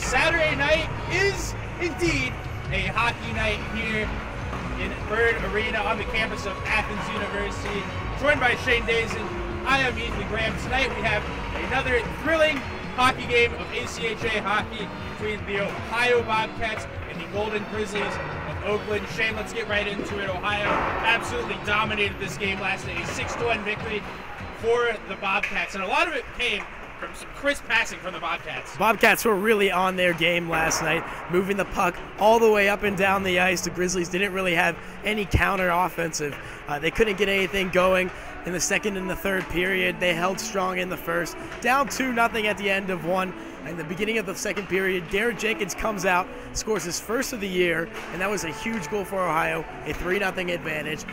Saturday night is indeed a hockey night here in Bird Arena on the campus of Athens University. Joined by Shane Dazen, I am Ethan Graham. Tonight we have another thrilling hockey game of ACHA hockey between the Ohio Bobcats and the Golden Grizzlies of Oakland. Shane, let's get right into it. Ohio absolutely dominated this game last night, a 6-1 victory for the Bobcats, and a lot of it came from some crisp passing from the Bobcats. Bobcats were really on their game last night, moving the puck all the way up and down the ice. The Grizzlies didn't really have any counter offensive. They couldn't get anything going in the second and the third period. They held strong in the first. Down 2-0 at the end of one. In the beginning of the second period, Garrett Jenkins comes out, scores his first of the year, and that was a huge goal for Ohio, a 3-0 advantage.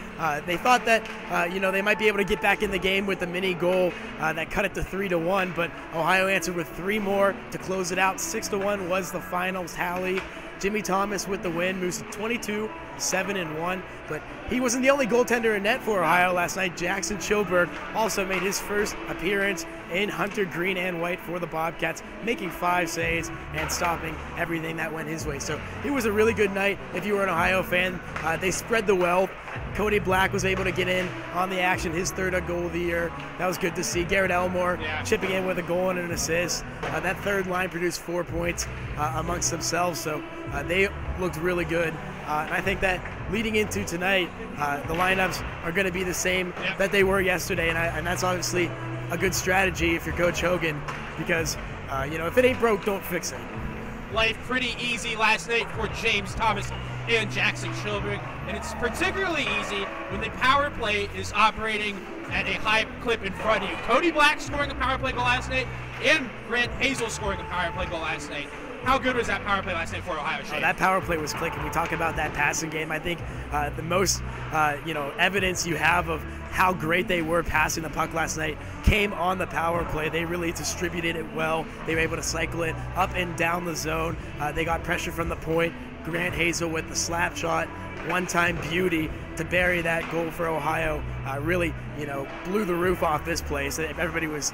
They thought that they might be able to get back in the game with the mini goal that cut it to 3-1, but Ohio answered with 3 more to close it out. 6-1 was the final tally. Jimmy Thomas with the win, moves to 22-7-1, but he wasn't the only goaltender in net for Ohio last night. Jackson Chilberg also made his first appearance in Hunter Green and White for the Bobcats, making 5 saves and stopping everything that went his way. So it was a really good night if you were an Ohio fan. They spread the wealth. Cody Black was able to get in on the action, his 3rd goal of the year. That was good to see. Garrett Elmore chipping in with a goal and an assist. That third line produced 4 points amongst themselves, so they looked really good. And I think that leading into tonight, the lineups are going to be the same that they were yesterday, and that's obviously a good strategy if you're Coach Hogan, because if it ain't broke, don't fix it. Life pretty easy last night for James Thomas and Jackson Chilberg, and it's particularly easy when the power play is operating at a high clip in front of you. Cody Black scoring a power play goal last night, and Grant Hazel scoring a power play goal last night. How good was that power play last night for Ohio State? That power play was clicking. We talk about that passing game. I think the most evidence you have of how great they were passing the puck last night came on the power play. They really distributed it well. They were able to cycle it up and down the zone. They got pressure from the point. Grant Hazel with the slap shot, one-time beauty to bury that goal for Ohio. Really, blew the roof off this place. Everybody was,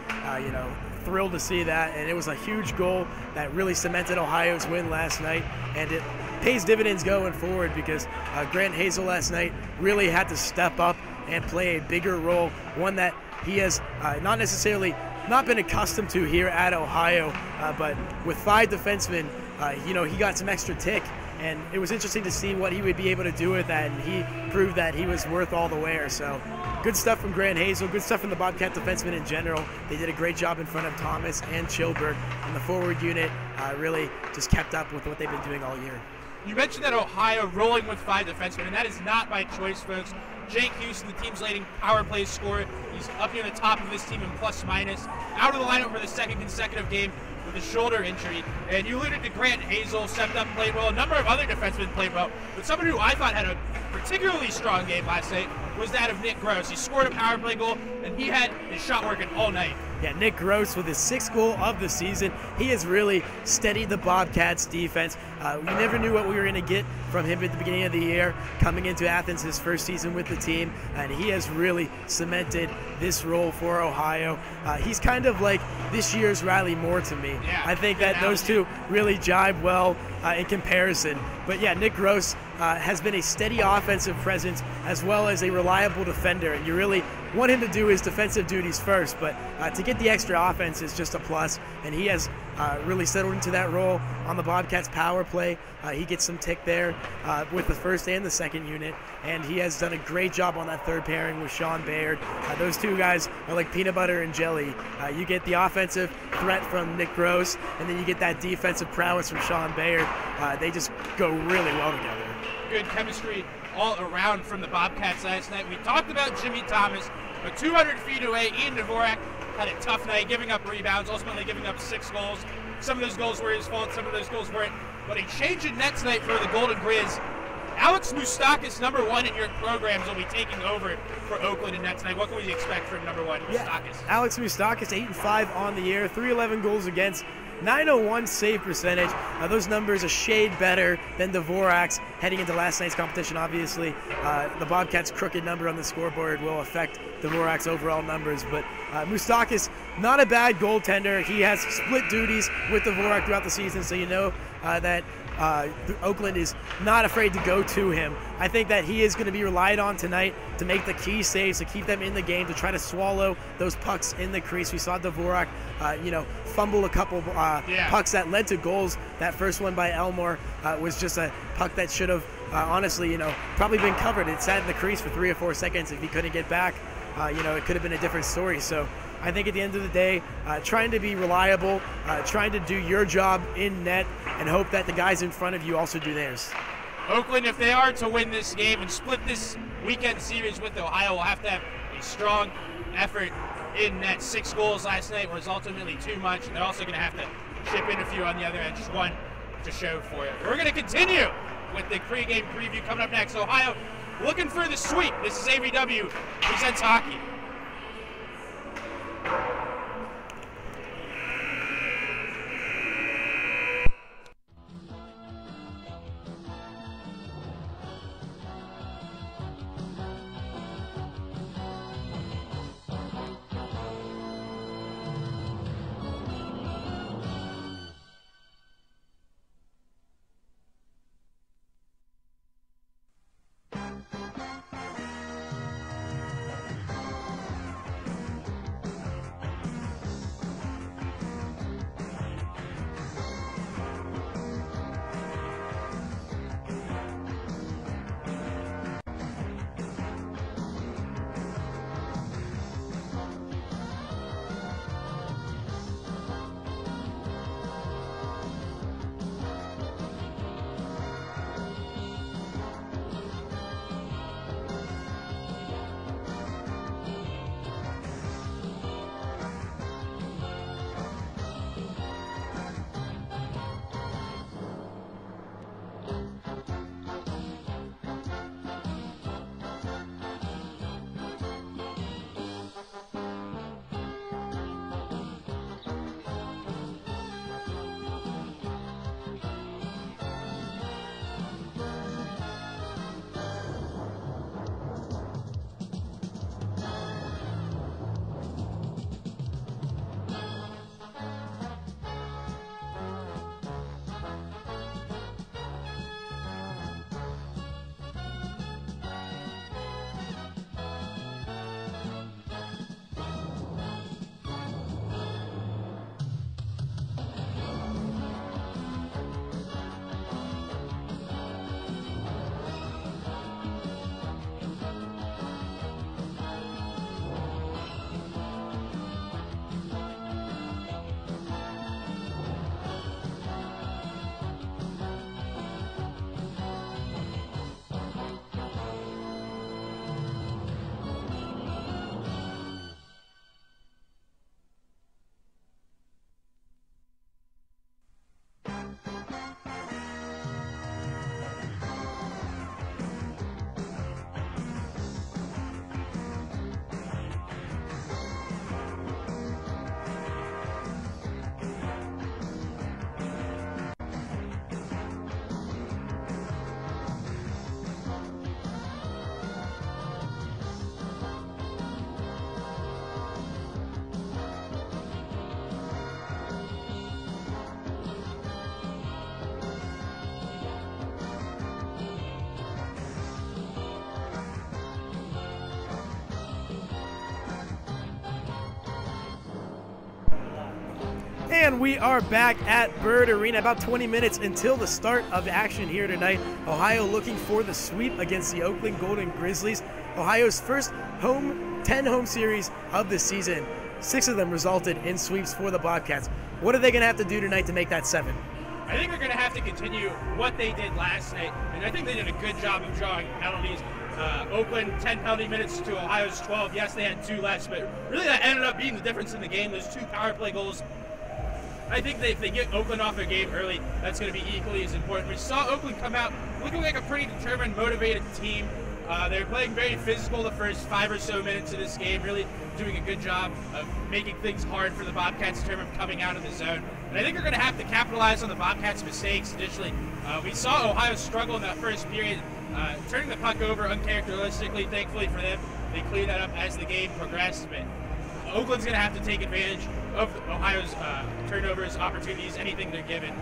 thrilled to see that, and it was a huge goal that really cemented Ohio's win last night, and it pays dividends going forward because Grant Hazel last night really had to step up and play a bigger role, one that he has not been accustomed to here at Ohio, but with 5 defensemen, he got some extra tick, and it was interesting to see what he would be able to do with that, and he proved that he was worth all the wear. So good stuff from Grant Hazel, good stuff from the Bobcat defensemen in general. They did a great job in front of Thomas and Chilberg, and the forward unit really just kept up with what they've been doing all year. You mentioned that Ohio rolling with 5 defensemen, and that is not by choice, folks. Jake Houston, the team's leading power play scorer, he's up near the top of his team in plus-minus. Out of the lineup for the 2nd consecutive game with a shoulder injury. And you alluded to Grant Hazel, stepped up, played well. A number of other defensemen played well. But someone who I thought had a particularly strong game last night was that of Nick Gross. He scored a power play goal, and he had his shot working all night. Yeah, Nick Gross with his 6th goal of the season. He has really steadied the Bobcats defense. We never knew what we were going to get from him at the beginning of the year, coming into Athens his first season with the team, and he has really cemented this role for Ohio. He's kind of like this year's Riley Moore to me. Yeah, I think that those two really jibe well in comparison. But yeah, Nick Gross has been a steady offensive presence as well as a reliable defender, and you really want him to do his defensive duties first, but to get the extra offense is just a plus, and he has really settled into that role on the Bobcats power play. He gets some tick there with the 1st and the 2nd unit, and he has done a great job on that 3rd pairing with Sean Baird. Those two guys are like peanut butter and jelly. You get the offensive threat from Nick Gross, and then you get that defensive prowess from Sean Baird. They just go really well together. Good chemistry all around from the Bobcats last night. We talked about Jimmy Thomas, but 200 feet away, Ian Dvorak had a tough night, giving up rebounds, ultimately giving up 6 goals. Some of those goals were his fault, some of those goals weren't. But a change in net tonight for the Golden Grizz. Alex Moustakis, number 1 in your programs, will be taking over for Oakland in net tonight. What can we expect from number 1, Moustakis? Alex Moustakis, 8-5 on the year, 311 goals against. 901 save percentage. Those numbers a shade better than Dvorak's heading into last night's competition. Obviously, the Bobcats' crooked number on the scoreboard will affect Dvorak's overall numbers, but Moustakis, not a bad goaltender. He has split duties with Dvorak throughout the season, so you know that Oakland is not afraid to go to him. I think that he is going to be relied on tonight to make the key saves, to keep them in the game, to try to swallow those pucks in the crease. We saw Dvorak, fumble a couple pucks that led to goals. That first one by Elmore was just a puck that should have, honestly, probably been covered. It sat in the crease for 3 or 4 seconds. If he couldn't get back, it could have been a different story. So I think at the end of the day, trying to be reliable, trying to do your job in net, and hope that the guys in front of you also do theirs. Oakland, if they are to win this game and split this weekend series with Ohio, will have to have a strong effort in net. 6 goals last night was ultimately too much, and they're also going to have to chip in a few on the other end, just one to show for it. We're going to continue with the pregame preview coming up next. Ohio looking for the sweep. This is AVW Presents Hockey. And we are back at Bird Arena, about 20 minutes until the start of action here tonight. Ohio looking for the sweep against the Oakland Golden Grizzlies. Ohio's first 10 home series of the season. 6 of them resulted in sweeps for the Bobcats. What are they going to have to do tonight to make that 7? I think they're going to have to continue what they did last night, and I think they did a good job of drawing penalties. Oakland, 10 penalty minutes to Ohio's 12. Yes, they had 2 less, but really that ended up being the difference in the game. Those 2 power play goals. I think that if they get Oakland off their game early, that's going to be equally as important. We saw Oakland come out looking like a pretty determined, motivated team. They're playing very physical the first 5 or so minutes of this game, really doing a good job of making things hard for the Bobcats in terms of coming out of the zone. And I think they're going to have to capitalize on the Bobcats' mistakes. Additionally, we saw Ohio struggle in that first period, turning the puck over uncharacteristically. Thankfully for them, they cleared that up as the game progressed. But Oakland's going to have to take advantage of Ohio's turnovers, opportunities, anything they're given.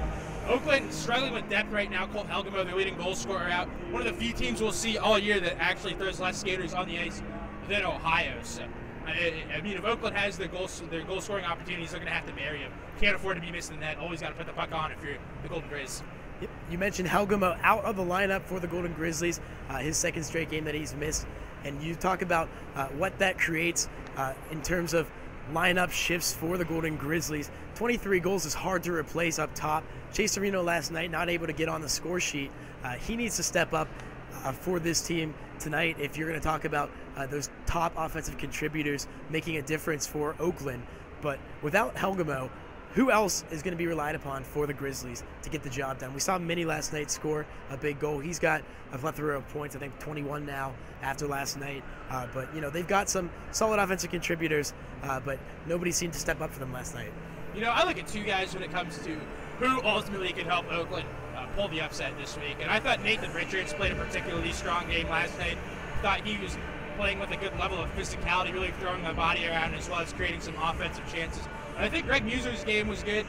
Oakland struggling with depth right now. Colt Helgamo, their leading goal scorer, out. One of the few teams we'll see all year that actually throws less skaters on the ice than Ohio. So, I mean, if Oakland has their goal scoring opportunities, they're going to have to bury them. Can't afford to be missing the net. Always got to put the puck on if you're the Golden Grizz. Yep. You mentioned Helgamo out of the lineup for the Golden Grizzlies, his second straight game that he's missed. And you talk about what that creates in terms of lineup shifts for the Golden Grizzlies. 23 goals is hard to replace up top. Chase Areno last night not able to get on the score sheet. He needs to step up for this team tonight if you're going to talk about those top offensive contributors making a difference for Oakland. But without Helgamo, who else is going to be relied upon for the Grizzlies to get the job done? We saw Minnie last night score a big goal. He's got a plethora of points, I think 21 now after last night. But, you know, they've got some solid offensive contributors, but nobody seemed to step up for them last night. You know, I look at two guys when it comes to who ultimately could help Oakland pull the upset this week. And I thought Nathan Richards played a particularly strong game last night. Thought he was playing with a good level of physicality, really throwing the body around as well as creating some offensive chances. And I think Greg Muser's game was good.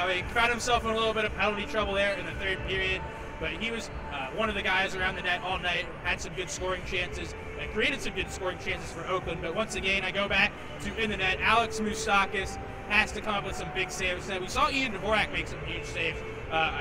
He found himself in a little bit of penalty trouble there in the third period, but he was one of the guys around the net all night, had some good scoring chances, and created some good scoring chances for Oakland. But once again, I go back to in the net, Alex Moustakis has to come up with some big saves. Now, we saw Ian Dvorak make some huge saves.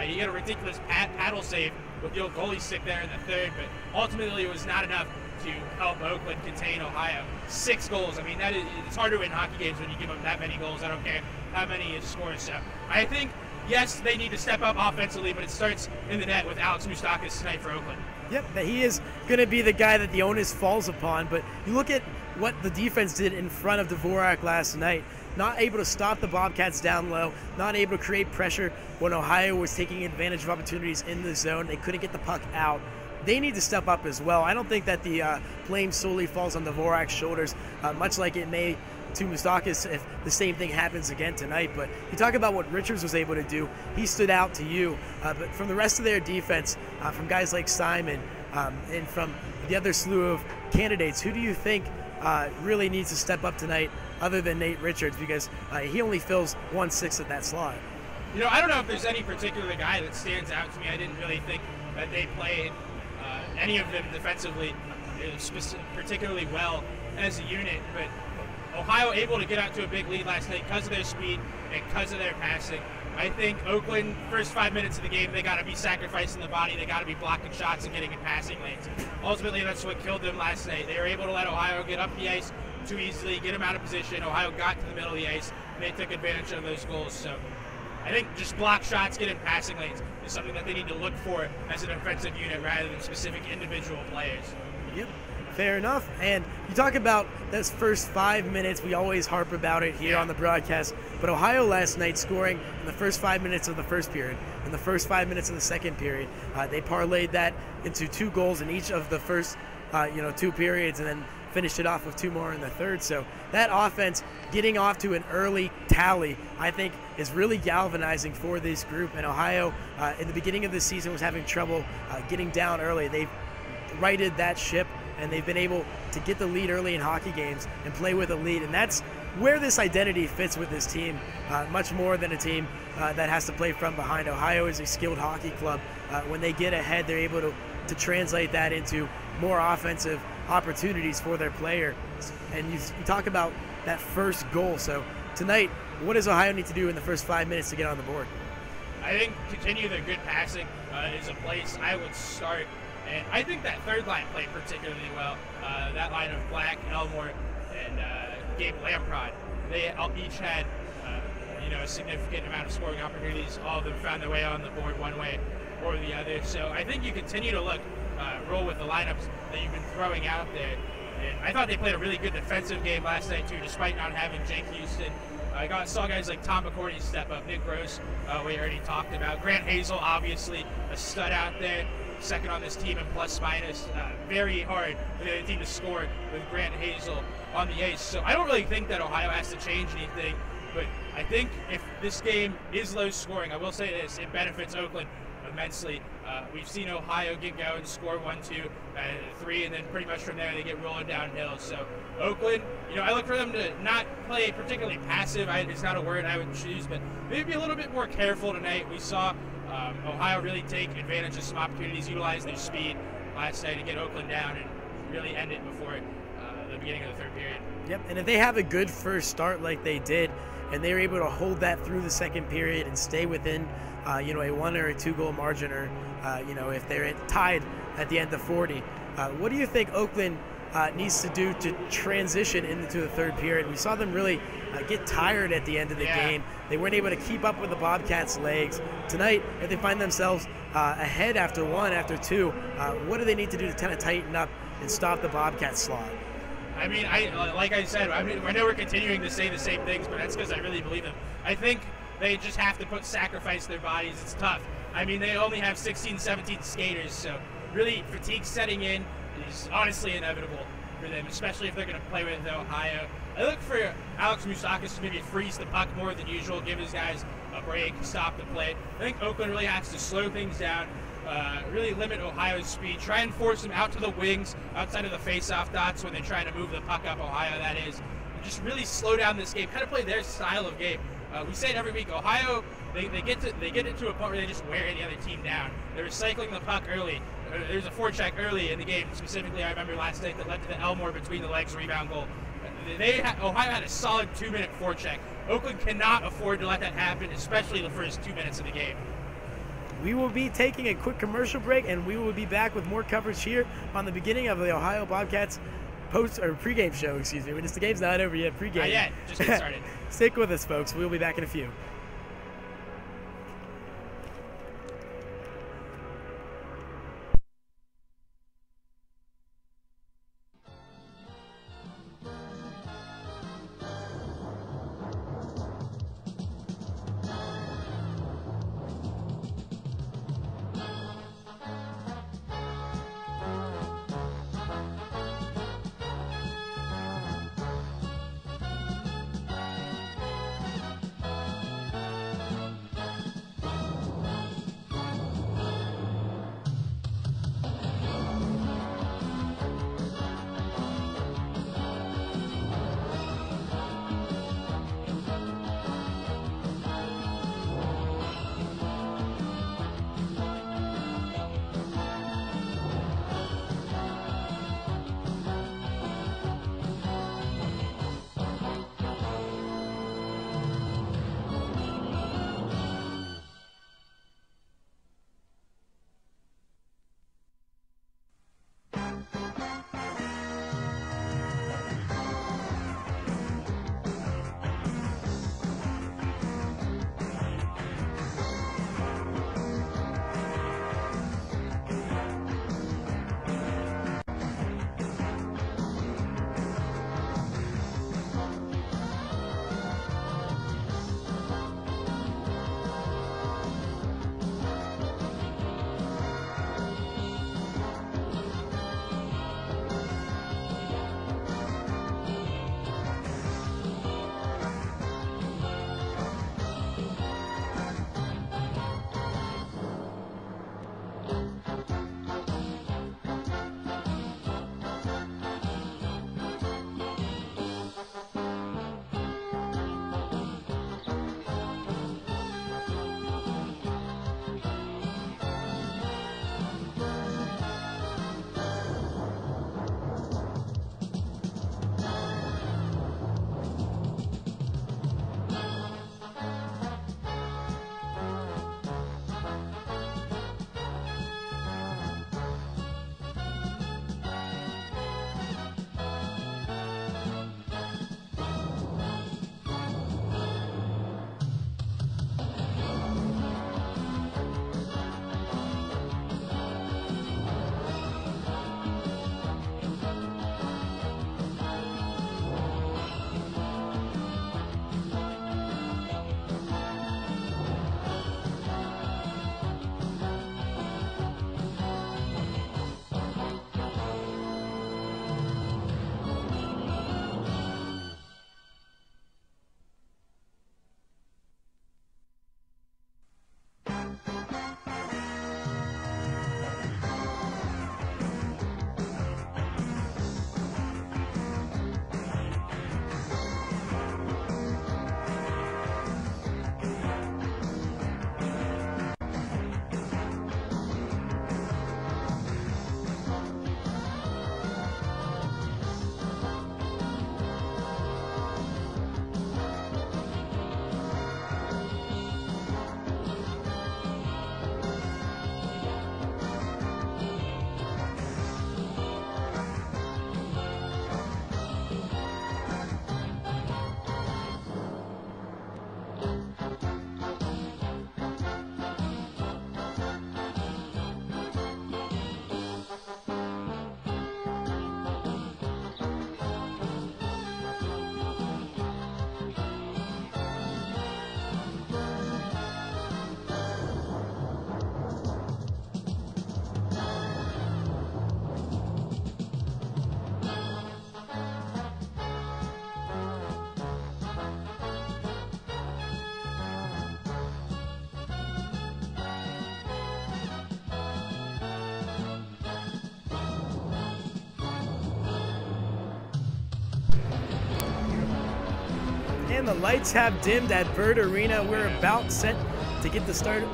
He had a ridiculous paddle save with the old goalie stick there in the third, but ultimately it was not enough to help Oakland contain Ohio. 6 goals. I mean, it's hard to win hockey games when you give up that many goals. I don't care how many it scores. So I think, yes, they need to step up offensively, but it starts in the net with Alex Moustakis tonight for Oakland. Yep, he is going to be the guy that the onus falls upon. But you look at what the defense did in front of Dvorak last night. Not able to stop the Bobcats down low, not able to create pressure when Ohio was taking advantage of opportunities in the zone. They couldn't get the puck out. They need to step up as well. I don't think that the blame solely falls on Dvorak's shoulders, much like it may to Moustakis if the same thing happens again tonight. But you talk about what Richards was able to do. He stood out to you. But from the rest of their defense, from guys like Simon and from the other slew of candidates, who do you think really needs to step up tonight other than Nate Richards, because he only fills 1/6 of that slot? You know, I don't know if there's any particular guy that stands out to me. I didn't really think that they played any of them defensively particularly well as a unit, but Ohio able to get out to a big lead last night because of their speed and because of their passing. I think Oakland, first 5 minutes of the game, they got to be sacrificing the body. They got to be blocking shots and getting in passing lanes. Ultimately, that's what killed them last night. They were able to let Ohio get up the ice too easily, get them out of position. Ohio got to the middle of the ice, and they took advantage of those goals. So I think just block shots, get in passing lanes is something that they need to look for as an offensive unit rather than specific individual players. Yep. Fair enough. And you talk about those first 5 minutes. We always harp about it here on the broadcast. But Ohio last night scoring in the first 5 minutes of the first period, in the first 5 minutes of the second period. They parlayed that into 2 goals in each of the first 2 periods, and then finished it off with 2 more in the third. So that offense getting off to an early tally, I think, is really galvanizing for this group. And Ohio, in the beginning of the season, was having trouble getting down early. They've righted that ship, and they've been able to get the lead early in hockey games and play with a lead. And that's where this identity fits with this team, much more than a team that has to play from behind. Ohio is a skilled hockey club. When they get ahead, they're able to translate that into more offensive opportunities for their player. And you talk about that first goal. So tonight, what does Ohio need to do in the first 5 minutes to get on the board? I think continue their good passing is a place I would start. And I think that third line played particularly well. That line of Black, Elmore, and Gabe Lamprod, they each had a significant amount of scoring opportunities. All of them found their way on the board one way or the other. So I think you continue to roll with the lineups that you've been throwing out there. And I thought they played a really good defensive game last night too, despite not having Jake Houston. I saw guys like Tom McCourty step up, Nick Gross, we already talked about. Grant Hazel, obviously a stud out there, second on this team in plus minus. Very hard for the team to score with Grant Hazel on the ace. So I don't really think that Ohio has to change anything, but I think if this game is low scoring, I will say this, it benefits Oakland immensely. We've seen Ohio get going, score 1, 2, 3, and then pretty much from there they get rolling downhill. So Oakland, I look for them to not play particularly passive. It's not a word I would choose, but maybe a little bit more careful tonight. We saw Ohio really take advantage of some opportunities, utilize their speed last night to get Oakland down and really end it before the beginning of the third period. Yep, and if they have a good first start like they did, and they're able to hold that through the second period and stay within a 1 or a 2 goal margin, or if they're tied at the end of 40, what do you think Oakland needs to do to transition into the third period? We saw them really get tired at the end of the game. They weren't able to keep up with the Bobcats' legs. Tonight, if they find themselves ahead after 1, after 2, what do they need to do to kind of tighten up and stop the Bobcats' slide? I mean, like I said, I know we're continuing to say the same things, but that's because I really believe them. I think they just have to sacrifice their bodies. It's tough. I mean, they only have 16, 17 skaters, so really fatigue setting in is honestly inevitable for them, especially if they're going to play with Ohio. I look for Alex Moustakis to maybe freeze the puck more than usual, give his guys a break, stop the play. I think Oakland really has to slow things down, really limit Ohio's speed, try and force them out to the wings, outside of the face-off dots when they're trying to move the puck up, Ohio that is, and just really slow down this game, kind of play their style of game. We say it every week, Ohio, they get it to a point where they just wear any other team down. They're recycling the puck early. There's a forecheck early in the game, specifically I remember last night, that led to the Elmore between the legs rebound goal. Ohio had a solid 2-minute forecheck. Oakland cannot afford to let that happen, especially the first 2 minutes of the game. We will be taking a quick commercial break, and we will be back with more coverage here on the beginning of the Ohio Bobcats pregame show. Excuse me. The game's not over yet. Pregame. Not yet. Just get started. Stick with us, folks. We'll be back in a few. the lights have dimmed at Bird Arena. We're about set to get the start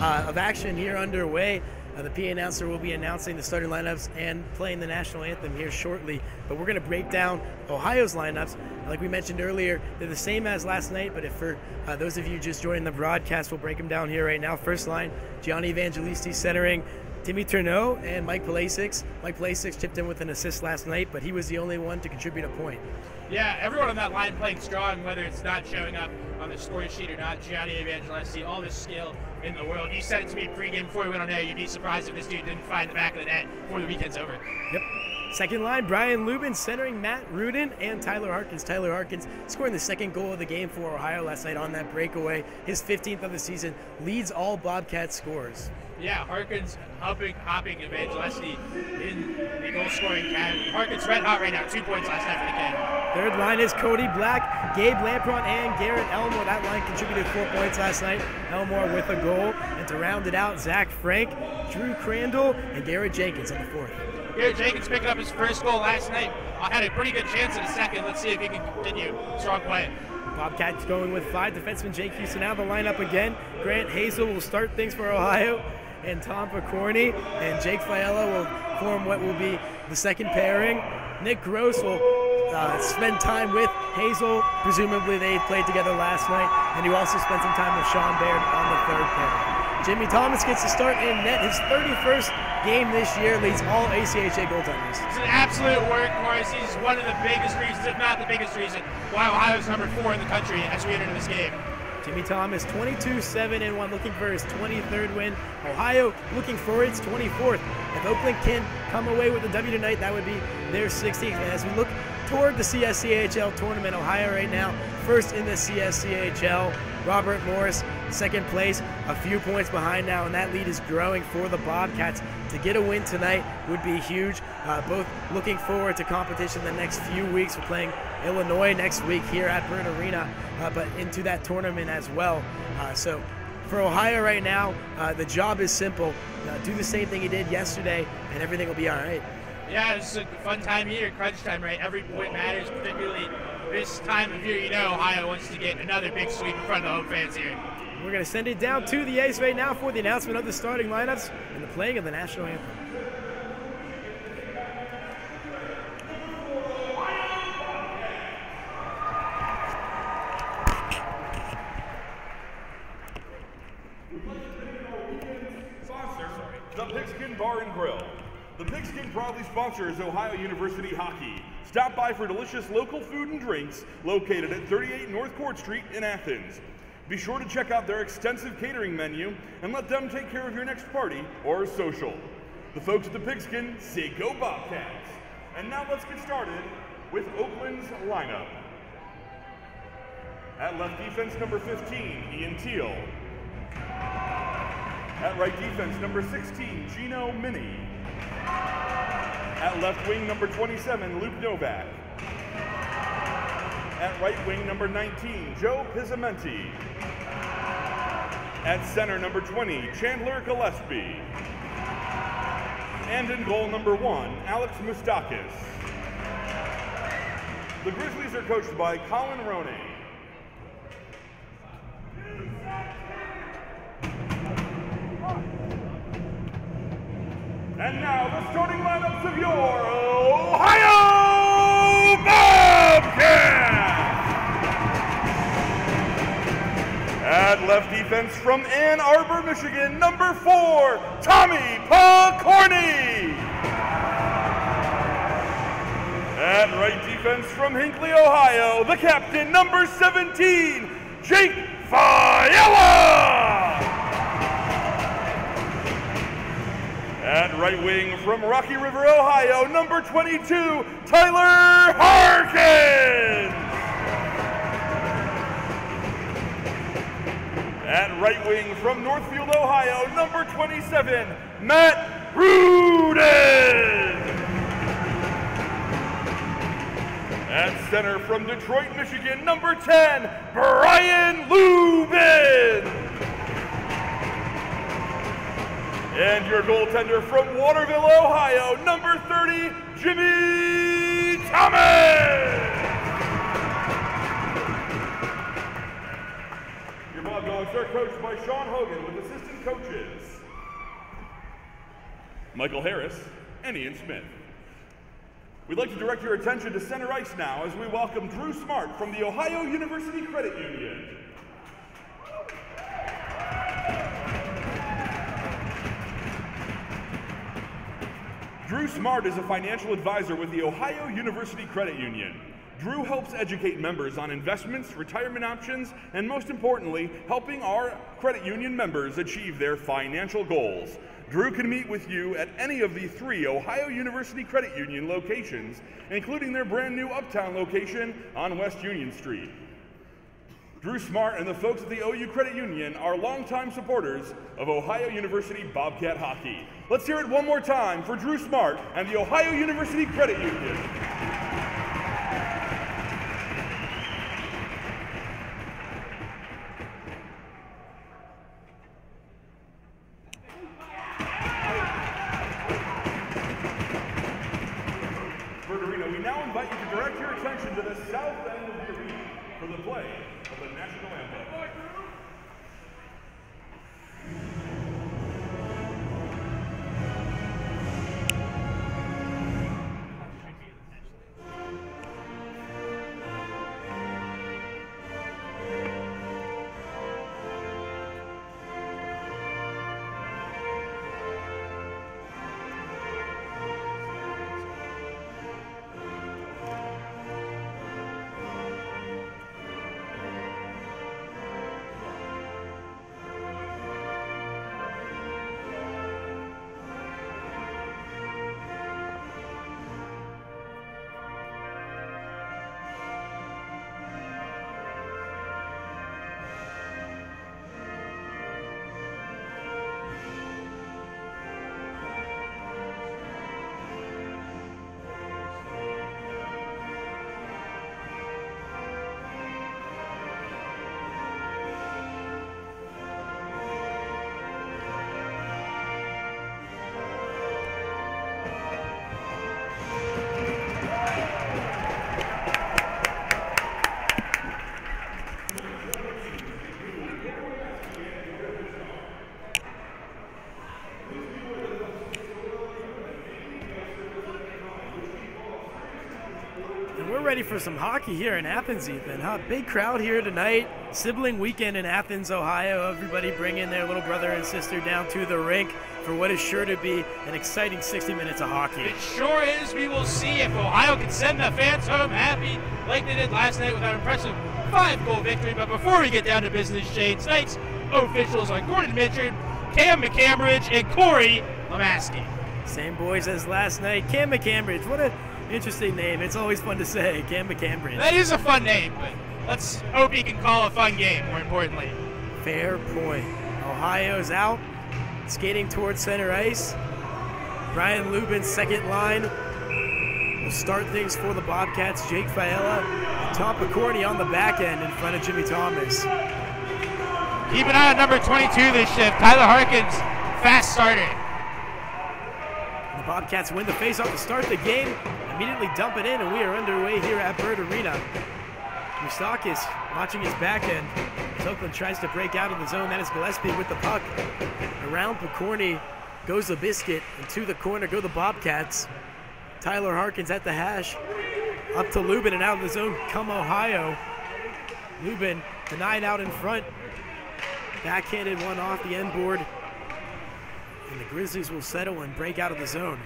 of action here underway. The PA announcer will be announcing the starting lineups and playing the national anthem here shortly. But we're going to break down Ohio's lineups. Like we mentioned earlier, they're the same as last night, but if for those of you just joining the broadcast, we'll break them down here right now. First line, Gianni Evangelisti centering Timmy Turneau and Mike Palasic. Mike Palasic chipped in with an assist last night, but he was the only one to contribute a point. Yeah, everyone on that line playing strong, whether it's not showing up on the score sheet or not. Gianni Evangelisti, all the skill in the world. You said it to me pregame before we went on air. You'd be surprised if this dude didn't find the back of the net before the weekend's over. Yep. Second line, Brian Lubin centering Matt Rudin and Tyler Harkins. Tyler Harkins scoring the second goal of the game for Ohio last night on that breakaway. His 15th of the season, leads all Bobcat scores. Yeah, Harkins hopping Evangelisti in the goal-scoring category. Harkins red hot right now, 2 points last night for the game. Third line is Cody Black, Gabe Lampron, and Garrett Elmore. That line contributed 4 points last night. Elmore with a goal. And to round it out, Zach Frank, Drew Crandall, and Garrett Jenkins on the fourth. Garrett Jenkins picking up his first goal last night. Had a pretty good chance in a second. Let's see if he can continue strong play. Bobcats going with 5 defensemen. Jake Houston out of the lineup again. Grant Hazel will start things for Ohio, and Tom Picorni and Jake Fiella will form what will be the second pairing. Nick Gross will spend time with Hazel. Presumably they played together last night, and he also spent some time with Sean Baird on the third pair. Jimmy Thomas gets to start in net. His 31st game this year, leads all ACHA goaltenders. It's an absolute workhorse. He's one of the biggest reasons, if not the biggest reason, why Ohio's number 4 in the country as we enter into this game. Jimmy Thomas, 22-7-1, looking for his 23rd win. Ohio looking for its 24th. If Oakland can come away with a W tonight, that would be their 16th. And as we look toward the CSCHL tournament, Ohio right now first in the CSCHL. Robert Morris, second place, a few points behind now, and that lead is growing for the Bobcats. To get a win tonight would be huge. Both looking forward to competition the next few weeks. We're playing Illinois next week here at Byrne Arena, but into that tournament as well. So for Ohio right now, the job is simple. Do the same thing he did yesterday, and everything will be all right. Yeah, it's a fun time of year, crunch time, right? Every point matters, particularly this time of year. You know Ohio wants to get another big sweep in front of the home fans here. We're going to send it down to the ice right now for the announcement of the starting lineups and the playing of the national anthem. Sponsor, the Pigskin Bar and Grill. The Pigskin proudly sponsors Ohio University hockey. Stop by for delicious local food and drinks located at 38 North Court Street in Athens. Be sure to check out their extensive catering menu and let them take care of your next party or social. The folks at the Pigskin say go Bobcats. And now let's get started with Oakland's lineup. At left defense, number 15, Ian Teal. At right defense, number 16, Gino Mini. At left wing, number 27, Luke Novak. At right wing, number 19, Joe Pizzamenti. At center, number 20, Chandler Gillespie. And in goal, number 1, Alex Moustakis. The Grizzlies are coached by Colin Roney. And now the starting lineups of your Ohio Bobcats! At left defense from Ann Arbor, Michigan, number 4, Tommy Picorni. At right defense from Hinckley, Ohio, the captain, number 17, Jake Fiella. At right wing from Rocky River, Ohio, number 22, Tyler Harkins. At right wing from Northfield, Ohio, number 27, Matt Rudin. At center from Detroit, Michigan, number 10, Brian Lubin. And your goaltender from Waterville, Ohio, number 30, Jimmy Thomas. are coached by Sean Hogan with assistant coaches Michael Harris and Ian Smith. We'd like to direct your attention to center ice now as we welcome Drew Smart from the Ohio University Credit Union. Drew Smart is a financial advisor with the Ohio University Credit Union. Drew helps educate members on investments, retirement options, and most importantly, helping our credit union members achieve their financial goals. Drew can meet with you at any of the 3 Ohio University Credit Union locations, including their brand new Uptown location on West Union Street. Drew Smart and the folks at the OU Credit Union are longtime supporters of Ohio University Bobcat hockey. Let's hear it one more time for Drew Smart and the Ohio University Credit Union. We now invite you to direct your attention to the south end of the arena for the play of the national anthem. Ready for some hockey here in Athens, Ethan, huh? Big crowd here tonight. Sibling weekend in Athens, Ohio. Everybody bringing their little brother and sister down to the rink for what is sure to be an exciting 60 minutes of hockey. It sure is. We will see if Ohio can send the fans home happy like they did last night with an impressive 5-goal victory. But before we get down to business, Shane, tonight's officials are Gordon Mitchell, Cam McCambridge, and Corey Lamaski. Same boys as last night. Cam McCambridge, what a interesting name. It's always fun to say, Cam McCambridge. That is a fun name, but let's hope he can call a fun game, more importantly. Fair point. Ohio's out, skating towards center ice. Brian Lubin's second line will start things for the Bobcats. Jake Faella and Tom Picorni on the back end in front of Jimmy Thomas. Keep an eye on number 22 this shift, Tyler Harkins, fast starter. The Bobcats win the faceoff to start the game. Immediately dump it in, and we are underway here at Bird Arena. Moustakis watching his back end. As Oakland tries to break out of the zone. That is Gillespie with the puck. Around Picorni goes the biscuit, and to the corner go the Bobcats. Tyler Harkins at the hash. Up to Lubin, and out of the zone come Ohio. Lubin denied out in front. Backhanded one off the end board. And the Grizzlies will settle and break out of the zone.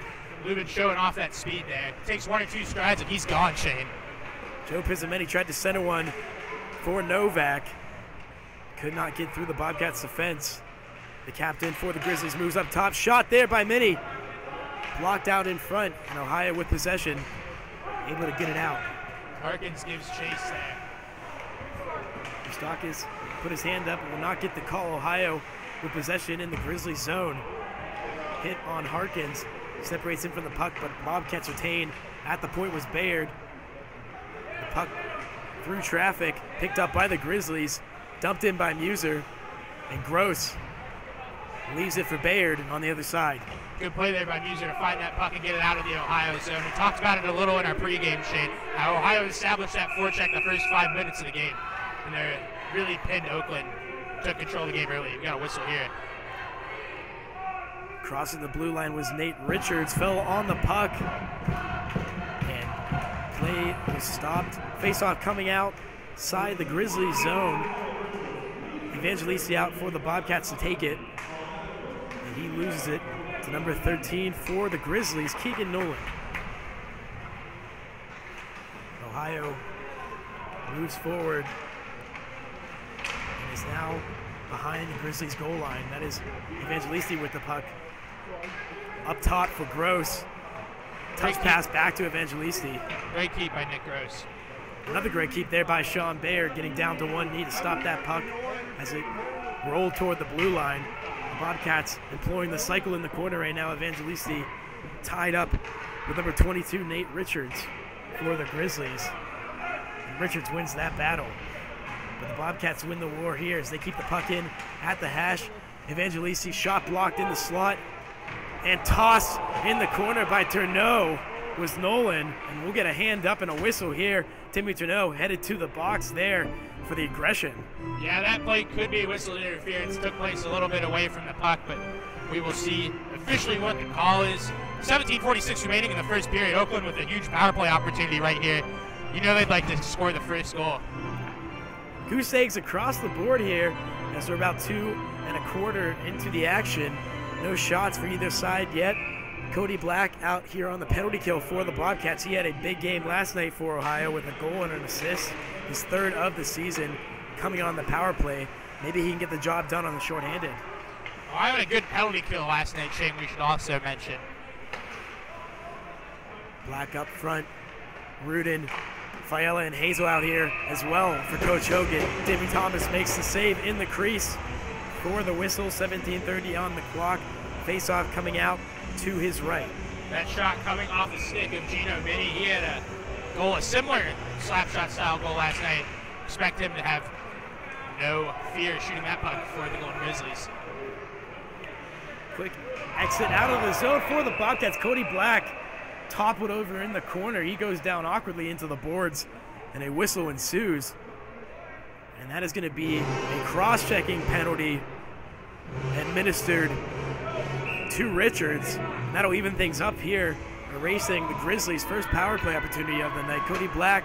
Lubin showing off that speed there. Takes 1 or 2 strides and he's gone, Shane. Joe Pizzamenti tried to center one for Novak. Could not get through the Bobcats' defense. The captain for the Grizzlies moves up top. Shot there by Minnie. Blocked out in front, and Ohio with possession. Able to get it out. Harkins gives chase there. Moustakis put his hand up and will not get the call. Ohio with possession in the Grizzlies zone. Hit on Harkins. Separates him from the puck, but Bobcats retain. At the point was Baird. The puck through traffic, picked up by the Grizzlies, dumped in by Muser, and Gross leaves it for Baird on the other side. Good play there by Muser to find that puck and get it out of the Ohio zone. We talked about it a little in our pregame, Shane, how Ohio established that forecheck the first 5 minutes of the game, and they really pinned Oakland took control of the game early. We got a whistle here. Crossing the blue line was Nate Richards, fell on the puck, and play was stopped. Face-off coming outside the Grizzlies zone. Evangelisti out for the Bobcats to take it, and he loses it to number 13 for the Grizzlies, Keegan Nolan. Ohio moves forward and is now behind the Grizzlies goal line. That is Evangelisti with the puck. Up top for Gross. Touch pass back to Evangelisti. Great keep by Nick Gross. Another great keep there by Sean Baird, getting down to one knee to stop that puck as it rolled toward the blue line. The Bobcats employing the cycle in the corner right now. Evangelisti tied up with number 22, Nate Richards, for the Grizzlies. And Richards wins that battle. But the Bobcats win the war here as they keep the puck in at the hash. Evangelisti shot blocked in the slot and tossed in the corner by Tourneau was Nolan. And we'll get a hand up and a whistle here. Timmy Tourneau headed to the box there for the aggression. Yeah, that play could be a whistle interference. Took place a little bit away from the puck, but we will see officially what the call is. 17:46 remaining in the first period. Oakland with a huge power play opportunity right here. You know they'd like to score the first goal. Goose eggs across the board here as we're about 2 1/4 into the action. No shots for either side yet. Cody Black out here on the penalty kill for the Bobcats. He had a big game last night for Ohio with a goal and an assist, his third of the season, coming on the power play. Maybe he can get the job done on the shorthanded. Ohio had a good penalty kill last night, Shane, we should also mention. Black up front, Rudin, Fiala, and Hazel out here as well for Coach Hogan. Timmy Thomas makes the save in the crease for the whistle. 17:30 on the clock. Face-off coming out to his right. That shot coming off the stick of Gino Mini. He had a goal, a similar slap shot style goal last night. Expect him to have no fear shooting that puck for the Golden Grizzlies. Quick exit out of the zone for the Bobcats. Cody Black toppled over in the corner. He goes down awkwardly into the boards, and a whistle ensues. And that is going to be a cross-checking penalty administered to Richards. And that'll even things up here, erasing the Grizzlies' first power play opportunity of the night. Cody Black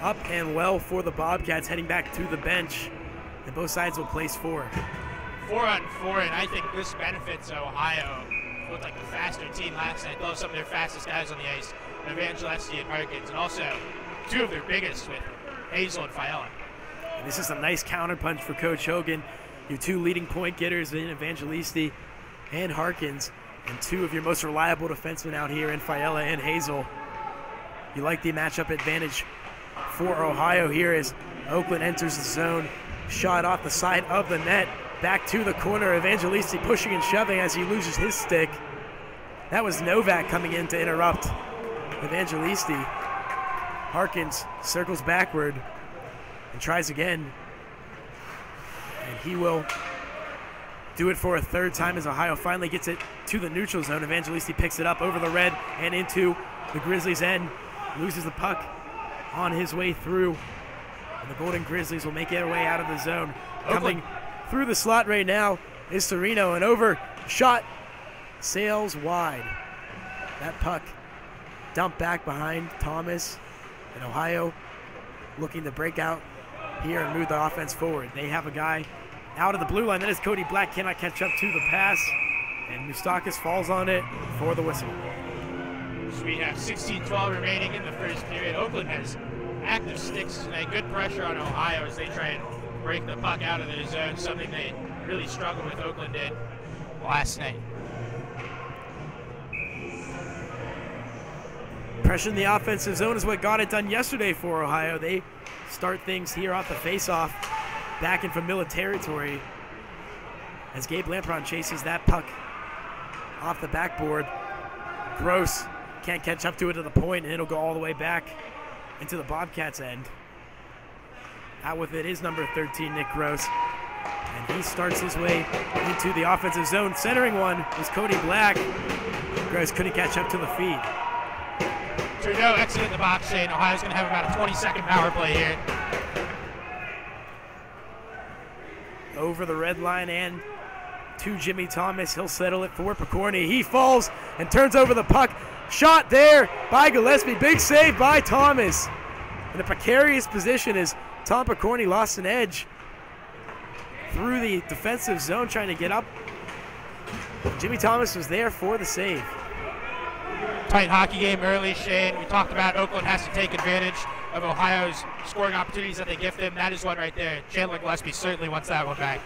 up and well for the Bobcats, heading back to the bench. And both sides will place 4. 4-on-4, and I think this benefits Ohio. Looked like the faster team last night. They'll have some of their fastest guys on the ice, Evangelisti and Harkins, and also 2 of their biggest with Hazel and Fiala. And this is a nice counterpunch for Coach Hogan. Your 2 leading point getters in Evangelisti and Harkins, and 2 of your most reliable defensemen out here in Fiala and Hazel. You like the matchup advantage for Ohio here as Oakland enters the zone. Shot off the side of the net. Back to the corner, Evangelisti pushing and shoving as he loses his stick. That was Novak coming in to interrupt Evangelisti. Harkins circles backward and tries again. And he will do it for a 3rd time as Ohio finally gets it to the neutral zone. Evangelisti picks it up over the red and into the Grizzlies' end. Loses the puck on his way through. And the Golden Grizzlies will make their way out of the zone. Coming through the slot right now is Serino, and over shot sails wide. That puck dumped back behind Thomas, and Ohio looking to break out here and move the offense forward. They have a guy out of the blue line. That is Cody Black, cannot catch up to the pass, and Moustakis falls on it for the whistle. So we have 16-12 remaining in the first period. Oakland has active sticks tonight. Good pressure on Ohio as they try and break the puck out of their zone, something they really struggled with, Oakland did last night. Pressure in the offensive zone is what got it done yesterday for Ohio. They start things here off the face-off, back in familiar territory as Gabe Lampron chases that puck off the backboard. Gross can't catch up to it to the point, and it'll go all the way back into the Bobcats' end. Out with it is number 13, Nick Gross. And he starts his way into the offensive zone. Centering one was Cody Black. Gross couldn't catch up to the feed. Trudeau exited the box, Shane. Ohio's going to have about a 20-second power play here. over the red line and to Jimmy Thomas. He'll settle it for Picorni. He falls and turns over the puck. Shot there by Gillespie. Big save by Thomas. In a precarious position as Tom Picorni lost an edge through the defensive zone trying to get up. Jimmy Thomas was there for the save. Tight hockey game early, Shane. We talked about Oakland has to take advantage of Ohio's scoring opportunities that they give them. That is one right there. Chandler Gillespie certainly wants that one back.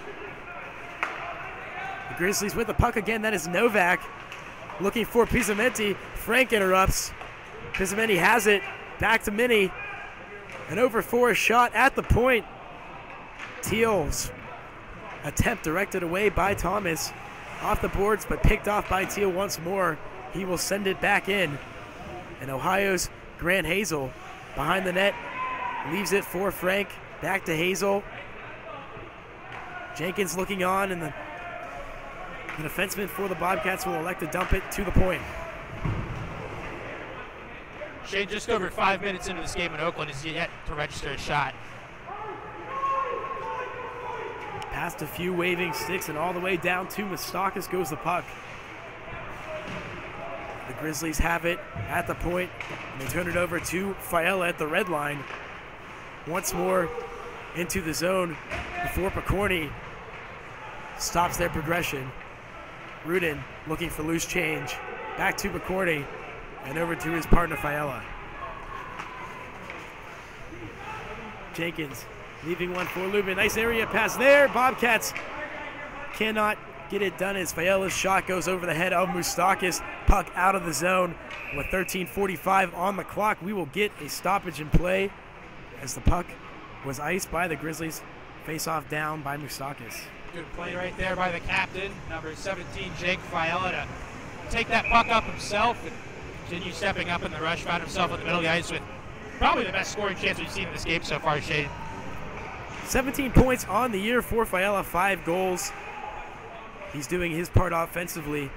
The Grizzlies with the puck again. That is Novak looking for Pisamenti. Frank interrupts. Pisamenti has it. Back to Mini. An over 4 shot at the point. Teal's attempt directed away by Thomas. Off the boards, but picked off by Teal once more. He will send it back in. And Ohio's Grant Hazel behind the net. Leaves it for Frank. Back to Hazel. Jenkins looking on, and the defenseman for the Bobcats will elect to dump it to the point. Shane, just over 5 minutes into this game in Oakland is yet to register a shot. Past a few waving sticks and all the way down to Moustakis goes the puck. The Grizzlies have it at the point, and they turn it over to Fiala at the red line. Once more into the zone before Picorni stops their progression. Rudin looking for loose change. Back to Picorni and over to his partner Fiala. Jenkins leaving one for Lubin. Nice area pass there. Bobcats cannot get it done as Fiala's shot goes over the head of Moustakis. Puck out of the zone with 13:45 on the clock. We will get a stoppage in play as the puck was iced by the Grizzlies. Face off down by Moustakis. Good play right there by the captain, number 17, Jake Fiala, to take that puck up himself and continue stepping up in the rush. Found himself in the middle of the ice with probably the best scoring chance we've seen in this game so far, Shane. 17 points on the year for Fiala, 5 goals. He's doing his part offensively.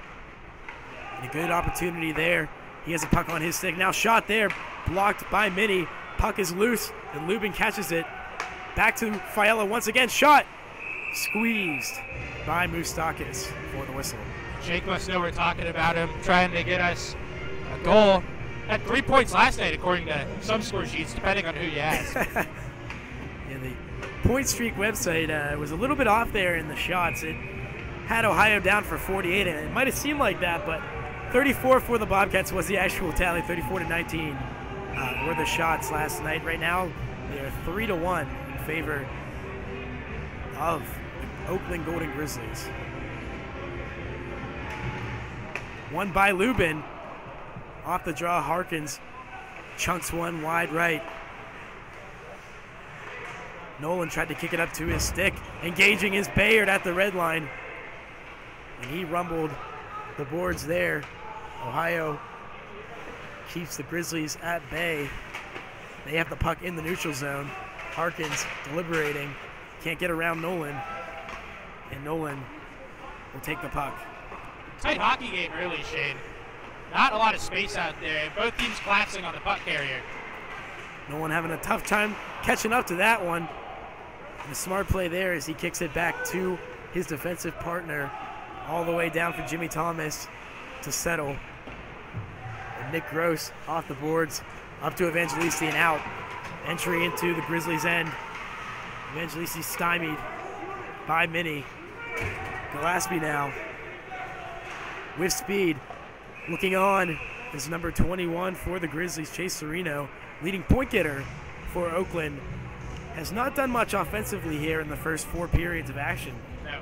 And a good opportunity there. He has a puck on his stick. Now shot there, blocked by Mini. Puck is loose, and Lubin catches it. Back to Fiala once again. Shot squeezed by Moustakis for the whistle. Jake must know we're talking about him, trying to get us a goal. Had 3 points last night, according to some score sheets, depending on who you ask. Yeah, the Point Streak website was a little bit off there in the shots. It had Ohio down for 48, and it might have seemed like that, but 34 for the Bobcats was the actual tally. 34-19 were the shots last night. Right now, they're 3-1 in favor of the Oakland Golden Grizzlies. One by Lubin. Off the draw, Harkins chunks one wide right. Nolan tried to kick it up to his stick, engaging his Bayard at the red line. And he rumbled the boards there. Ohio keeps the Grizzlies at bay. They have the puck in the neutral zone. Harkins deliberating, can't get around Nolan. And Nolan will take the puck. Tight hockey game early, Shane. Not a lot of space out there. Both teams collapsing on the puck carrier. Nolan having a tough time catching up to that one. And a smart play there as he kicks it back to his defensive partner. All the way down for Jimmy Thomas to settle. And Nick Gross off the boards. Up to Evangelista and out. Entry into the Grizzlies' end. Evangelista stymied by Mini. Gillespie now with speed. Looking on is number 21 for the Grizzlies, Chase Serino, leading point getter for Oakland. Has not done much offensively here in the first 4 periods of action. No.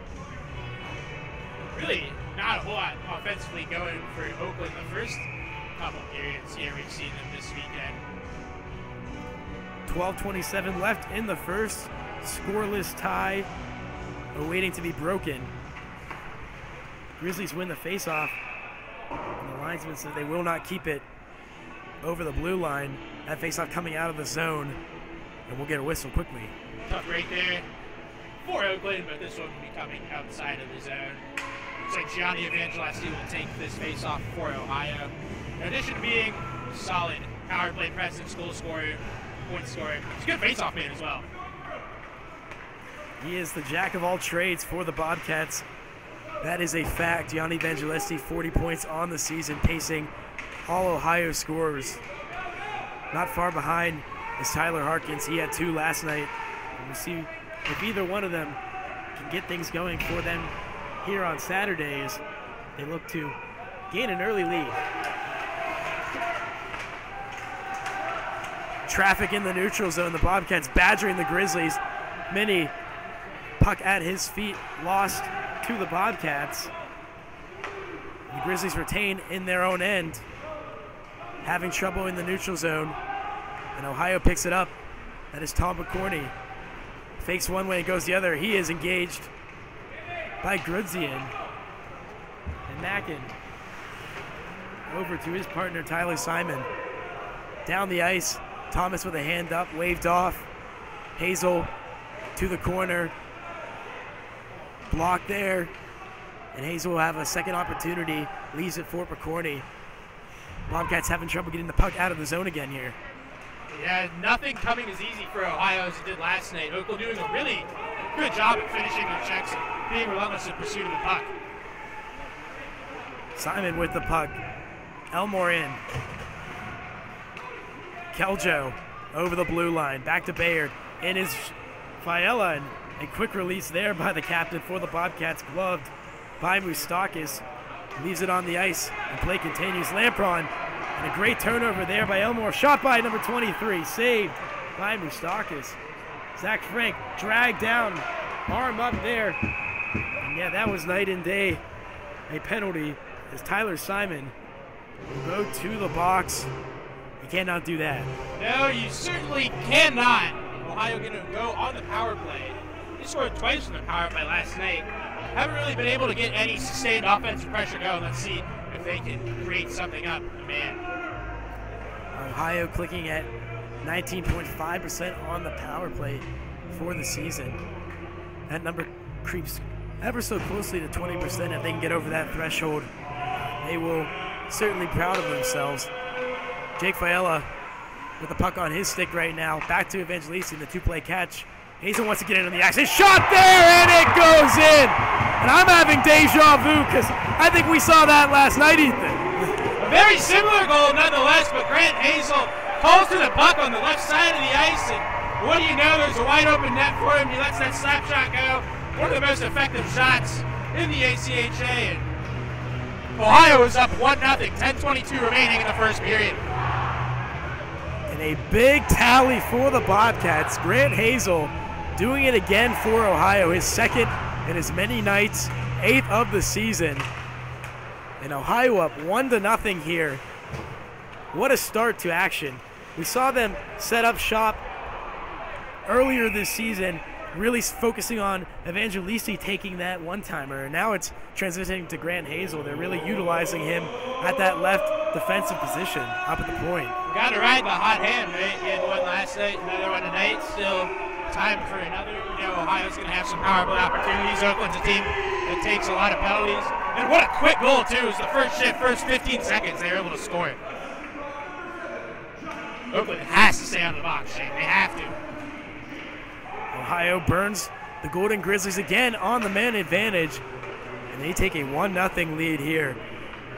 Really not a whole lot offensively going for Oakland the first couple periods here we've seen them this weekend. 12:27 left in the first. Scoreless tie awaiting to be broken. Grizzlies win the faceoff. And the linesman says they will not keep it over the blue line. That faceoff coming out of the zone. And we'll get a whistle quickly. Tough break there for Oakland, but this one will be coming outside of the zone. Looks like Gianni Evangelisti will take this faceoff for Ohio. In addition to being solid power play presence, goal scorer, point scorer, he's a good faceoff man as well. He is the jack of all trades for the Bobcats. That is a fact. Gianni Evangelisti, 40 points on the season, pacing all Ohio scorers. Not far behind is Tyler Harkins. He had 2 last night. And we'll see if either one of them can get things going for them here on Saturday as they look to gain an early lead. Traffic in the neutral zone. The Bobcats badgering the Grizzlies. Minnie, puck at his feet, lost to the Bobcats. The Grizzlies retain in their own end, having trouble in the neutral zone. And Ohio picks it up. That is Tom McCorney. Fakes one way, goes the other. He is engaged by Grudzian. And Mackin over to his partner, Tyler Simon. Down the ice, Thomas with a hand up, waved off. Hazel to the corner. Blocked there. And Hazel will have a second opportunity. Leaves it for McCorney. Bobcats having trouble getting the puck out of the zone again here. Yeah, nothing coming as easy for Ohio as it did last night. Oakland doing a really good job at finishing their checks and being relentless in pursuit of the puck. Simon with the puck. Elmore in. Keljo over the blue line. Back to Bayard. In is Fiala. And a quick release there by the captain for the Bobcats. Gloved by Moustakis. Leaves it on the ice. And play continues. Lampron. And a great turnover there by Elmore. Shot by number 23. Saved by Moustakis. Zach Frank dragged down. Arm up there. And yeah, that was night and day. A penalty as Tyler Simon will go to the box. You cannot do that. No, you certainly cannot. Ohio going to go on the power play. They scored twice on the power play last night. Haven't really been able to get any sustained offensive pressure going. Let's see if they can create something up. Man. Ohio clicking at 19.5% on the power play for the season. That number creeps ever so closely to 20%. If they can get over that threshold, they will certainly be proud of themselves. Jake Fiala with the puck on his stick right now. Back to Evangelisti, the 2-play catch. Hazel wants to get in on the action. Shot there, and it goes in. And I'm having deja vu because I think we saw that last night, Ethan. A very similar goal nonetheless, but Grant Hazel pulls to the puck on the left side of the ice, and what do you know, there's a wide open net for him. He lets that slap shot go. One of the most effective shots in the ACHA. And Ohio is up 1-0, 10:22 remaining in the first period. And a big tally for the Bobcats. Grant Hazel doing it again for Ohio, his second in as many nights, 8th of the season. And Ohio up 1-0 here. What a start to action. We saw them set up shop earlier this season, really focusing on Evangelisti taking that one-timer. And now it's transitioning to Grant Hazel. They're really utilizing him at that left defensive position, up at the point. Got to ride the hot hand, right? He had one last night, another one tonight. Still time for another. You know, Ohio's going to have some power play opportunities. Oakland's a team that takes a lot of penalties. And what a quick goal, too. It was the first shift, first 15 seconds they were able to score it. Oakland has to stay out of the box, Shane. They have to. Ohio burns the Golden Grizzlies again on the man advantage. And they take a 1-0 lead here.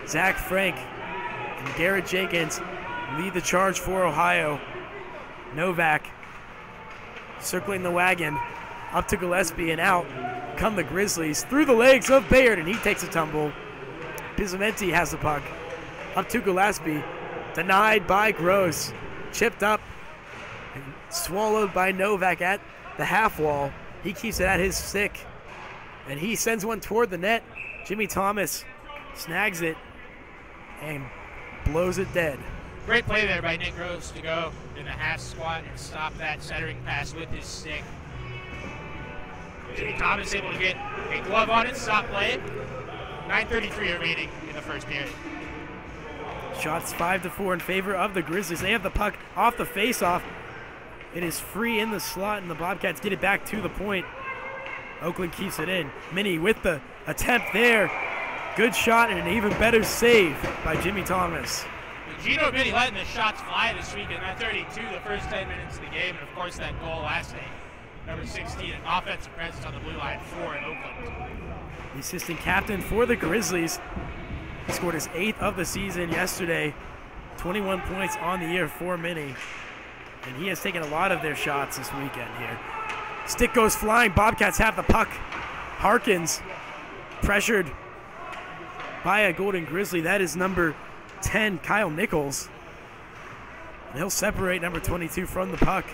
Zach Frank and Garrett Jenkins lead the charge for Ohio. Novak circling the wagon up to Gillespie, and out come the Grizzlies through the legs of Bayard, and he takes a tumble. Pizzamenti has the puck up to Gillespie, denied by Gross, chipped up and swallowed by Novak at the half wall. He keeps it at his stick, and he sends one toward the net. Jimmy Thomas snags it and blows it dead. Great play there by Nick Gross to go in the half squat and stop that centering pass with his stick. Jimmy Thomas able to get a glove on it, stop play. 9:33 remaining in the first period. Shots 5-4 in favor of the Grizzlies. They have the puck off the faceoff. It is free in the slot, and the Bobcats get it back to the point. Oakland keeps it in. Minnie with the attempt there. Good shot and an even better save by Jimmy Thomas. Gino Minnie letting the shots fly this week in that 32, the first 10 minutes of the game, and of course that goal last night. number 16, an offensive presence on the blue line for Oakland. The assistant captain for the Grizzlies. He scored his 8th of the season yesterday. 21 points on the year for Mini. And he has taken a lot of their shots this weekend here. Stick goes flying. Bobcats have the puck. Harkins pressured by a Golden Grizzly. That is number 10, Kyle Nichols. And he'll separate number 22 from the puck.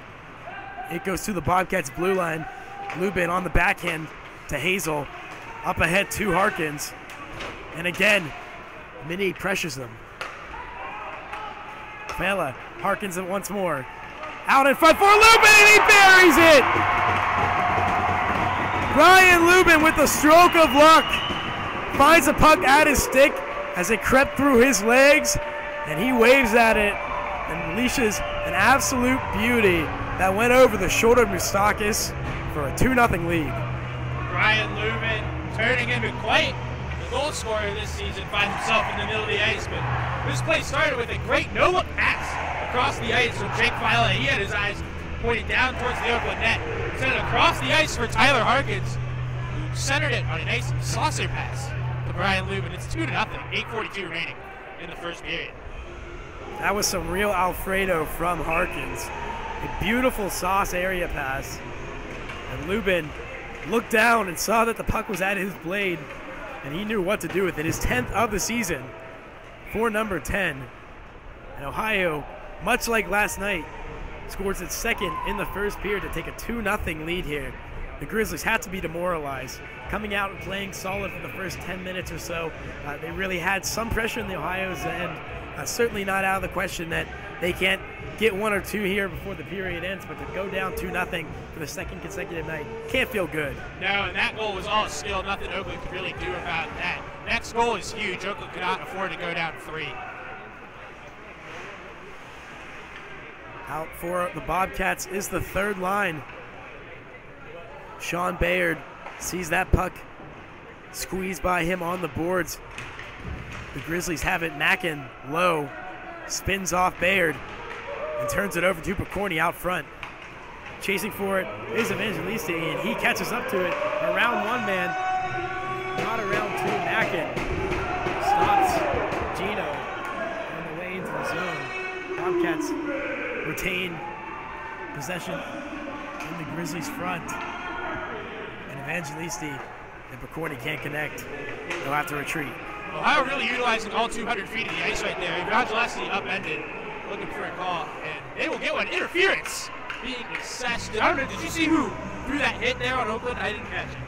It goes to the Bobcats blue line. Lubin on the backhand to Hazel. Up ahead to Harkins. And again, Mini pressures them. Fela, Harkins it once more. Out in front for Lubin, and he buries it! Brian Lubin with the stroke of luck. Finds the puck at his stick as it crept through his legs, and he waves at it and unleashes an absolute beauty that went over the shoulder of Moustakis for a 2-0 lead. Brian Lubin turning into quite the goal scorer this season, finds himself in the middle of the ice, but this play started with a great no-look pass across the ice from Jake Fila. He had his eyes pointed down towards the Oakland net. Sent it across the ice for Tyler Harkins, who centered it on a nice saucer pass to Brian Lubin. It's 2-0, 8:42 remaining in the first period. That was some real Alfredo from Harkins. A beautiful sauce area pass. And Lubin looked down and saw that the puck was at his blade, and he knew what to do with it. His 10th of the season for number 10. And Ohio, much like last night, scores its second in the first period to take a 2-0 lead here. The Grizzlies had to be demoralized. Coming out and playing solid for the first 10 minutes or so, they really had some pressure in the Ohio's end. Certainly not out of the question that they can't get 1 or 2 here before the period ends, but to go down 2-0 for the second consecutive night can't feel good. No, and that goal was all skill. Nothing Oakland could really do about that. Next goal is huge. Oakland could not afford to go down 3. Out for the Bobcats is the third line. Sean Bayard sees that puck squeezed by him on the boards. The Grizzlies have it. Mackin low, spins off Bayard and turns it over to Picorni out front. Chasing for it is Evangelisti, and he catches up to it. Around one man, not around two. Mackin stops Gino on the way into the zone. Bobcats retain possession in the Grizzlies' front. And Evangelisti and Picorni can't connect. They'll have to retreat. Ohio really utilizing all 200 feet of the ice right there. Evangelisti upended, looking for a call, and they will get one. Interference being assessed. I don't know, did you see who threw that hit there on Oakland? I didn't catch it.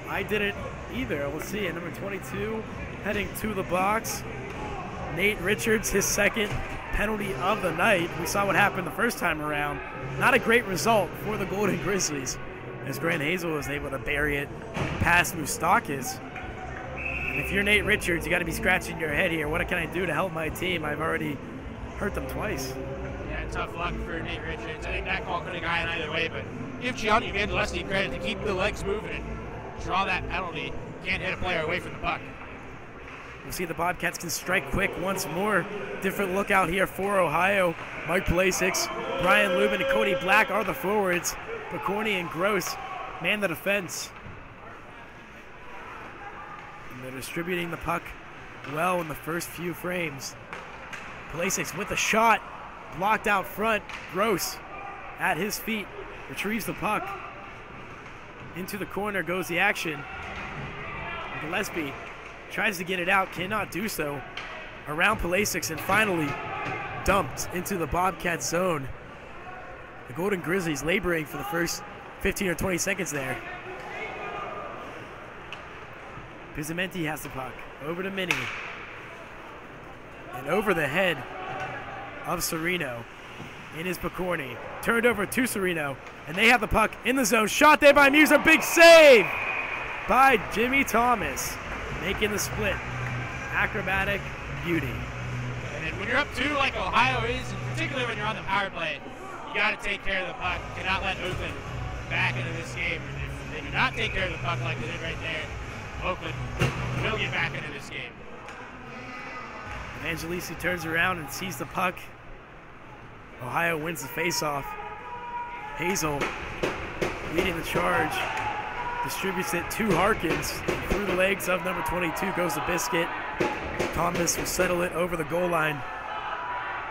I didn't either. We'll see. At number 22, heading to the box, Nate Richards, his second penalty of the night. We saw what happened the first time around. Not a great result for the Golden Grizzlies, as Grant Hazel was able to bury it past Moustakis. And if you're Nate Richards, you got to be scratching your head here. What can I do to help my team? I've already hurt them twice. Yeah, tough luck for Nate Richards. I think that call could have gone either way, but give Gianni Evangelisti credit to keep the legs moving and draw that penalty. Can't hit a player away from the puck. We'll see the Bobcats can strike quick once more. Different look out here for Ohio. Mike Plasix, Brian Lubin, and Cody Black are the forwards. Picorni and Gross man the defense. And they're distributing the puck well in the first few frames. Plasix with a shot, blocked out front. Gross at his feet, retrieves the puck. Into the corner goes the action. Gillespie tries to get it out, cannot do so. Around Plasix and finally dumped into the Bobcat zone. The Golden Grizzlies laboring for the first 15 or 20 seconds there. Pizzamenti has the puck. Over to Mini. And over the head of Serino. In is Picorni. Turned over to Serino. And they have the puck in the zone. Shot there by Muser. Big save by Jimmy Thomas. Making the split. Acrobatic beauty. And when you're up 2 like Ohio is, and particularly when you're on the power play, you got to take care of the puck. You cannot let Oakland back into this game. And if they do not take care of the puck like they did right there, Oakland will get back into this game. Evangelisti turns around and sees the puck. Ohio wins the faceoff. Hazel leading the charge. Distributes it to Harkins. Through the legs of number 22 goes the biscuit. Thomas will settle it over the goal line.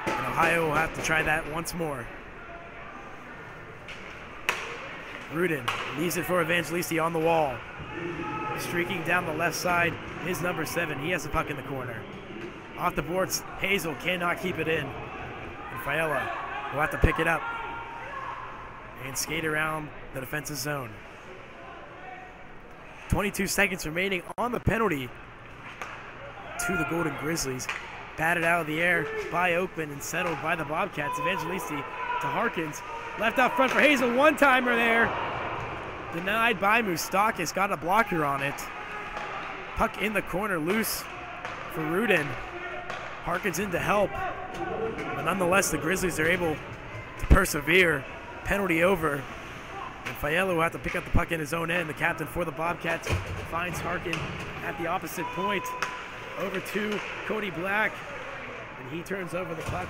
And Ohio will have to try that once more. Rudin leaves it for Evangelisti on the wall. Streaking down the left side is number 7. He has the puck in the corner. Off the boards, Hazel cannot keep it in. And Fiala will have to pick it up and skate around the defensive zone. 22 seconds remaining on the penalty to the Golden Grizzlies. Batted out of the air by Oakland and settled by the Bobcats. Evangelisti to Harkins. Left out front for Hazel. One-timer there. Denied by Moustakis. Got a blocker on it. Puck in the corner. Loose for Rudin. Harkins in to help. But nonetheless, the Grizzlies are able to persevere. Penalty over. And Fiala will have to pick up the puck in his own end. The captain for the Bobcats finds Harkin at the opposite point. Over to Cody Black. And he turns over the puck.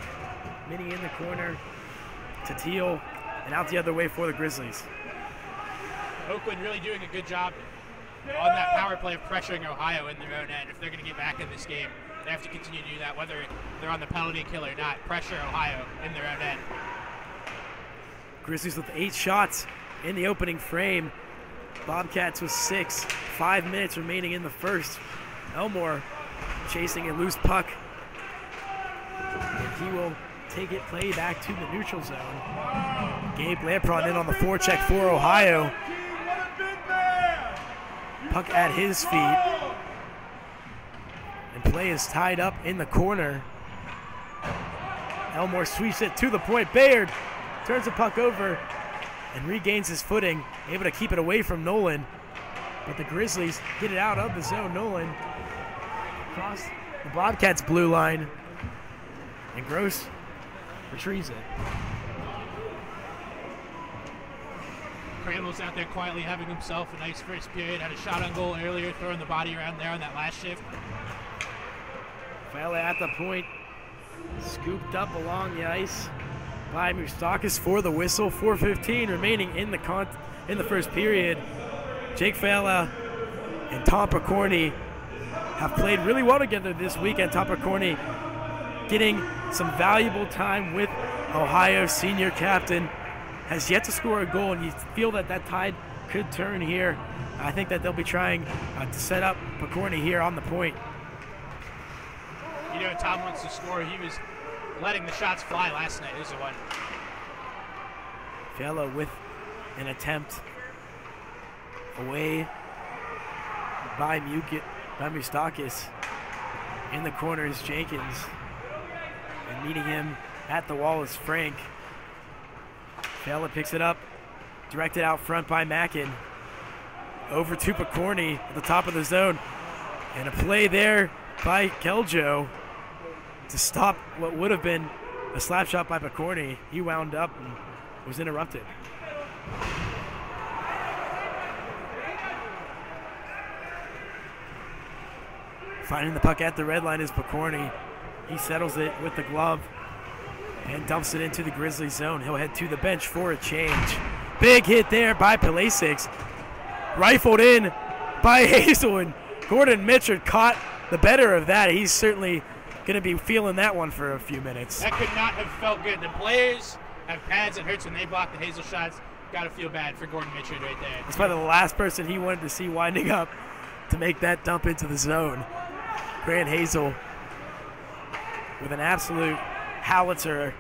Minnie in the corner to Teal. And out the other way for the Grizzlies. Oakland really doing a good job on that power play of pressuring Ohio in their own end. If they're going to get back in this game, they have to continue to do that, whether they're on the penalty kill or not. Pressure Ohio in their own end. Grizzlies with 8 shots in the opening frame. Bobcats with 6. 5 minutes remaining in the first. Elmore chasing a loose puck. And he will take it play back to the neutral zone. Gabe Lampron in on the forecheck for Ohio. Puck at his feet. And play is tied up in the corner. Elmore sweeps it to the point. Bayard turns the puck over and regains his footing, able to keep it away from Nolan. But the Grizzlies get it out of the zone. Nolan across the Bobcats' blue line. And Gross retrieves it. Crandall's out there quietly having himself a nice first period. Had a shot on goal earlier, throwing the body around there on that last shift. Fiala at the point. Scooped up along the ice by Moustakis for the whistle. 4:15 remaining in the first period. Jake Fiala and Tom Picorni have played really well together this weekend. Tom Picorni getting some valuable time with Ohio senior captain. Has yet to score a goal, and you feel that that tide could turn here. I think that they'll be trying to set up Picorni here on the point. You know, Tom wants to score. He was letting the shots fly last night. This is one. Fiala with an attempt away by Moustakis. In the corner is Jenkins. And meeting him at the wall is Frank. Fiala picks it up, directed out front by Mackin. Over to Picorni at the top of the zone. And a play there by Keljo to stop what would have been a slap shot by Picorni. He wound up and was interrupted. Finding the puck at the red line is Picorni. He settles it with the glove and dumps it into the Grizzlies zone. He'll head to the bench for a change. Big hit there by Pulisic. Rifled in by Hazel, and Gordon Mitchell caught the better of that. He's certainly going to be feeling that one for a few minutes. That could not have felt good. The players have pads. It hurts when they block the Hazel shots. Got to feel bad for Gordon Mitchell right there. That's probably the last person he wanted to see winding up to make that dump into the zone. Grant Hazel with an absolute howitzer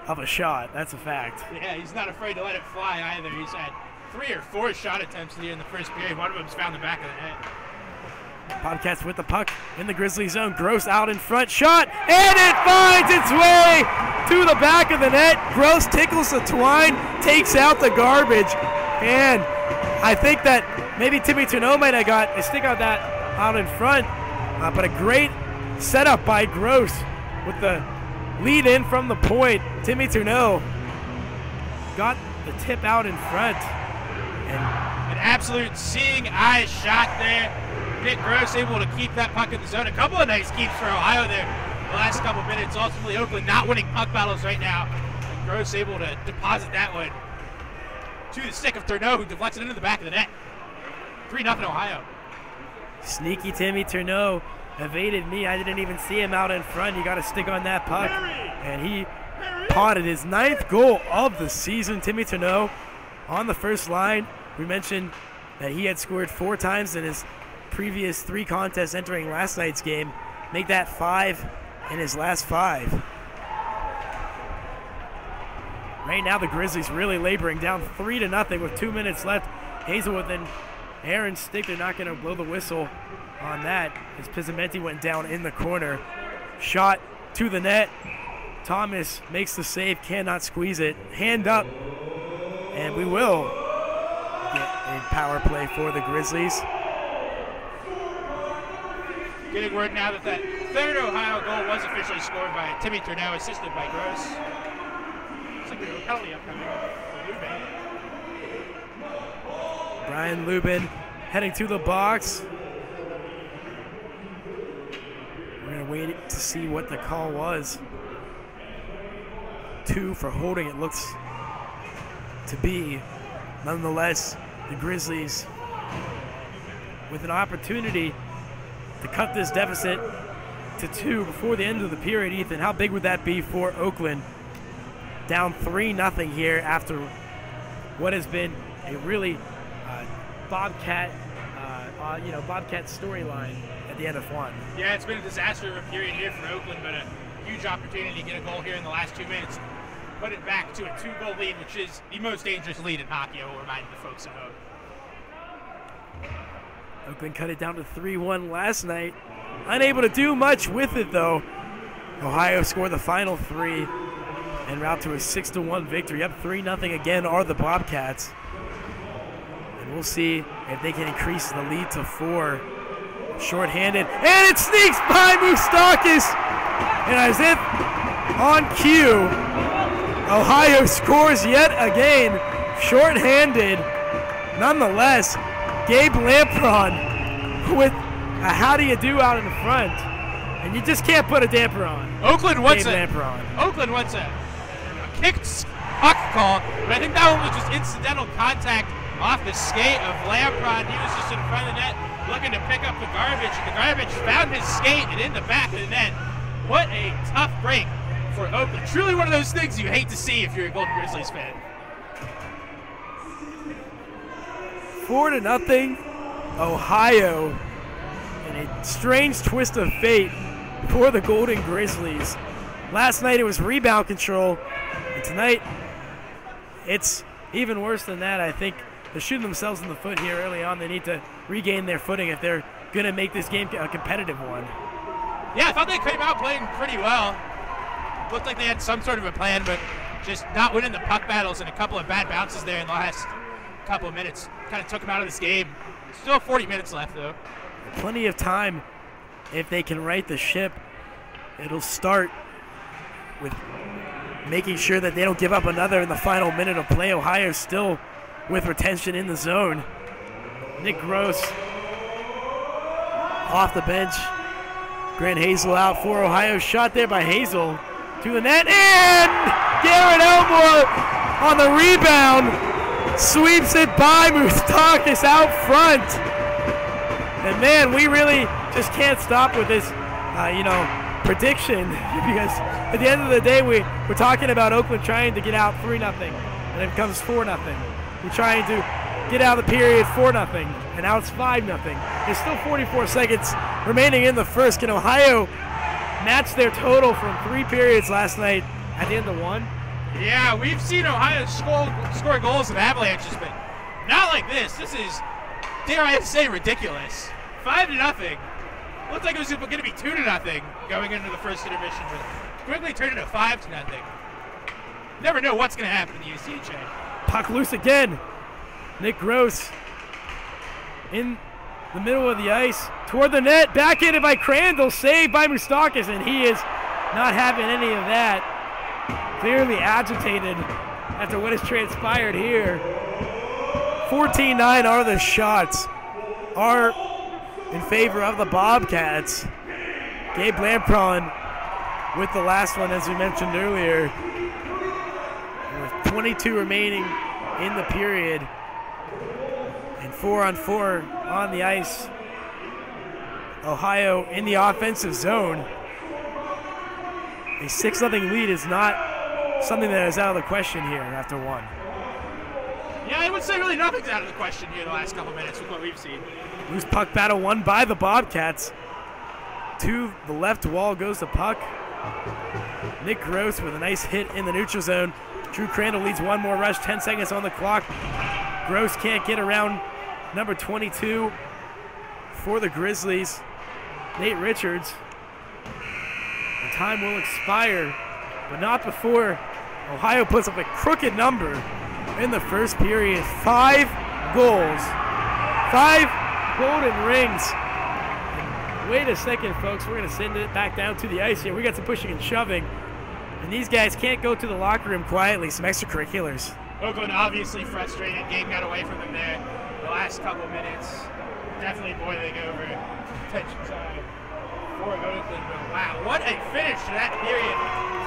of a shot. That's a fact. Yeah, he's not afraid to let it fly either. He's had 3 or 4 shot attempts here in the first period. One of them's found the back of the net. Bobcats with the puck in the Grizzly zone. Gross out in front. Shot, and it finds its way to the back of the net. Gross tickles the twine, takes out the garbage. And I think that maybe Timmy Tuneau might have got a stick out that out in front. But a great setup by Gross with the lead in from the point. Timmy Tuneau got the tip out in front. And an absolute seeing eye shot there. Nick Gross able to keep that puck in the zone. A couple of nice keeps for Ohio there the last couple minutes. Ultimately, Oakland not winning puck battles right now. And Gross able to deposit that one. to the stick of Tourneau, who deflects it into the back of the net. 3-0 Ohio. Sneaky Timmy Tourneau evaded me. I didn't even see him out in front. He got a stick on that puck, and he potted his 9th goal of the season. Timmy Tourneau on the first line. We mentioned that he had scored 4 times in his previous 3 contests entering last night's game. Make that 5 in his last 5. Right now the Grizzlies really laboring, down 3-0 with 2 minutes left. Hazelwood and Aaron's stick, they're not going to blow the whistle on that as Pizzamenti went down in the corner. Shot to the net. Thomas makes the save, cannot squeeze it. Hand up, and we will get a power play for the Grizzlies. Getting word now that that 3rd Ohio goal was officially scored by Timmy Tourneau, assisted by Gross. Looks like we have a penalty upcoming for Lubin. Brian Lubin heading to the box. We're going to wait to see what the call was. 2 for holding, it looks to be. Nonetheless, the Grizzlies with an opportunity to cut this deficit to 2 before the end of the period. Ethan, how big would that be for Oakland? Down 3-0 here after what has been a really Bobcat storyline at the end of 1. Yeah, it's been a disaster of a period here for Oakland, but a huge opportunity to get a goal here in the last 2 minutes. Put it back to a 2-goal lead, which is the most dangerous lead in hockey, I will remind the folks at home. Oakland cut it down to 3-1 last night. Unable to do much with it, though. Ohio scored the final 3 en route to a 6-1 victory. Up 3-0 again are the Bobcats. And we'll see if they can increase the lead to 4. Short-handed, and it sneaks by Moustakis! And as if on cue, Ohio scores yet again. Short-handed. Nonetheless, Gabe Lampron with a how do you do out in the front. And you just can't put a damper on. Oakland wants a kicked puck call, but I think that one was just incidental contact off the skate of Lampron. He was just in front of the net looking to pick up the garbage, and the garbage found his skate and in the back of the net. What a tough break for Oakland. Truly one of those things you hate to see if you're a Golden Grizzlies fan. 4-0, Ohio, in a strange twist of fate for the Golden Grizzlies. Last night it was rebound control, and tonight it's even worse than that. I think they're shooting themselves in the foot here early on. They need to regain their footing if they're going to make this game a competitive one. Yeah, I thought they came out playing pretty well. Looked like they had some sort of a plan, but just not winning the puck battles and a couple of bad bounces there in the last couple of minutes kind of took them out of this game. Still 40 minutes left, though. Plenty of time if they can right the ship. It'll start with making sure that they don't give up another in the final minute of play. Ohio still with retention in the zone. Nick Gross off the bench. Grant Hazel out for Ohio. Shot there by Hazel to the net, and Garrett Elmore on the rebound sweeps it by Moustakis out front. And man, we really just can't stop with this, prediction, because at the end of the day, we're talking about Oakland trying to get out 3-0, and it becomes 4-0. We're trying to get out of the period 4-0, and now it's 5-0. There's still 44 seconds remaining in the first. Can Ohio match their total from 3 periods last night at the end of 1? Yeah, we've seen Ohio score goals in avalanches, but not like this. This is, dare I say, ridiculous. 5-0. Looked like it was going to be 2-0 going into the first intermission, but quickly turned it to 5-0. Never know what's going to happen in the UCHA. Puck loose again. Nick Gross in the middle of the ice toward the net, backhanded by Crandall, saved by Moustakis, and he is not having any of that. Clearly agitated after what has transpired here. 14-9 are the shots are in favor of the Bobcats. Gabe Lampron with the last one, as we mentioned earlier. With 22 remaining in the period. And 4-on-4 on the ice. Ohio in the offensive zone. A 6-0 lead is not something that is out of the question here after one. Yeah, I would say really nothing's out of the question here the last couple minutes with what we've seen. Loose puck battle won by the Bobcats. To the left wall goes the puck. Nick Gross with a nice hit in the neutral zone. Drew Crandall leads one more rush, 10 seconds on the clock. Gross can't get around number 22 for the Grizzlies, Nate Richards. The time will expire, but not before Ohio puts up a crooked number in the first period. 5 goals, 5 golden rings. Wait a second, folks. We're going to send it back down to the ice here. We got some pushing and shoving, and these guys can't go to the locker room quietly. Some extracurriculars. Oakland obviously frustrated. Game got away from them there the last couple minutes. Definitely boiling over. Tension side for Oakland. But wow, what a finish to that period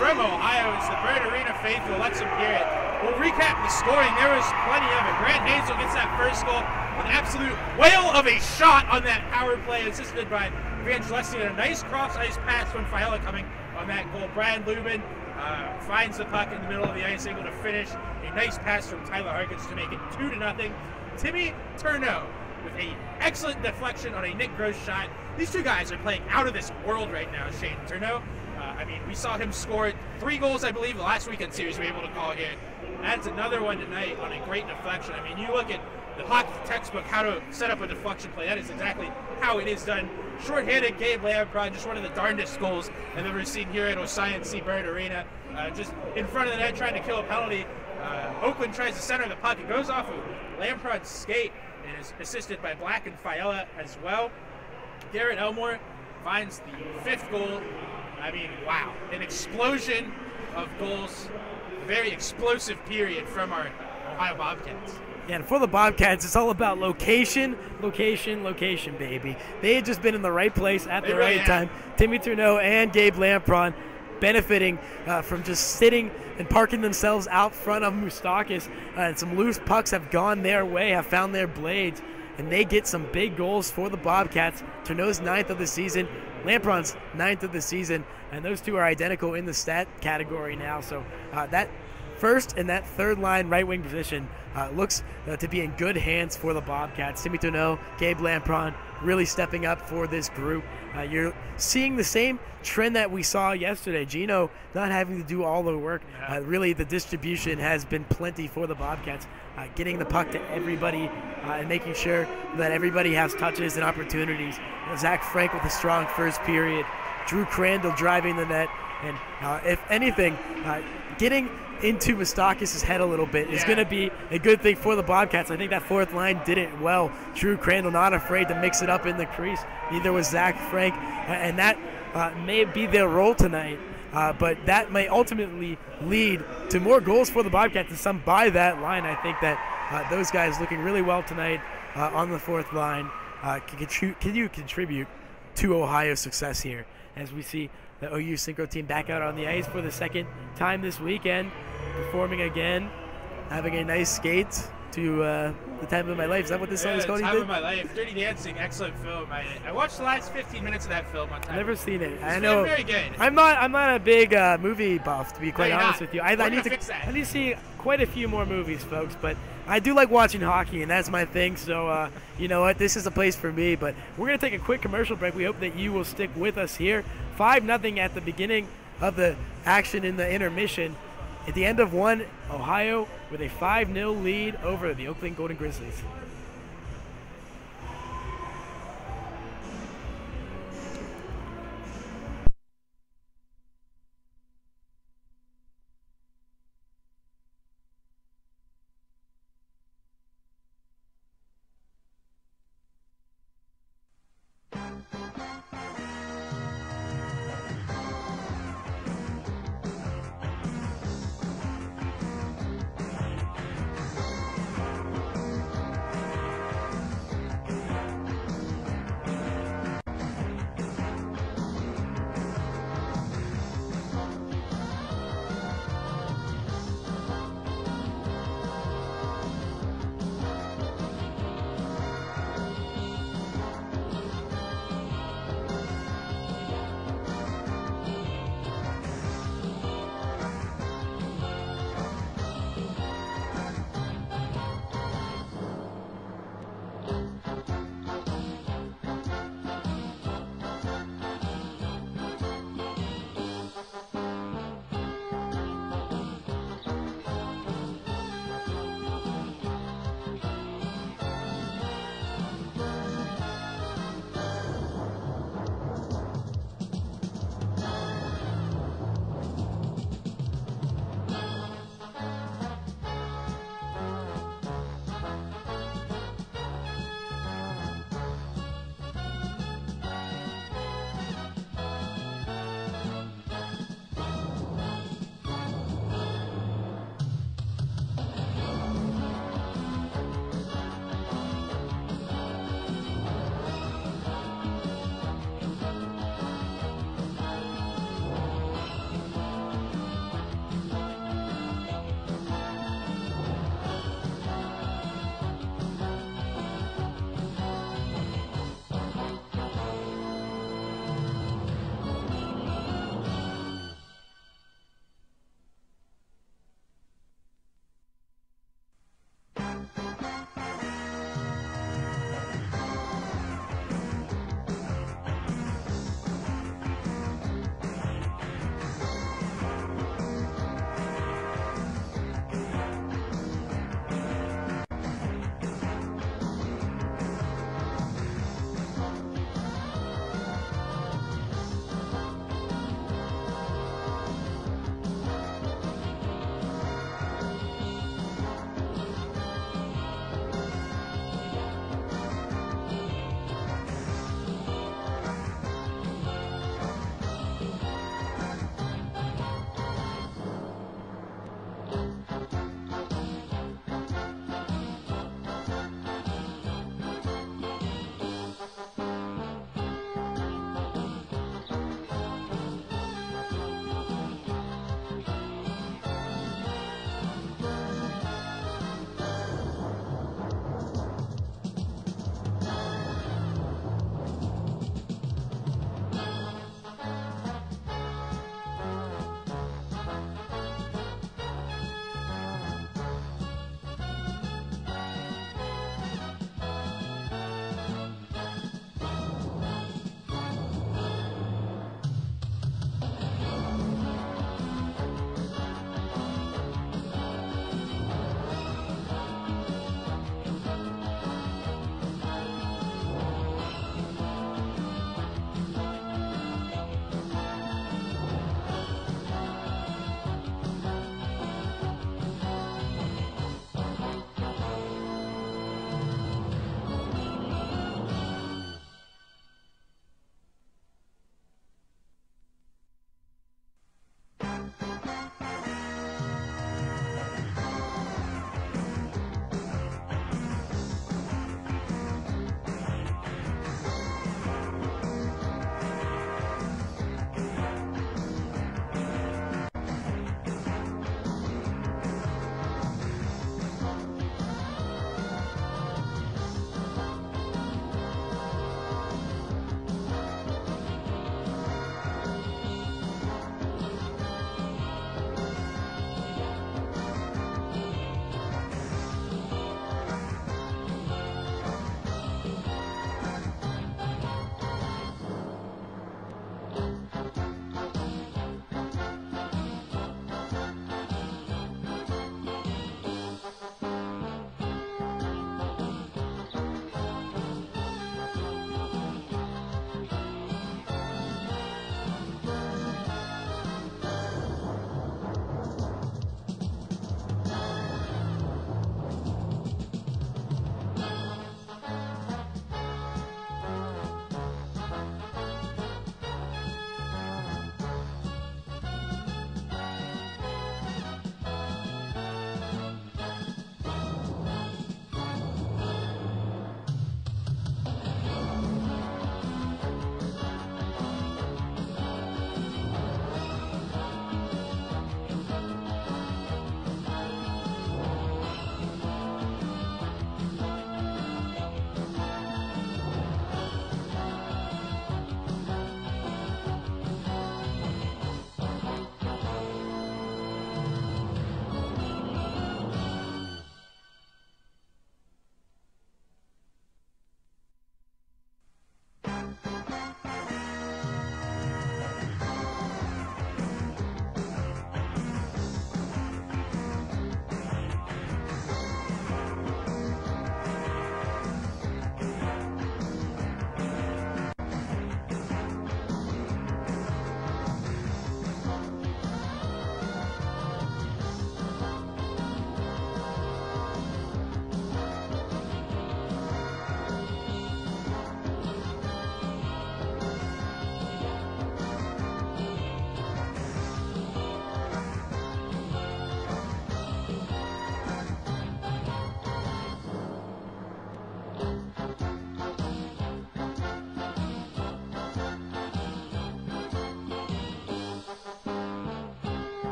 from Ohio. It's the Bird Arena faithful. Let's them hear it. We'll recap the scoring. There was plenty of it. Grant Hazel gets that first goal. An absolute whale of a shot on that power play, assisted by Vangelesti, and a nice cross-ice pass from Fiala coming on that goal. Brad Lubin finds the puck in the middle of the ice, able to finish. A nice pass from Tyler Harkins to make it 2-0. Timmy Turneau with an excellent deflection on a Nick Gross shot. These two guys are playing out of this world right now. Shane Turneau, I mean, we saw him score 3 goals, I believe, the last weekend series we were able to call here. That's another one tonight on a great deflection. I mean, you look at the hockey textbook, how to set up a deflection play. That is exactly how it is done. Short-handed Gabe Lampron, just one of the darndest goals I've ever seen here at Ocean Bird Arena. Just in front of the net, trying to kill a penalty. Oakland tries to center the puck. It goes off of Lampron's skate and is assisted by Black and Fiala as well. Garrett Elmore finds the 5th goal. I mean, wow. An explosion of goals. Very explosive period from our Ohio Bobcats. Yeah, and for the Bobcats, it's all about location, location, location, baby. They had just been in the right place at the right time. Timmy Turneau and Gabe Lampron benefiting from just sitting and parking themselves out front of Moustakis. And some loose pucks have gone their way, have found their blades, and they get some big goals for the Bobcats. Turneau's 9th of the season, Lampron's 9th of the season, and those two are identical in the stat category now. So that first and that third line right wing position looks to be in good hands for the Bobcats. Timmy Turneau, Gabe Lampron really stepping up for this group. You're seeing the same trend that we saw yesterday. Gino not having to do all the work. Really, the distribution has been plenty for the Bobcats, getting the puck to everybody and making sure that everybody has touches and opportunities. Zach Frank with a strong first period. Drew Crandall driving the net. And if anything, getting into Moustakis' head a little bit is going to be a good thing for the Bobcats. I think that 4th line did it well. Drew Crandall not afraid to mix it up in the crease. Neither was Zach Frank, and that may be their role tonight. But that may ultimately lead to more goals for the Bobcats and some by that line. I think that those guys looking really well tonight on the 4th line can contribute to Ohio's success here, as we see the OU Synchro team back out on the ice for the 2nd time this weekend, performing again, having a nice skate to The Time of My Life. Is that what this song is called? The Time of My Life. Dirty Dancing, excellent film. I watched the last 15 minutes of that film on time. I've never seen it. I know. Very good. I'm not a big movie buff, to be quite honest with you. I need to see quite a few more movies, folks, but I do like watching hockey, and that's my thing. So, you know what? This is a place for me. But we're going to take a quick commercial break. We hope that you will stick with us here. 5-0 at the beginning of the action in the intermission. At the end of one, Ohio with a 5-0 lead over the Oakland Golden Grizzlies.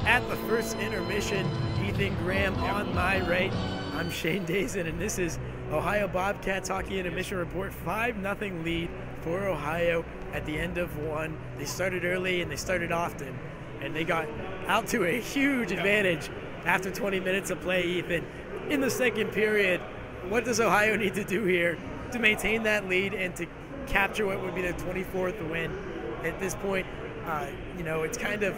at the first intermission. Ethan Graham on my right. I'm Shane Dazen, and this is Ohio Bobcats Hockey Intermission Report. 5-0 lead for Ohio at the end of one. They started early and they started often, and they got out to a huge advantage after 20 minutes of play, Ethan. In the second period, what does Ohio need to do here to maintain that lead and to capture what would be the 24th win? At this point, it's kind of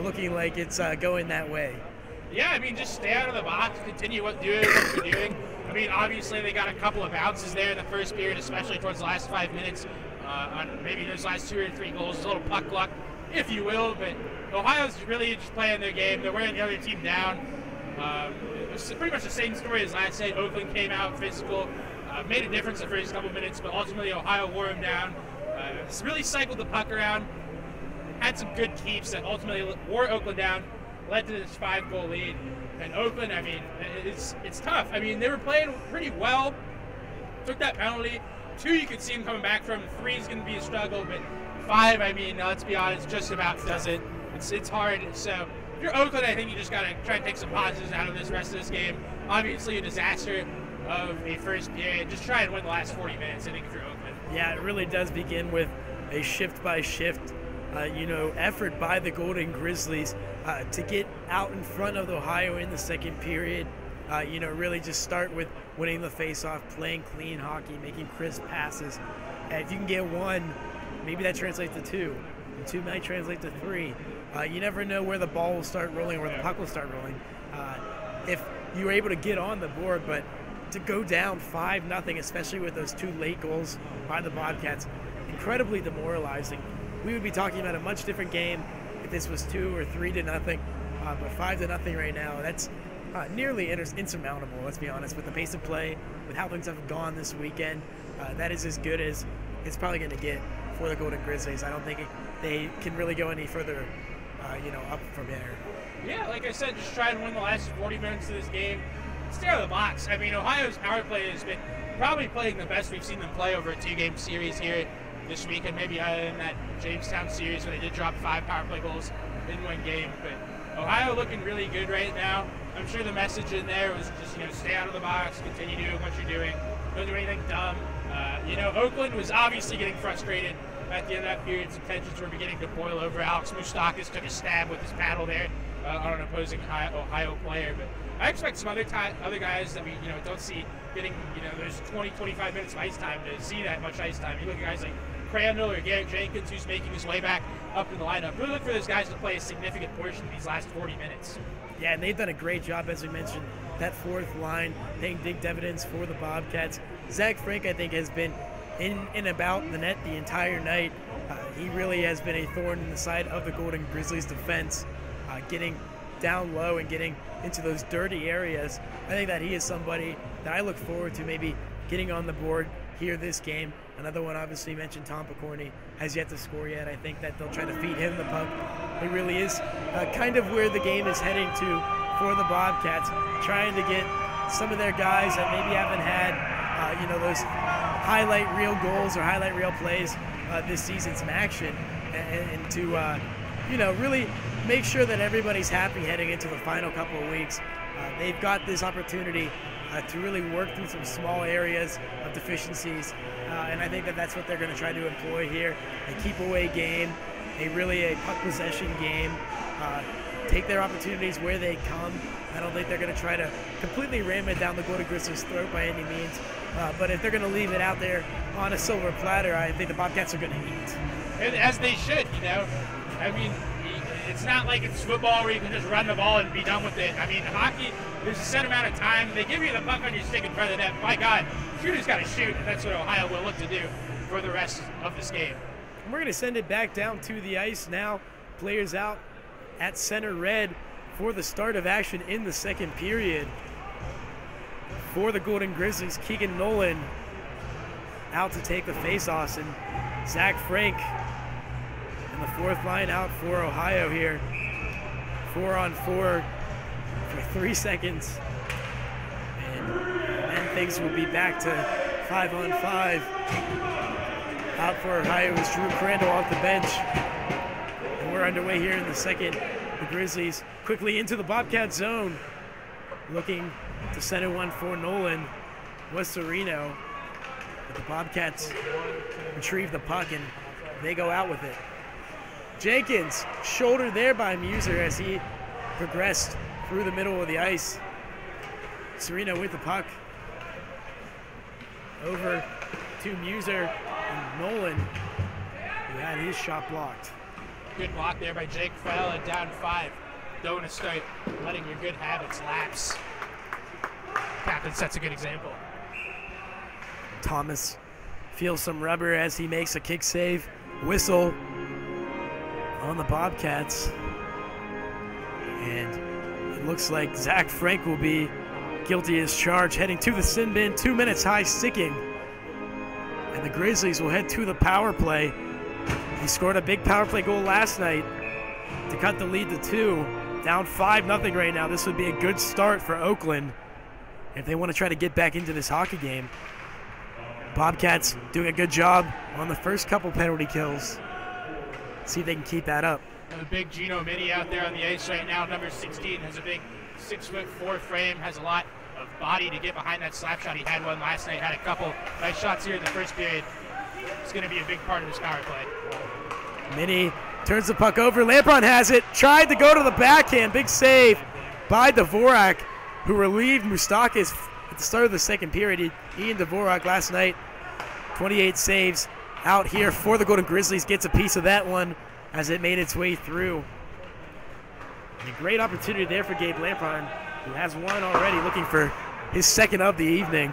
looking like it's going that way. Yeah, I mean, just stay out of the box, continue what you're doing. I mean, obviously they got a couple of bounces there in the first period, especially towards the last 5 minutes on maybe those last 2 or 3 goals, a little puck luck, if you will. But Ohio's really just playing their game. They're wearing the other team down. It was pretty much the same story as last night. Oakland came out physical, made a difference the first couple minutes, but ultimately Ohio wore them down. Really cycled the puck around, had some good keeps that ultimately wore Oakland down, led to this 5-goal lead. And Oakland, I mean, it's tough. I mean, they were playing pretty well, took that penalty. 2, you could see them coming back from. 3 is going to be a struggle, but 5, I mean, let's be honest, just about does it. It's hard. So if you're Oakland, I think you just got to try and take some positives out of this rest of this game. Obviously a disaster of a first period. Just try and win the last 40 minutes, I think, if you're Oakland. Yeah, it really does begin with a shift-by-shift effort by the Golden Grizzlies to get out in front of Ohio in the second period. Really just start with winning the face-off, playing clean hockey, making crisp passes. And if you can get 1, maybe that translates to 2. And 2 might translate to 3. You never know where the ball will start rolling, where the puck will start rolling. If you were able to get on the board, but to go down 5-0, especially with those 2 late goals by the Bobcats, incredibly demoralizing. We would be talking about a much different game if this was 2 or 3-0, but 5-0 right now, that's nearly insurmountable, let's be honest, with the pace of play, with how things have gone this weekend. That is as good as it's probably going to get for the Golden Grizzlies. I don't think they can really go any further, up from there. Yeah, like I said, just try and win the last 40 minutes of this game. Stay out of the box. I mean, Ohio's power play has been probably playing the best we've seen them play over a 2-game series here this week, and maybe other than that Jamestown series where they did drop 5 power play goals in one game. But Ohio looking really good right now. I'm sure the message in there was just, stay out of the box, continue doing what you're doing, don't do anything dumb. Oakland was obviously getting frustrated at the end of that period. Some tensions were beginning to boil over. Alex Moustakis took a stab with his paddle there on an opposing Ohio player. But I expect some other guys that we don't see getting those 20-25 minutes of ice time to see that much ice time. You look at guys like Crandall or Garrett Jenkins, who's making his way back up in the lineup. Really look for those guys to play a significant portion of these last 40 minutes. Yeah, and they've done a great job, as we mentioned, that fourth line, paying big dividends for the Bobcats. Zach Frank, I think, has been in and about the net the entire night. He really has been a thorn in the side of the Golden Grizzlies defense, getting down low and getting into those dirty areas. I think that he is somebody that I look forward to maybe getting on the board here this game. Another one, obviously, you mentioned Tom Picorni, has yet to score yet. I think that they'll try to feed him the puck. It really is kind of where the game is heading to for the Bobcats, trying to get some of their guys that maybe haven't had, those highlight reel goals or highlight reel plays this season, some action, and to, really make sure that everybody's happy heading into the final couple of weeks. They've got this opportunity to really work through some small areas of deficiencies, and I think that that's what they're going to try to employ here. A keep-away game, a puck possession game, take their opportunities where they come. I don't think they're going to try to completely ram it down the Golden Grizzlies' throat by any means, but if they're going to leave it out there on a silver platter, I think the Bobcats are going to eat. And as they should, I mean, it's not like it's football where you can just run the ball and be done with it. I mean, hockey, there's a set amount of time. They give you the puck on your stick in front of the net. My God, shooter's got to shoot, and that's what Ohio will look to do for the rest of this game. And we're going to send it back down to the ice now. Players out at center red for the start of action in the second period. For the Golden Grizzlies, Keegan Nolan out to take the faceoffs, and Zach Frank in the fourth line out for Ohio here. 4-on-4 for 3 seconds. And then things will be back to 5-on-5. Out for Ohio is Drew Crandall off the bench. And we're underway here in the second The Grizzlies quickly into the Bobcat zone, looking to center one for Nolan. Was Sereno. But the Bobcats retrieve the puck and they go out with it. Jenkins, shouldered there by Muser as he progressed through the middle of the ice. Sereno with the puck. Over to Muser and Nolan, who had his shot blocked. Good block there by Jake Fell, down 5. Don't want to start letting your good habits lapse. Captain sets a good example. Thomas feels some rubber as he makes a kick save. Whistle on the Bobcats. And it looks like Zach Frank will be guilty as charged, heading to the sin bin. 2 minutes high sticking. And the Grizzlies will head to the power play. He scored a big power play goal last night to cut the lead to 2. Down 5-0 right now. This would be a good start for Oakland if they want to try to get back into this hockey game. Bobcats doing a good job on the first couple penalty kills. See if they can keep that up. The big Gino Mini out there on the ice right now, number 16, has a big 6'4" frame, has a lot of body to get behind that slap shot. He had one last night, had a couple nice shots here in the first period. It's going to be a big part of this power play. Mini turns the puck over. Lampron has it. Tried to go to the backhand. Big save by Dvorak, who relieved Moustakis at the start of the second period. Ian Dvorak last night, 28 saves out here for the Golden Grizzlies. Gets a piece of that one as it made its way through. And a great opportunity there for Gabe Lampron, who has one already, looking for his second of the evening.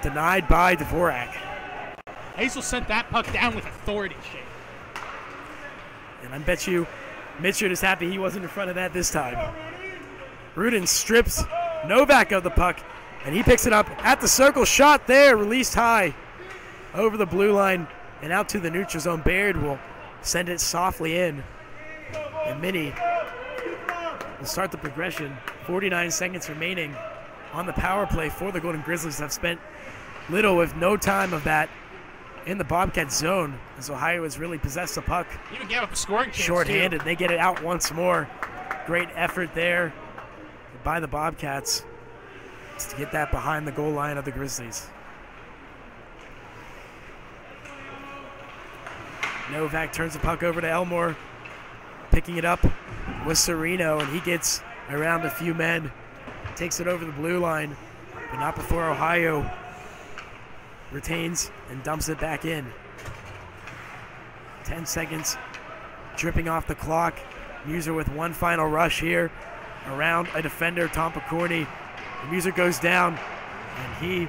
Denied by Dvorak. Hazel sent that puck down with authority, Shane. And I bet you Mitchard is happy he wasn't in front of that this time. Rudin strips Novak of the puck, and he picks it up at the circle. Shot there, released high over the blue line and out to the neutral zone. Baird will send it softly in. And Mini will start the progression. 49 seconds remaining on the power play for the Golden Grizzlies. Have spent little, if no time of that in the Bobcat zone, as Ohio has really possessed the puck. Even gave up a scoring chance. Short-handed, they get it out once more. Great effort there by the Bobcats to get that behind the goal line of the Grizzlies. Novak turns the puck over to Elmore, picking it up with Sereno, and he gets around a few men, takes it over the blue line, but not before Ohio retains and dumps it back in. 10 seconds dripping off the clock. Muser with one final rush here around a defender, Tom Picorni. Muser goes down, and he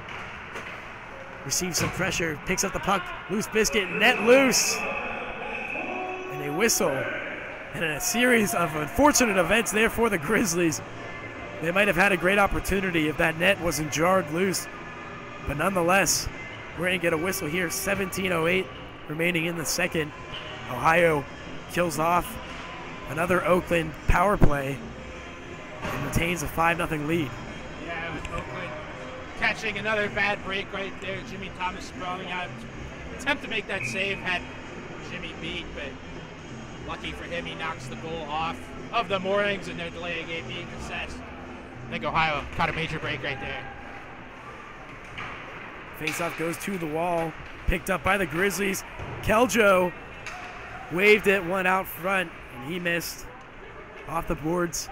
receives some pressure, picks up the puck, loose biscuit, net loose. And a whistle, and a series of unfortunate events there for the Grizzlies. They might have had a great opportunity if that net wasn't jarred loose, but nonetheless, we're going to get a whistle here. 17:08 remaining in the second. Ohio kills off another Oakland power play and retains a 5-0 lead. Yeah, with Oakland catching another bad break right there. Jimmy Thomas sprawling out. Attempt to make that save, had Jimmy beat, but lucky for him, he knocks the goal off of the Moorings, and their delay game being assessed. I think Ohio caught a major break right there. Faceoff goes to the wall, picked up by the Grizzlies. Keljo waved it, one out front, and he missed off the boards.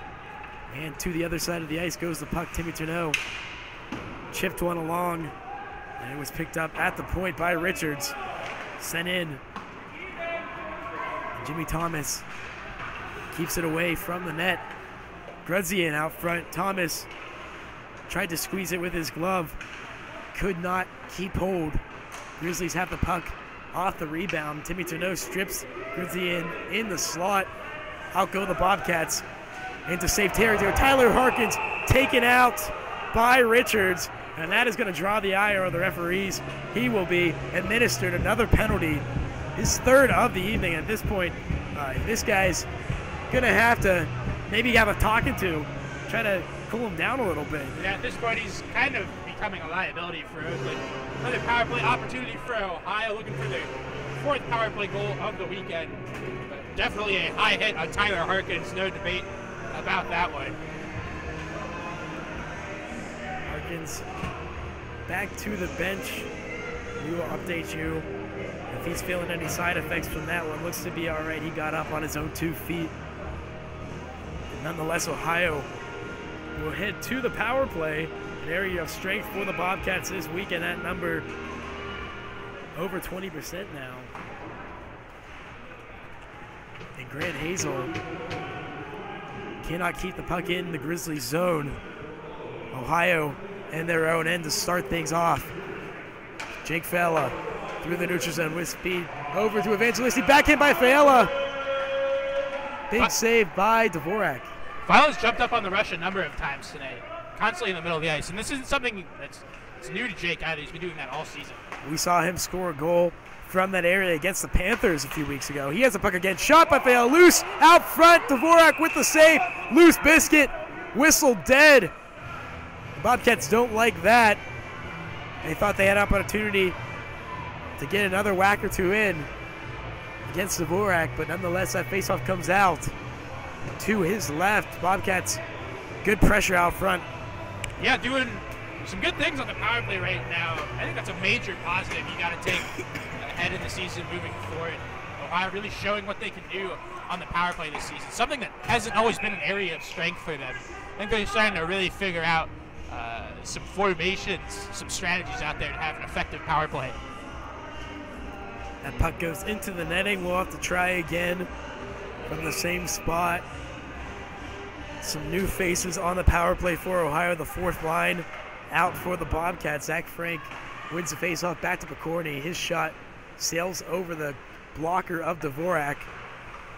And to the other side of the ice goes the puck. Timmy Turneau chipped one along, and it was picked up at the point by Richards. Sent in. And Jimmy Thomas keeps it away from the net. Grudzian out front. Thomas tried to squeeze it with his glove. Could not keep hold. Grizzlies have the puck off the rebound. Timmy Turneau strips Grudzian in the slot. Out go the Bobcats into safe territory. Tyler Harkins taken out by Richards, and that is going to draw the ire of the referees. He will be administered another penalty, his third of the evening. At this point, this guy's going to have to maybe have a talking to, try to cool him down a little bit. Yeah, at this point, he's kind of becoming a liability for Oakland. Another power play opportunity for Ohio, looking for their fourth power play goal of the weekend. But definitely a high hit on Tyler Harkins, no debate about that one. Harkins back to the bench. We will update you if he's feeling any side effects from that one. Looks to be all right. He got up on his own 2 feet. But nonetheless, Ohio will head to the power play, an area of strength for the Bobcats this week, and that number over 20% now. And Grant Hazel cannot keep the puck in the Grizzlies zone. Ohio and their own end to start things off. Jake Fella through the neutral zone with speed. Over to Evangelisti. Backhand by Fella. Big save by Dvorak. Fella's jumped up on the rush a number of times today, constantly in the middle of the ice. And this isn't something that's new to Jake either. He's been doing that all season. We saw him score a goal from that area against the Panthers a few weeks ago. He has a puck again. Shot by Fella. Loose out front. Dvorak with the save. Loose biscuit. Whistle dead. The Bobcats don't like that. They thought they had an opportunity to get another whack or two in against Dvorak, but nonetheless that faceoff comes out to his left. Bobcats, good pressure out front. Yeah, doing some good things on the power play right now. I think that's a major positive you got to take ahead in the season moving forward. Ohio really showing what they can do on the power play this season, something that hasn't always been an area of strength for them. I think they're starting to really figure out some formations, some strategies out there to have an effective power play. That puck goes into the netting. We'll have to try again from the same spot. Some new faces on the power play for Ohio. The fourth line out for the Bobcats. Zach Frank wins the faceoff back to Picorni. His shot sails over the blocker of Dvorak.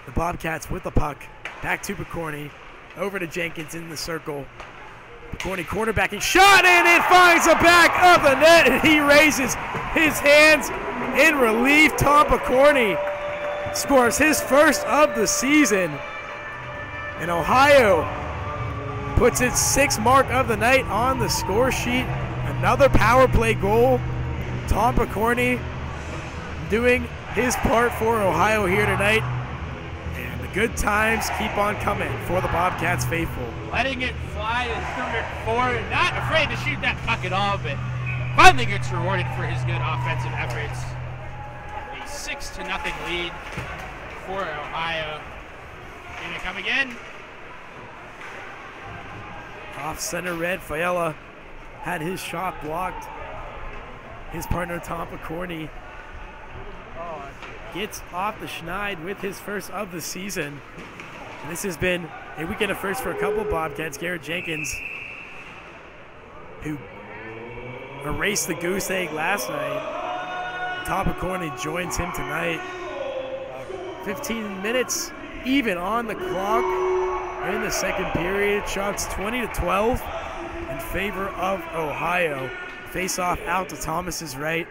The Bobcats with the puck. Back to Picorni. Over to Jenkins in the circle. Picorni quarterbacking. Shot, and it finds the back of the net, and he raises his hands in relief. Tom Picorni scores his first of the season. And Ohio puts its 6th mark of the night on the score sheet. Another power play goal. Tom Picorni doing his part for Ohio here tonight. And the good times keep on coming for the Bobcats faithful. Letting it fly is number 4. Not afraid to shoot that puck at all, but finally gets rewarded for his good offensive efforts. A 6-0 lead for Ohio. Here they come again. Off center red, Fiala had his shot blocked. His partner Tom Picorni gets off the schneid with his first of the season. And this has been a weekend of first for a couple of Bobcats. Garrett Jenkins, who erased the goose egg last night. Tom Picorni joins him tonight. 15 minutes even on the clock in the second period. Shots 20-12 in favor of Ohio. Face-off out to Thomas's right.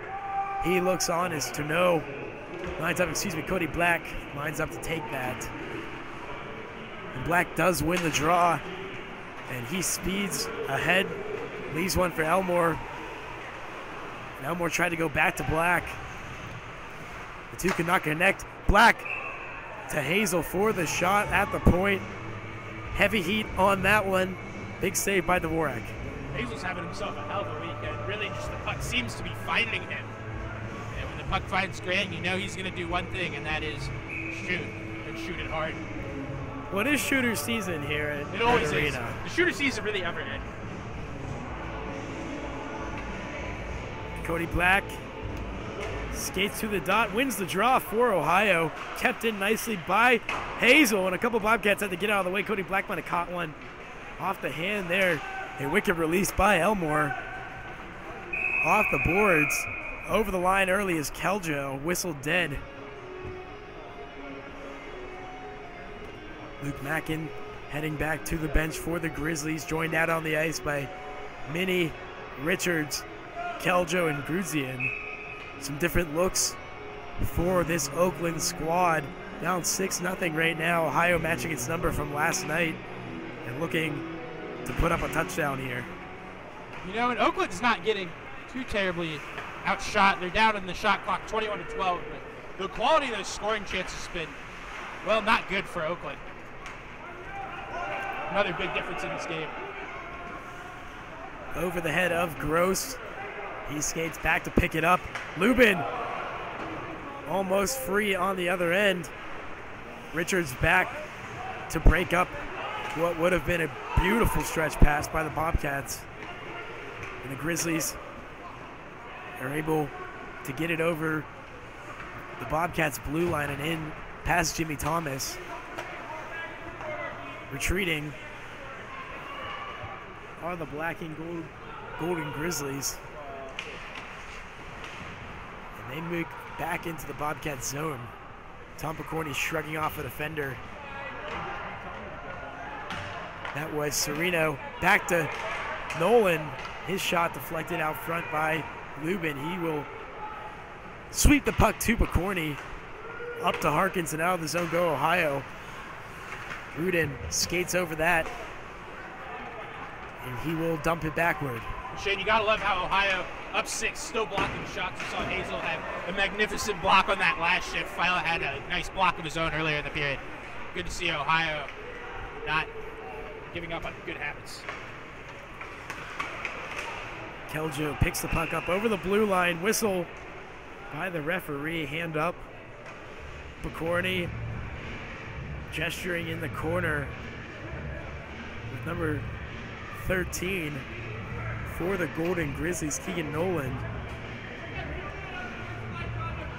He looks on as Tourneau lines up, Cody Black lines up to take that. And Black does win the draw, and he speeds ahead, leaves one for Elmore. And Elmore tried to go back to Black. The two could not connect. Black to Hazel for the shot at the point. Heavy heat on that one. Big save by Dvorak. Hazel's having himself a hell of a weekend. Really, just the puck seems to be finding him. And when the puck finds Grant, you know he's going to do one thing, and that is shoot, and shoot it hard. Well, it is shooter season here at It always Arena. is. The shooter season really ever ends. Cody Black skates to the dot, wins the draw for Ohio. Kept in nicely by Hazel, and a couple Bobcats had to get out of the way. Cody Black might have caught one off the hand there. A wicked release by Elmore. Off the boards. Over the line early is Keljo. Whistle dead. Luke Mackin heading back to the bench for the Grizzlies. Joined out on the ice by Minnie, Richards, Keljo, and Gruzian. Some different looks for this Oakland squad. Down 6-0 right now. Ohio matching its number from last night and looking to put up a touchdown here. You know, and Oakland's not getting too terribly outshot. They're down in the shot clock 21-12, but the quality of those scoring chances has been, well, not good for Oakland. Another big difference in this game. Over the head of Gross. He skates back to pick it up. Lubin almost free on the other end. Richards back to break up what would have been a beautiful stretch pass by the Bobcats. And the Grizzlies are able to get it over the Bobcats' blue line and in past Jimmy Thomas. Retreating are the black and golden Grizzlies. And they move back into the Bobcat zone. Tom Picorni shrugging off a defender. That was Sereno. Back to Nolan. His shot deflected out front by Lubin. He will sweep the puck to Picorni. Up to Harkins and out of the zone go Ohio. Rudin skates over that. And he will dump it backward. Shane, you gotta love how Ohio, up 6, still blocking shots. We saw Hazel have a magnificent block on that last shift. Fila had a nice block of his own earlier in the period. Good to see Ohio not giving up on good habits. Keljo picks the puck up over the blue line. Whistle by the referee. Hand up. Picorni gesturing in the corner with number 13 for the Golden Grizzlies, Keegan Nolan.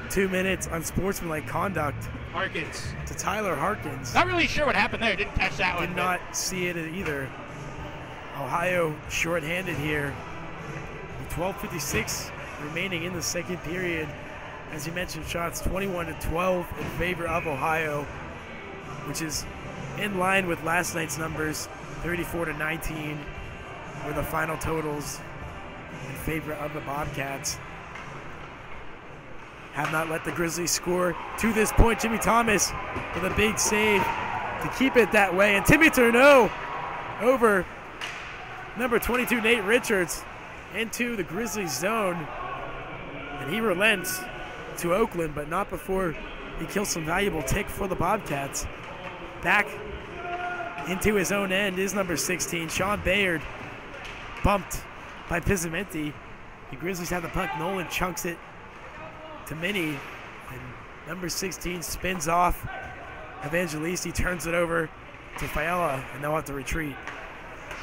2 minutes unsportsmanlike conduct. Harkins. To Tyler Harkins. Not really sure what happened there. Didn't catch that one. Did not see it either. Ohio shorthanded here. With 12:56 remaining in the second period. As you mentioned, shots 21-12 in favor of Ohio, which is in line with last night's numbers. 34-19 were the final totals in favor of the Bobcats. Have not let the Grizzlies score to this point. Jimmy Thomas with a big save to keep it that way. And Timmy Turneau over number 22, Nate Richards, into the Grizzlies zone. And he relents to Oakland, but not before he kills some valuable tick for the Bobcats. Back into his own end is number 16, Sean Bayard, bumped by Pizzamenti. The Grizzlies have the puck. Nolan chunks it to Minnie, and number 16 spins off. Evangelisti turns it over to Fiala, and they'll have to retreat.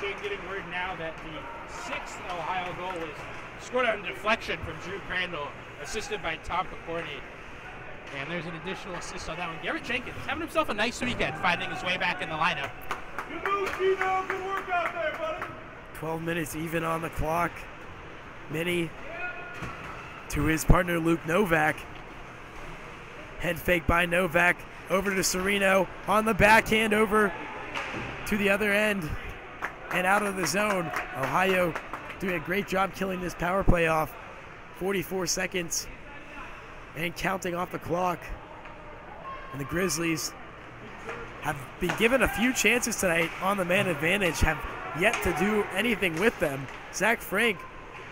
Shane getting word now that the 6th Ohio goal was scored on a deflection from Drew Crandall, assisted by Tom Picorni. And there's an additional assist on that one. Garrett Jenkins having himself a nice weekend, finding his way back in the lineup. Good move, Gino. Good work out there, buddy. 12 minutes even on the clock. Minnie to his partner Luke Novak. Head fake by Novak over to Sereno on the backhand over to the other end and out of the zone. Ohio doing a great job killing this power play off. 44 seconds and counting off the clock. And the Grizzlies have been given a few chances tonight on the man advantage, have yet to do anything with them. Zach Frank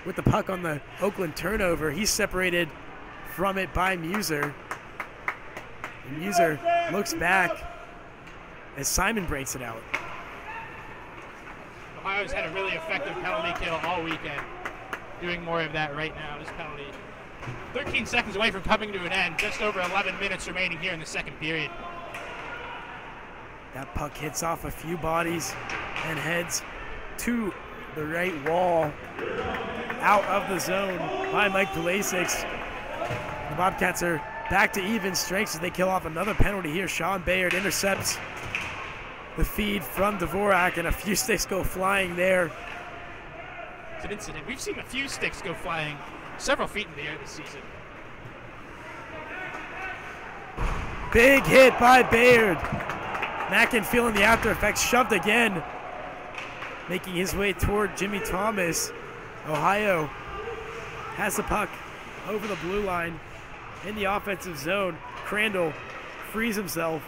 with the puck on the Oakland turnover. He's separated from it by Muser. And Muser looks back as Simon breaks it out. Ohio's had a really effective penalty kill all weekend. Doing more of that right now. This penalty 13 seconds away from coming to an end. Just over 11 minutes remaining here in the second period. That puck hits off a few bodies and heads to the right wall. Out of the zone by Mike Pulisic. The Bobcats are back to even strengths as they kill off another penalty here. Sean Bayard intercepts the feed from Dvorak, and a few sticks go flying there. It's an incident. We've seen a few sticks go flying several feet in the air this season. Big hit by Bayard. Mackin feeling the after effects, shoved again. Making his way toward Jimmy Thomas. Ohio has the puck over the blue line in the offensive zone. Crandall frees himself,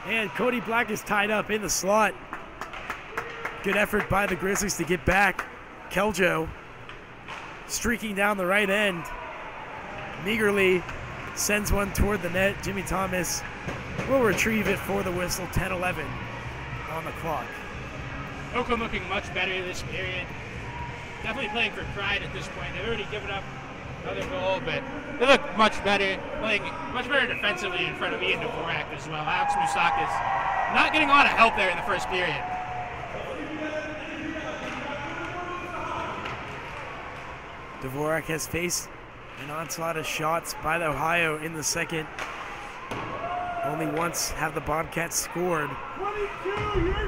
and Cody Black is tied up in the slot. Good effort by the Grizzlies to get back. Keljo streaking down the right end. Meagerly sends one toward the net. Jimmy Thomas will retrieve it for the whistle. 10-11 on the clock. Oakland looking much better this period. Definitely playing for pride at this point. They've already given up another goal, but they look much better, playing much better defensively in front of Ian Dvorak as well. Alex Moustakis not getting a lot of help there in the first period. Dvorak has faced an onslaught of shots by the Ohio in the second. Only once have the Bobcats scored.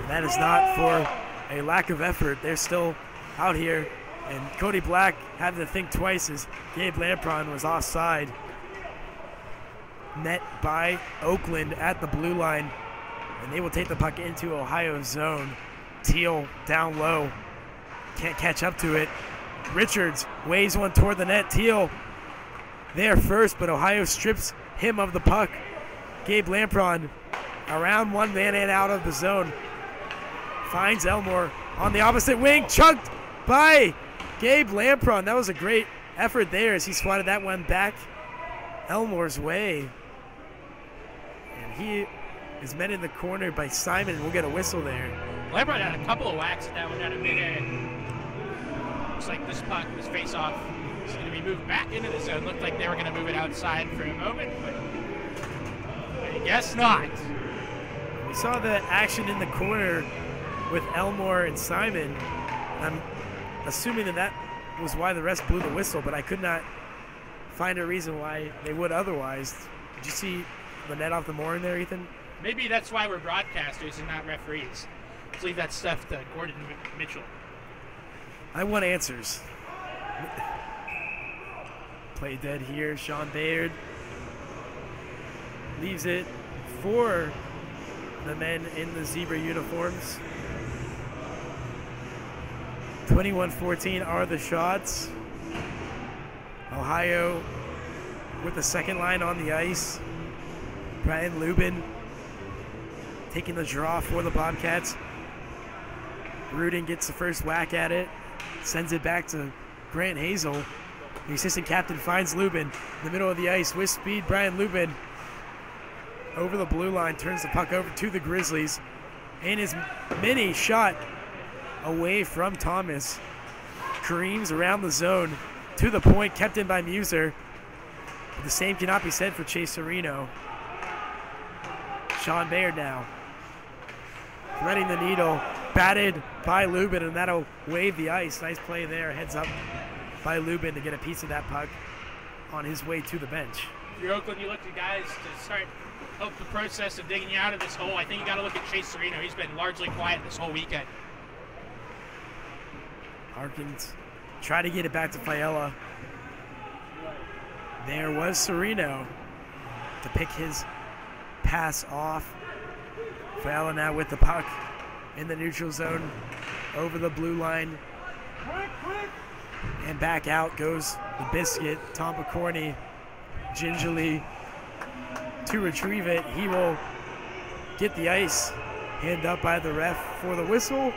That is not for a lack of effort. They're still out here, and Cody Black had to think twice as Gabe Lampron was offside. Net by Oakland at the blue line, and they will take the puck into Ohio's zone. Teal down low, can't catch up to it. Richards waves one toward the net. Teal there first, but Ohio strips him of the puck. Gabe Lampron around one man and out of the zone. Finds Elmore on the opposite wing, chugged by Gabe Lampron. That was a great effort there as he swatted that one back Elmore's way. And he is met in the corner by Simon, and we'll get a whistle there. Lampron had a couple of whacks at that one out of midair. Looks like this puck, this face-off, is going to be moved back into the zone. Looked like they were going to move it outside for a moment, but I guess not. We saw the action in the corner with Elmore and Simon. I'm assuming that was why the rest blew the whistle, but I could not find a reason why they would otherwise. Did you see the net off the mooring there, Ethan? Maybe that's why we're broadcasters and not referees. Let's leave that stuff to Gordon Mitchell. I want answers. Play dead here. Sean Bayard leaves it for the men in the zebra uniforms. 21-14 are the shots. Ohio with the second line on the ice. Brian Lubin taking the draw for the Bobcats. Rudin gets the first whack at it. Sends it back to Grant Hazel. The assistant captain finds Lubin in the middle of the ice with speed. Brian Lubin over the blue line, turns the puck over to the Grizzlies. And his mini shot away from Thomas. Kareem's around the zone to the point, kept in by Muser. But the same cannot be said for Chase Serino. Sean Bayard now threading the needle, batted by Lubin, and that'll wave the ice. Nice play there, heads up by Lubin to get a piece of that puck on his way to the bench. If you're Oakland, you look to guys to start help the process of digging you out of this hole. I think you got to look at Chase Serino. He's been largely quiet this whole weekend. Harkins try to get it back to Fiala. There was Serino to pick his pass off. Fiala now with the puck in the neutral zone over the blue line. And back out goes the biscuit. Tom Picorni gingerly to retrieve it. He will get the ice. Hand up by the ref for the whistle.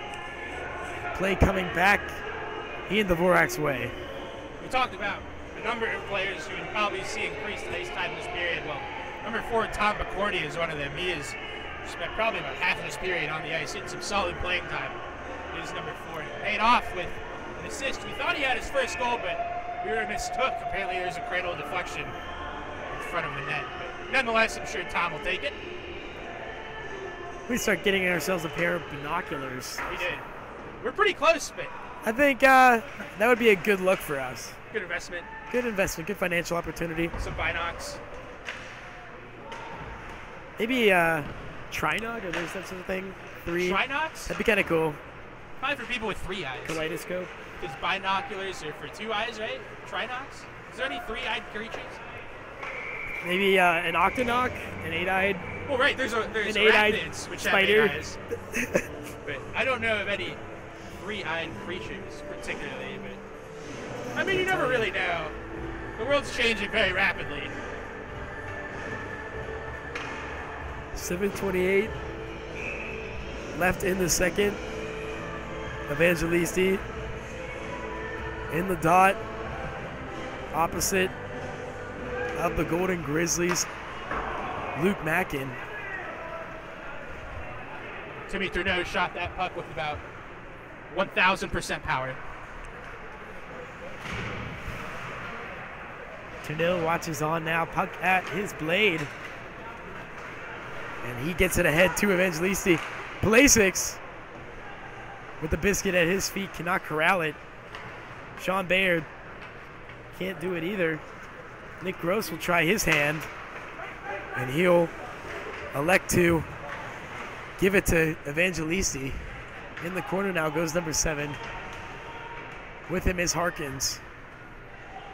Play coming back Ian Dvorak's way. We talked about a number of players who would probably see increased ice time this period. Well, number 4, Tom Picorni, is one of them. He has spent probably about half of this period on the ice, hitting some solid playing time. He is number 4. Paid off with an assist. We thought he had his first goal, but we were mistook. Apparently there's a cradle deflection in front of the net. But nonetheless, I'm sure Tom will take it. We start getting ourselves a pair of binoculars. We did. We're pretty close, but I think that would be a good look for us. Good investment. Good investment, good financial opportunity. Some binocs. Maybe Trinog, or there's that sort of thing. 3. Trinocs? That'd be kind of cool. Probably for people with 3 eyes. Kaleidoscope. Because binoculars are for 2 eyes, right? Trinocs? Is there any 3-eyed creatures? Maybe an octonoc, an 8-eyed. Well, right. There's an 8-eyed which spider. have 8 eyes. But I don't know of any 3-eyed creatures particularly. But I mean, you never really know. The world's changing very rapidly. 7:28 left in the second. Evangelisti in the dot, opposite of the Golden Grizzlies, Luke Mackin. Timmy Trudeau shot that puck with about 1000% power. Turnell watches on now. Puck at his blade. And he gets it ahead to Evangelisti. Pulisic with the biscuit at his feet cannot corral it. Sean Bayard can't do it either. Nick Gross will try his hand. And he'll elect to give it to Evangelisti. In the corner now goes number 7. With him is Harkins.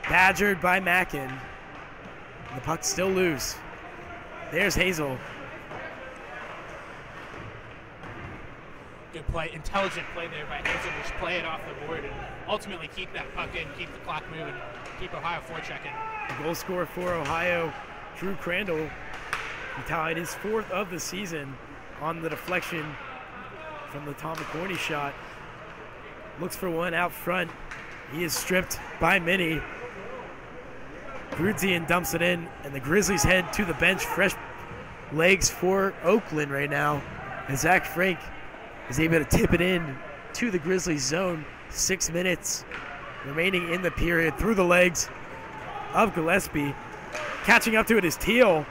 Badgered by Mackin. The puck's still loose. There's Hazel. Good play, intelligent play there by Hazel. Just play it off the board and ultimately keep that puck in, keep the clock moving, keep Ohio forechecking. The goal scorer for Ohio, Drew Crandall. He tied his 4th of the season on the deflection from the Tom McCorney shot. Looks for one out front. He is stripped by Minnie. Grudzian dumps it in, and the Grizzlies head to the bench. Fresh legs for Oakland right now. And Zach Frank is able to tip it in to the Grizzlies zone. 6 minutes remaining in the period through the legs of Gillespie. Catching up to it is Teal,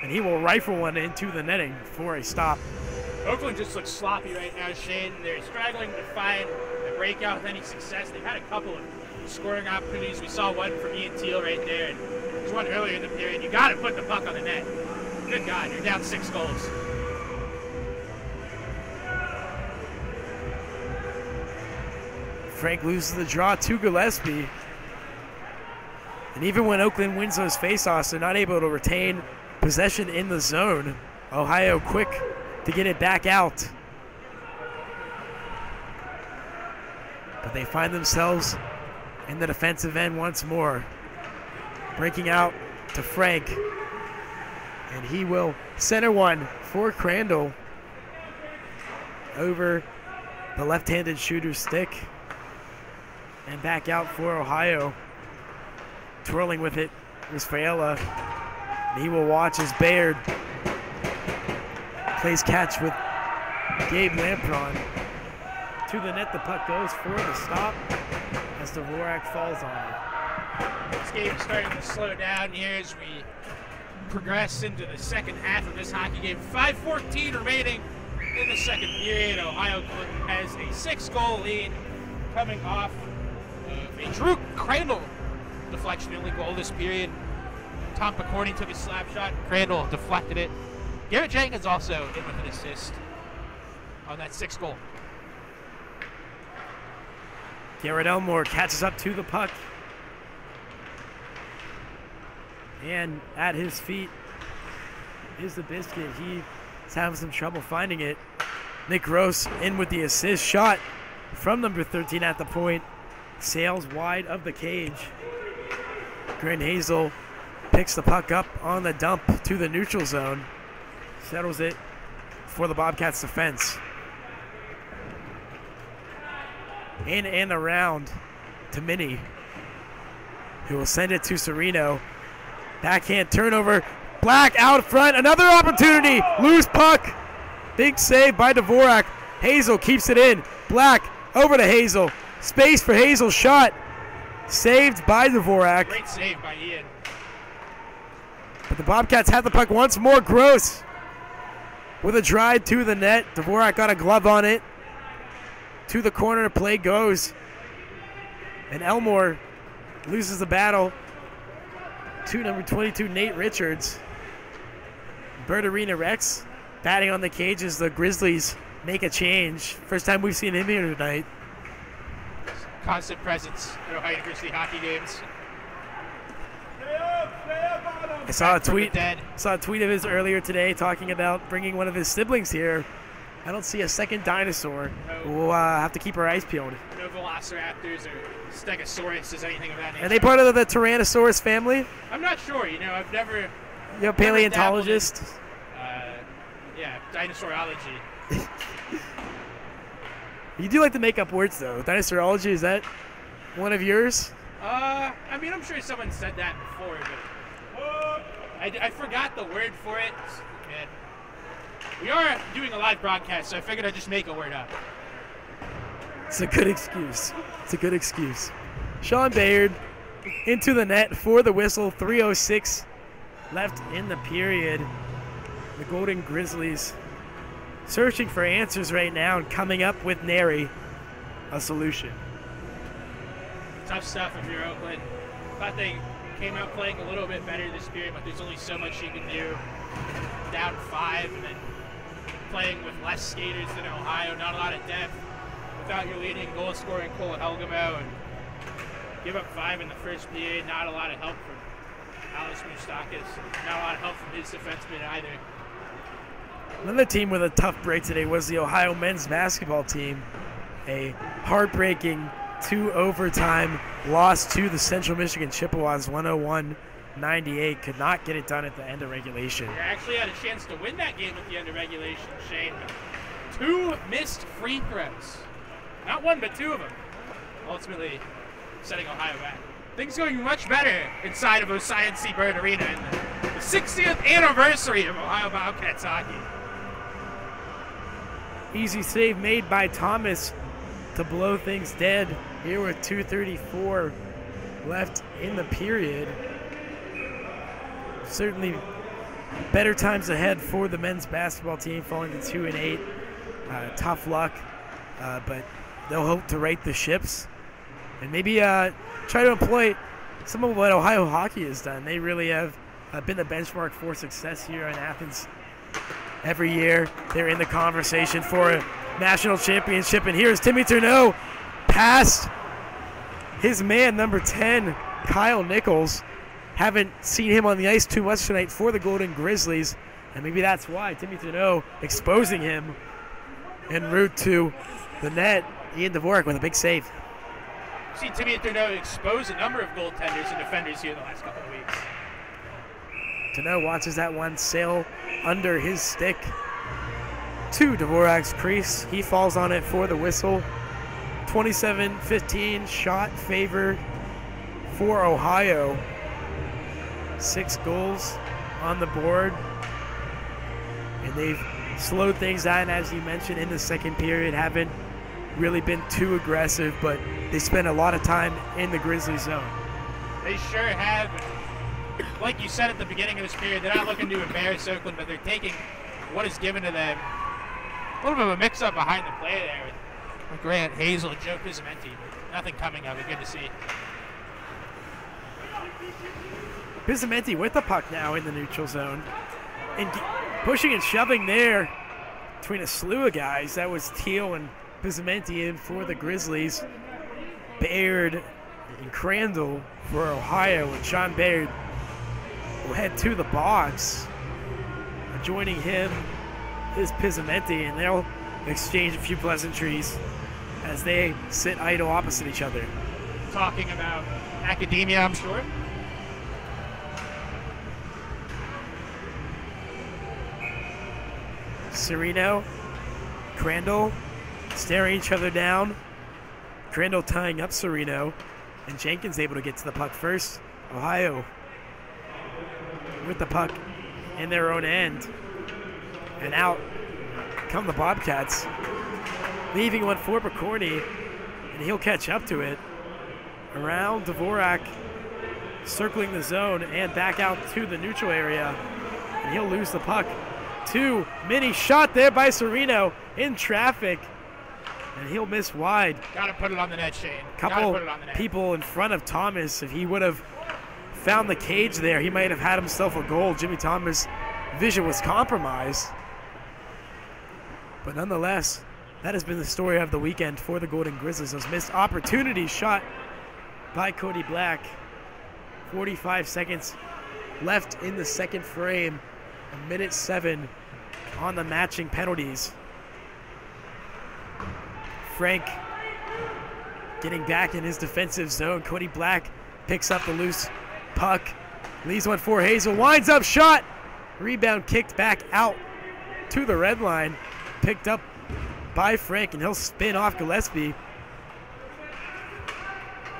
and he will rifle one into the netting for a stop. Oakland just looks sloppy right now, Shane. They're struggling to find a breakout with any success. They've had a couple of scoring opportunities. We saw one from Ian Teal right there, and there's one earlier in the period. You got to put the puck on the net. Good God, you're down 6 goals. Frank loses the draw to Gillespie. And even when Oakland wins those faceoffs, they're not able to retain possession in the zone. Ohio quick to get it back out. But they find themselves in the defensive end once more. Breaking out to Frank. And he will center one for Crandall over the left-handed shooter's stick. And back out for Ohio. Twirling with it was Faella. He will watch as Bayard plays catch with Gabe Lampron. To the net, the puck goes for the stop as Dvorak falls on it. This game is starting to slow down here as we progress into the second half of this hockey game. 5:14 remaining in the second period. Ohio has a 6-goal lead coming off of a Drew Crandall deflection, the only goal this period. Tom McCorney took a slap shot. Crandall deflected it. Garrett Jenkins also in with an assist on that 6th goal. Garrett Elmore catches up to the puck. And at his feet is the biscuit. He's having some trouble finding it. Nick Gross in with the assist. Shot from number 13 at the point. Sails wide of the cage. Grant Hazel picks the puck up on the dump to the neutral zone. Settles it for the Bobcats defense. In and around to Minnie, who will send it to Sereno. Backhand turnover. Black out front. Another opportunity. Loose puck. Big save by Dvorak. Hazel keeps it in. Black over to Hazel. Space for Hazel. Shot. Saved by Dvorak. Great save by Ian. But the Bobcats have the puck once more. Gross with a drive to the net. Dvorak got a glove on it. To the corner, play goes. And Elmore loses the battle to number 22, Nate Richards. Bird Arena Rex batting on the cage as the Grizzlies make a change. First time we've seen him here tonight. Constant presence at Ohio University hockey games. I saw a tweet of his earlier today talking about bringing one of his siblings here. I don't see a second dinosaur. No. We'll have to keep our eyes peeled. No velociraptors or stegosauruses, anything of that nature. Are they part of the Tyrannosaurus family? I'm not sure. You know, I've never. You're a paleontologist? Yeah, dinosaurology. You do like to make up words, though. Dinosaurology, is that one of yours? I mean, I'm sure someone said that before, but I forgot the word for it. And we are doing a live broadcast, so I figured I'd just make a word up. It's a good excuse. It's a good excuse. Sean Bayard into the net for the whistle. 3:06 left in the period. The Golden Grizzlies searching for answers right now and coming up with nary a solution. Tough stuff if you're Oakland. Thought they came out playing a little bit better this period, but there's only so much you can do. Down 5 and then playing with less skaters than Ohio, not a lot of depth. Without your leading goal scoring Cole Helgamo, and give up 5 in the first period. Not a lot of help from Alex Moustakis. Not a lot of help from his defenseman either. Another team with a tough break today was the Ohio men's basketball team. A heartbreaking 2-overtime loss to the Central Michigan Chippewas, 101-98. Could not get it done at the end of regulation. They actually had a chance to win that game at the end of regulation, Shane. 2 missed free throws. Not 1, but 2 of them. Ultimately setting Ohio back. Things going much better inside of Ocean Seabird Arena in the 60th anniversary of Ohio Bobcats hockey. Easy save made by Thomas to blow things dead here with 2:34 left in the period. Certainly better times ahead for the men's basketball team, falling to 2-8. Tough luck, but they'll hope to right the ships and maybe try to employ some of what Ohio hockey has done. They really have been the benchmark for success here in Athens. Every year they're in the conversation for a national championship, and here's Timmy Turneau past his man, number 10, Kyle Nichols. Haven't seen him on the ice too much tonight for the Golden Grizzlies, and maybe that's why. Timmy Turneau exposing him en route to the net. Ian Dvorak with a big save. We've seen Timmy Turneau expose a number of goaltenders and defenders here in the last couple of weeks. Turneau watches that one sail under his stick to Dvorak's crease. He falls on it for the whistle. 27-15 shot favor for Ohio. 6 goals on the board. And they've slowed things down, as you mentioned, in the second period. Haven't really been too aggressive, but they spend a lot of time in the Grizzly zone. They sure have. Like you said at the beginning of this period, they're not looking to embarrass Oakland, but they're taking what is given to them. A little bit of a mix-up behind the play there with Grant Hazel and Joe Pizzamenti. Nothing coming of it. Good to see. Pizzamenti with the puck now in the neutral zone. And pushing and shoving there between a slew of guys. That was Teal and Pizzamenti in for the Grizzlies. Bayard and Crandall for Ohio, and Sean Bayard will head to the box. Joining him is Pizzamenti, and they'll exchange a few pleasantries as they sit idle opposite each other. Talking about academia, I'm sure. Serino, Crandall staring each other down. Crandall tying up Serino, and Jenkins able to get to the puck first. Ohio with the puck in their own end. And out come the Bobcats, leaving one for Picorni, and he'll catch up to it. Around Dvorak, circling the zone and back out to the neutral area, and he'll lose the puck. Too many shot there by Serino in traffic, and he'll miss wide. Gotta put it on the net, Shane. Couple people in front of Thomas. If he would have found the cage there, he might have had himself a goal. Jimmy Thomas' vision was compromised. But nonetheless, that has been the story of the weekend for the Golden Grizzlies. Those missed opportunities shot by Cody Black. 45 seconds left in the second frame. 1:07 on the matching penalties. Frank getting back in his defensive zone. Cody Black picks up the loose puck. Leaves one for Hazel. Winds up shot. Rebound kicked back out to the red line. Picked up by Frank, and he'll spin off Gillespie.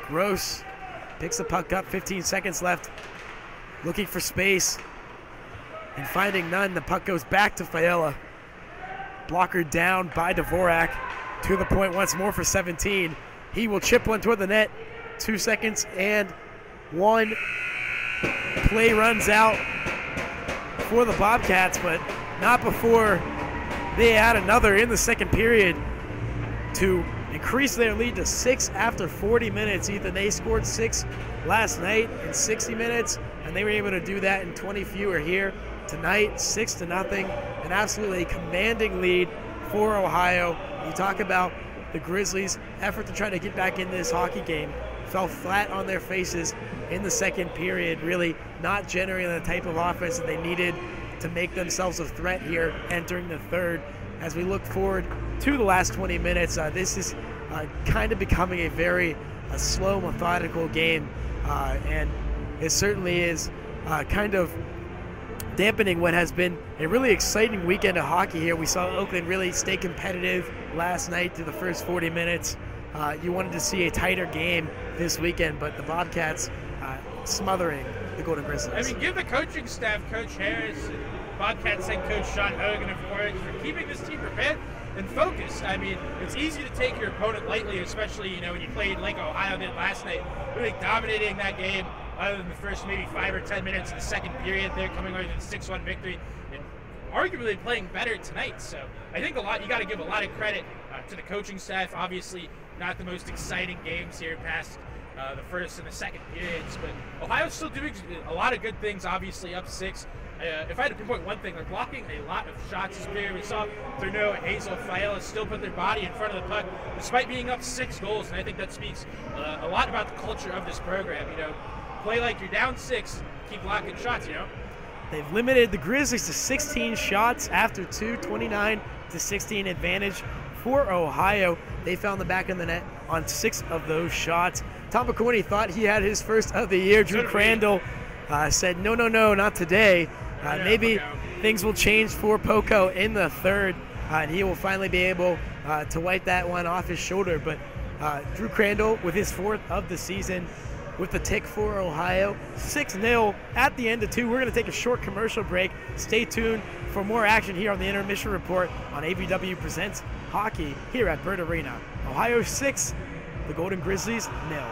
Gross picks the puck up. 15 seconds left. Looking for space. And finding none, the puck goes back to Fiala. Blocker down by Dvorak. to the point once more for 17. He will chip one toward the net. 2 seconds and 1. Play runs out for the Bobcats, but not before they add another in the second period to increase their lead to 6 after 40 minutes. Ethan, they scored 6 last night in 60 minutes, and they were able to do that in 20 fewer here tonight. 6-0, an absolutely commanding lead for Ohio. You talk about the Grizzlies' effort to try to get back in this hockey game fell flat on their faces in the second period, really not generating the type of offense that they needed to make themselves a threat here entering the third. As we look forward to the last 20 minutes, this is kind of becoming a very slow, methodical game, and it certainly is kind of dampening what has been a really exciting weekend of hockey here. We saw Oakland really stay competitive last night through the first 40 minutes. You wanted to see a tighter game this weekend, but the Bobcats smothering the Golden Grizzlies. I mean, give the coaching staff, Coach Harris, Bobcats head coach Sean Hogan, of course, for keeping this team prepared and focused. I mean, it's easy to take your opponent lightly, especially, you know, when you played like Ohio did last night, really dominating that game other than the first maybe 5 or 10 minutes in the second period. They're coming away with a 6-1 victory and arguably playing better tonight. So I think you got to give a lot of credit to the coaching staff. Obviously, not the most exciting games here past the first and the second periods, but Ohio's still doing a lot of good things, obviously up 6. If I had to pinpoint one thing, they're blocking a lot of shots this period. We saw Thurneau and Hazel Fiala still put their body in front of the puck despite being up 6 goals, and I think that speaks a lot about the culture of this program. You know, play like you're down 6, keep blocking shots, you know. They've limited the Grizzlies to 16 shots after 2, 29-16 advantage for Ohio. They found the back of the net on 6 of those shots. Tom McCorney thought he had his first of the year. Drew Crandall said, no, not today. Maybe things will change for Poco in the third, and he will finally be able to wipe that one off his shoulder. But Drew Crandall with his 4th of the season with the tick for Ohio. 6-0 at the end of 2. We're going to take a short commercial break. Stay tuned for more action here on the Intermission Report on ABW Presents Hockey here at Bird Arena. Ohio 6, the Golden Grizzlies 0.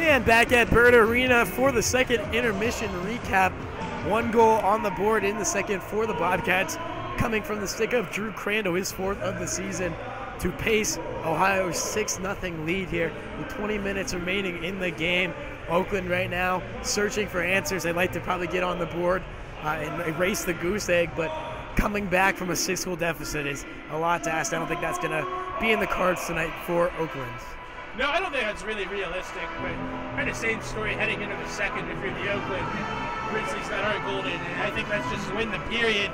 And back at Bird Arena for the second intermission recap. 1 goal on the board in the second for the Bobcats, coming from the stick of Drew Crandall, his 4th of the season, to pace Ohio's 6-0 lead here with 20 minutes remaining in the game. Oakland right now searching for answers. They'd like to probably get on the board and erase the goose egg, but coming back from a 6-goal deficit is a lot to ask. I don't think that's going to be in the cards tonight for Oakland. No, I don't think that's really realistic, but kind of same story heading into the second if you're the Oakland Grizzlies that are golden, and I think that's just to win the period.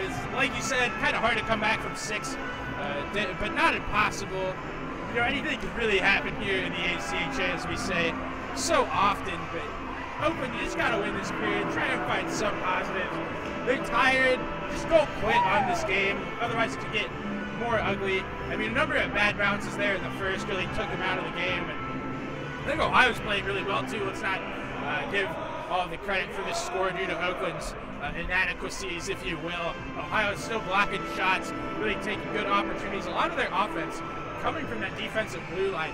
It's, like you said, kind of hard to come back from 6, but not impossible. You know, anything could really happen here in the ACHA, as we say so often, but Oakland, you just got to win this period, try and find some positives. They're tired, just don't quit on this game, otherwise it could get more ugly. I mean, a number of bad bounces there in the first really took them out of the game, and I think Ohio's playing really well too. Let's not give all the credit for this score due to Oakland's inadequacies, if you will. Ohio's still blocking shots, really taking good opportunities. A lot of their offense coming from that defensive blue line.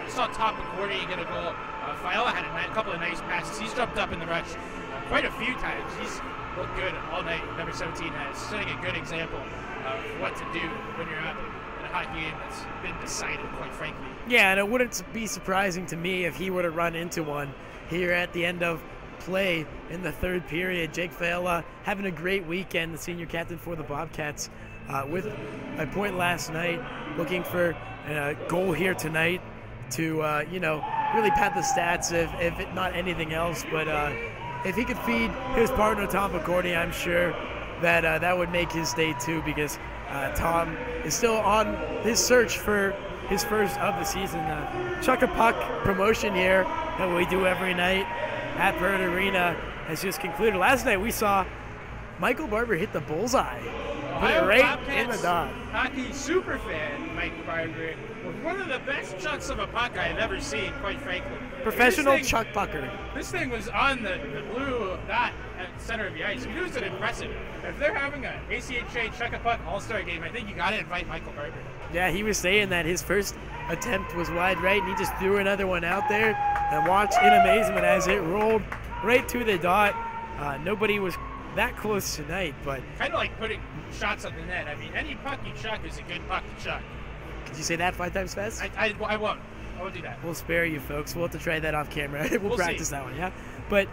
We saw Tom McCourty get a goal. Fiala had a couple of nice passes. He's jumped up in the rush quite a few times. He's looked good all night. Number 17 has setting a good example of what to do when you're up in a hockey game that's been decided, quite frankly. Yeah, and it wouldn't be surprising to me if he would have run into one here at the end of play in the third period. Jake Fiala having a great weekend, the senior captain for the Bobcats, with a point last night, looking for a goal here tonight to, really pad the stats, if not anything else. But if he could feed his partner, Tom McCourty, I'm sure that that would make his day too, because Tom is still on his search for his first of the season. Chuck a Puck promotion here that we do every night at Bird Arena has just concluded. Last night we saw Michael Barber hit the bullseye. Put it right in the dot. Hockey super fan Mike Barber was one of the best chucks of a puck I've ever seen, quite frankly. Professional Chuck Pucker. This thing was on the blue dot at the center of the ice. It was an impressive. If they're having an ACHA Chuck a Puck All-Star game, I think you got to invite Michael Barber. Yeah, he was saying that his first attempt was wide right, and he just threw another one out there and watched in amazement as it rolled right to the dot. Nobody was that close tonight, but kind of like putting shots on the net. I mean, any puck you chuck is a good puck to chuck. Could you say that 5 times fast? I won't. I won't do that. We'll spare you folks. We'll have to try that off camera. we'll practice see. That one, yeah? But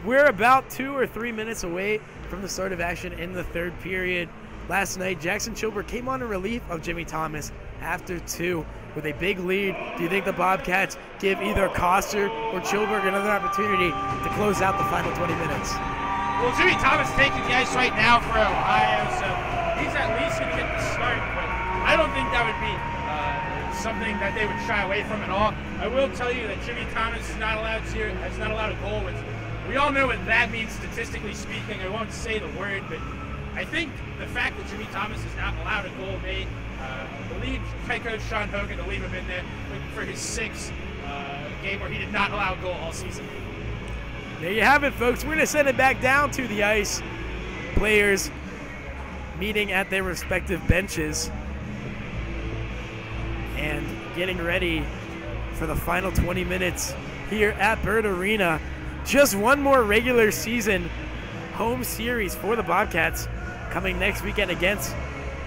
we're about 2 or 3 minutes away from the start of action in the third period. Last night, Jackson Chilbert came on in relief of Jimmy Thomas after 2 with a big lead. Do you think the Bobcats give either Koster or Chilbert another opportunity to close out the final 20 minutes? Well, Jimmy Thomas taking the ice right now for Ohio, so he's at least going to get the start, but I don't think that would be something that they would shy away from at all. I will tell you that Jimmy Thomas is not allowed a goal, which we all know what that means statistically speaking. I won't say the word, but I think the fact that Jimmy Thomas is not allowed a goal may lead head coach Sean Hogan to leave him in there for his 6th game where he did not allow a goal all season. There you have it, folks. We're going to send it back down to the ice. Players meeting at their respective benches and getting ready for the final 20 minutes here at Bird Arena. Just one more regular season home series for the Bobcats coming next weekend against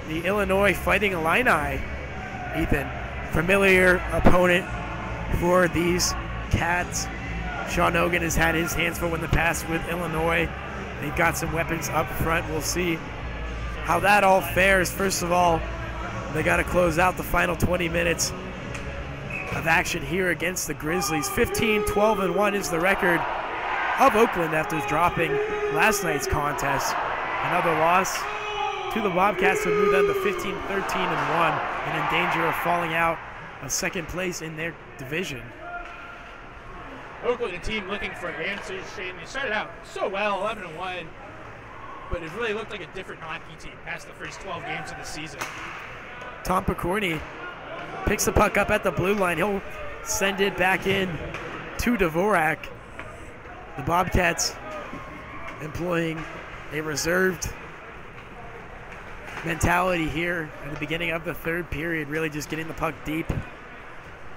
the Illinois Fighting Illini. Ethan, familiar opponent for these Cats. Sean Hogan has had his hands full in the past with Illinois. They've got some weapons up front. We'll see how that all fares. First of all, they got to close out the final 20 minutes of action here against the Grizzlies. 15-12-1 is the record of Oakland after dropping last night's contest. Another loss to the Bobcats would move them to 15-13-1 and in danger of falling out of second place in their division. Oakland, a team looking for answers, Shane. They started out so well, 11-1, but it really looked like a different hockey team past the first 12 games of the season. Tom Picorni picks the puck up at the blue line. He'll send it back in to Dvorak. The Bobcats employing a reserved mentality here at the beginning of the third period, really just getting the puck deep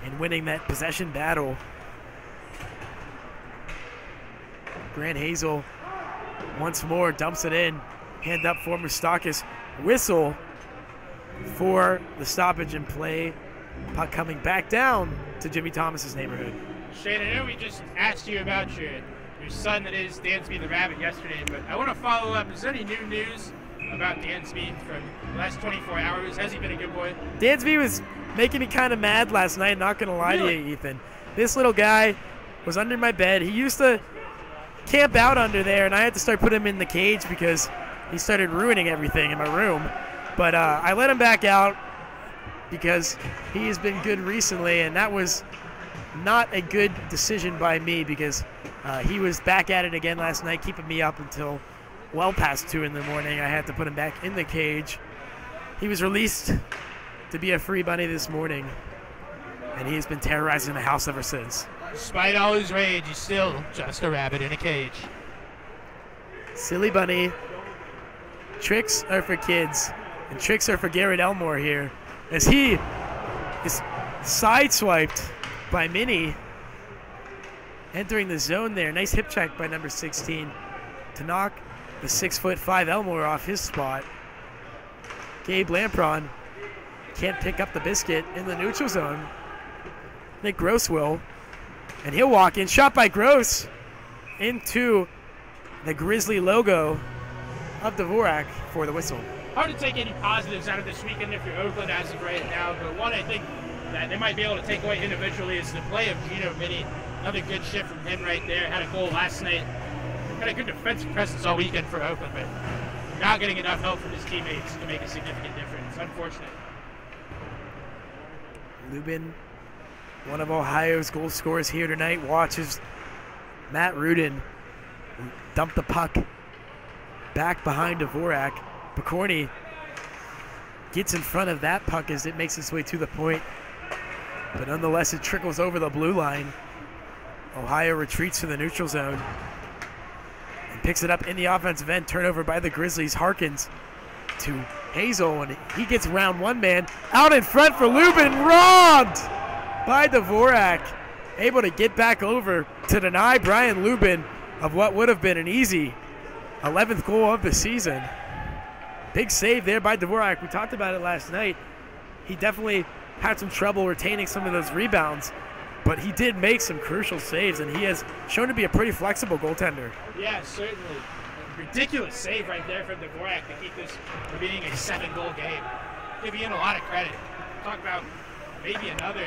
and winning that possession battle Grant Hazel once more dumps it in. Hand up for Moustakis. Whistle for the stoppage in play. Puck coming back down to Jimmy Thomas's neighborhood. Shane, I know we just asked you about your son that is Dansby the Rabbit yesterday, but I want to follow up. Is there any new news about Dansby from the last 24 hours? Has he been a good boy? Dansby was making me kind of mad last night, not going to lie to you, Ethan. This little guy was under my bed. He used to camp out under there, and I had to start putting him in the cage because he started ruining everything in my room. But I let him back out because he has been good recently, and that was not a good decision by me because he was back at it again last night, keeping me up until well past 2 in the morning. I had to put him back in the cage. He was released to be a free bunny this morning, and he has been terrorizing the house ever since. Despite all his rage, he's still just a rabbit in a cage. Silly bunny. Tricks are for kids, and tricks are for Garrett Elmore here, as he is sideswiped by Minnie. Entering the zone there. Nice hip check by number 16 to knock the 6'5" Elmore off his spot. Gabe Lampron can't pick up the biscuit in the neutral zone. Nick Gross will. And he'll walk in. Shot by Gross into the Grizzly logo of Dvorak for the whistle. Hard to take any positives out of this weekend if you're Oakland as of right now, but one I think that they might be able to take away individually is the play of Gino Minnie. Another good shift from him right there. Had a goal last night. Had a good defensive presence all weekend for Oakland, but not getting enough help from his teammates to make a significant difference. Unfortunate. Lubin, one of Ohio's goal scorers here tonight, watches Matt Rudin dump the puck back behind Dvorak. Picorni gets in front of that puck as it makes its way to the point, but nonetheless it trickles over the blue line. Ohio retreats to the neutral zone and picks it up in the offensive end. Turnover by the Grizzlies. Harkins to Hazel, and he gets around one man. Out in front for Lubin. Robbed by Dvorak. Able to get back over to deny Brian Lubin of what would have been an easy 11th goal of the season. Big save there by Dvorak. We talked about it last night. He definitely had some trouble retaining some of those rebounds, but he did make some crucial saves, and he has shown to be a pretty flexible goaltender. Yeah, certainly. Ridiculous save right there from Dvorak to keep this from being a 7-goal game. Give Ian a lot of credit. Talk about maybe another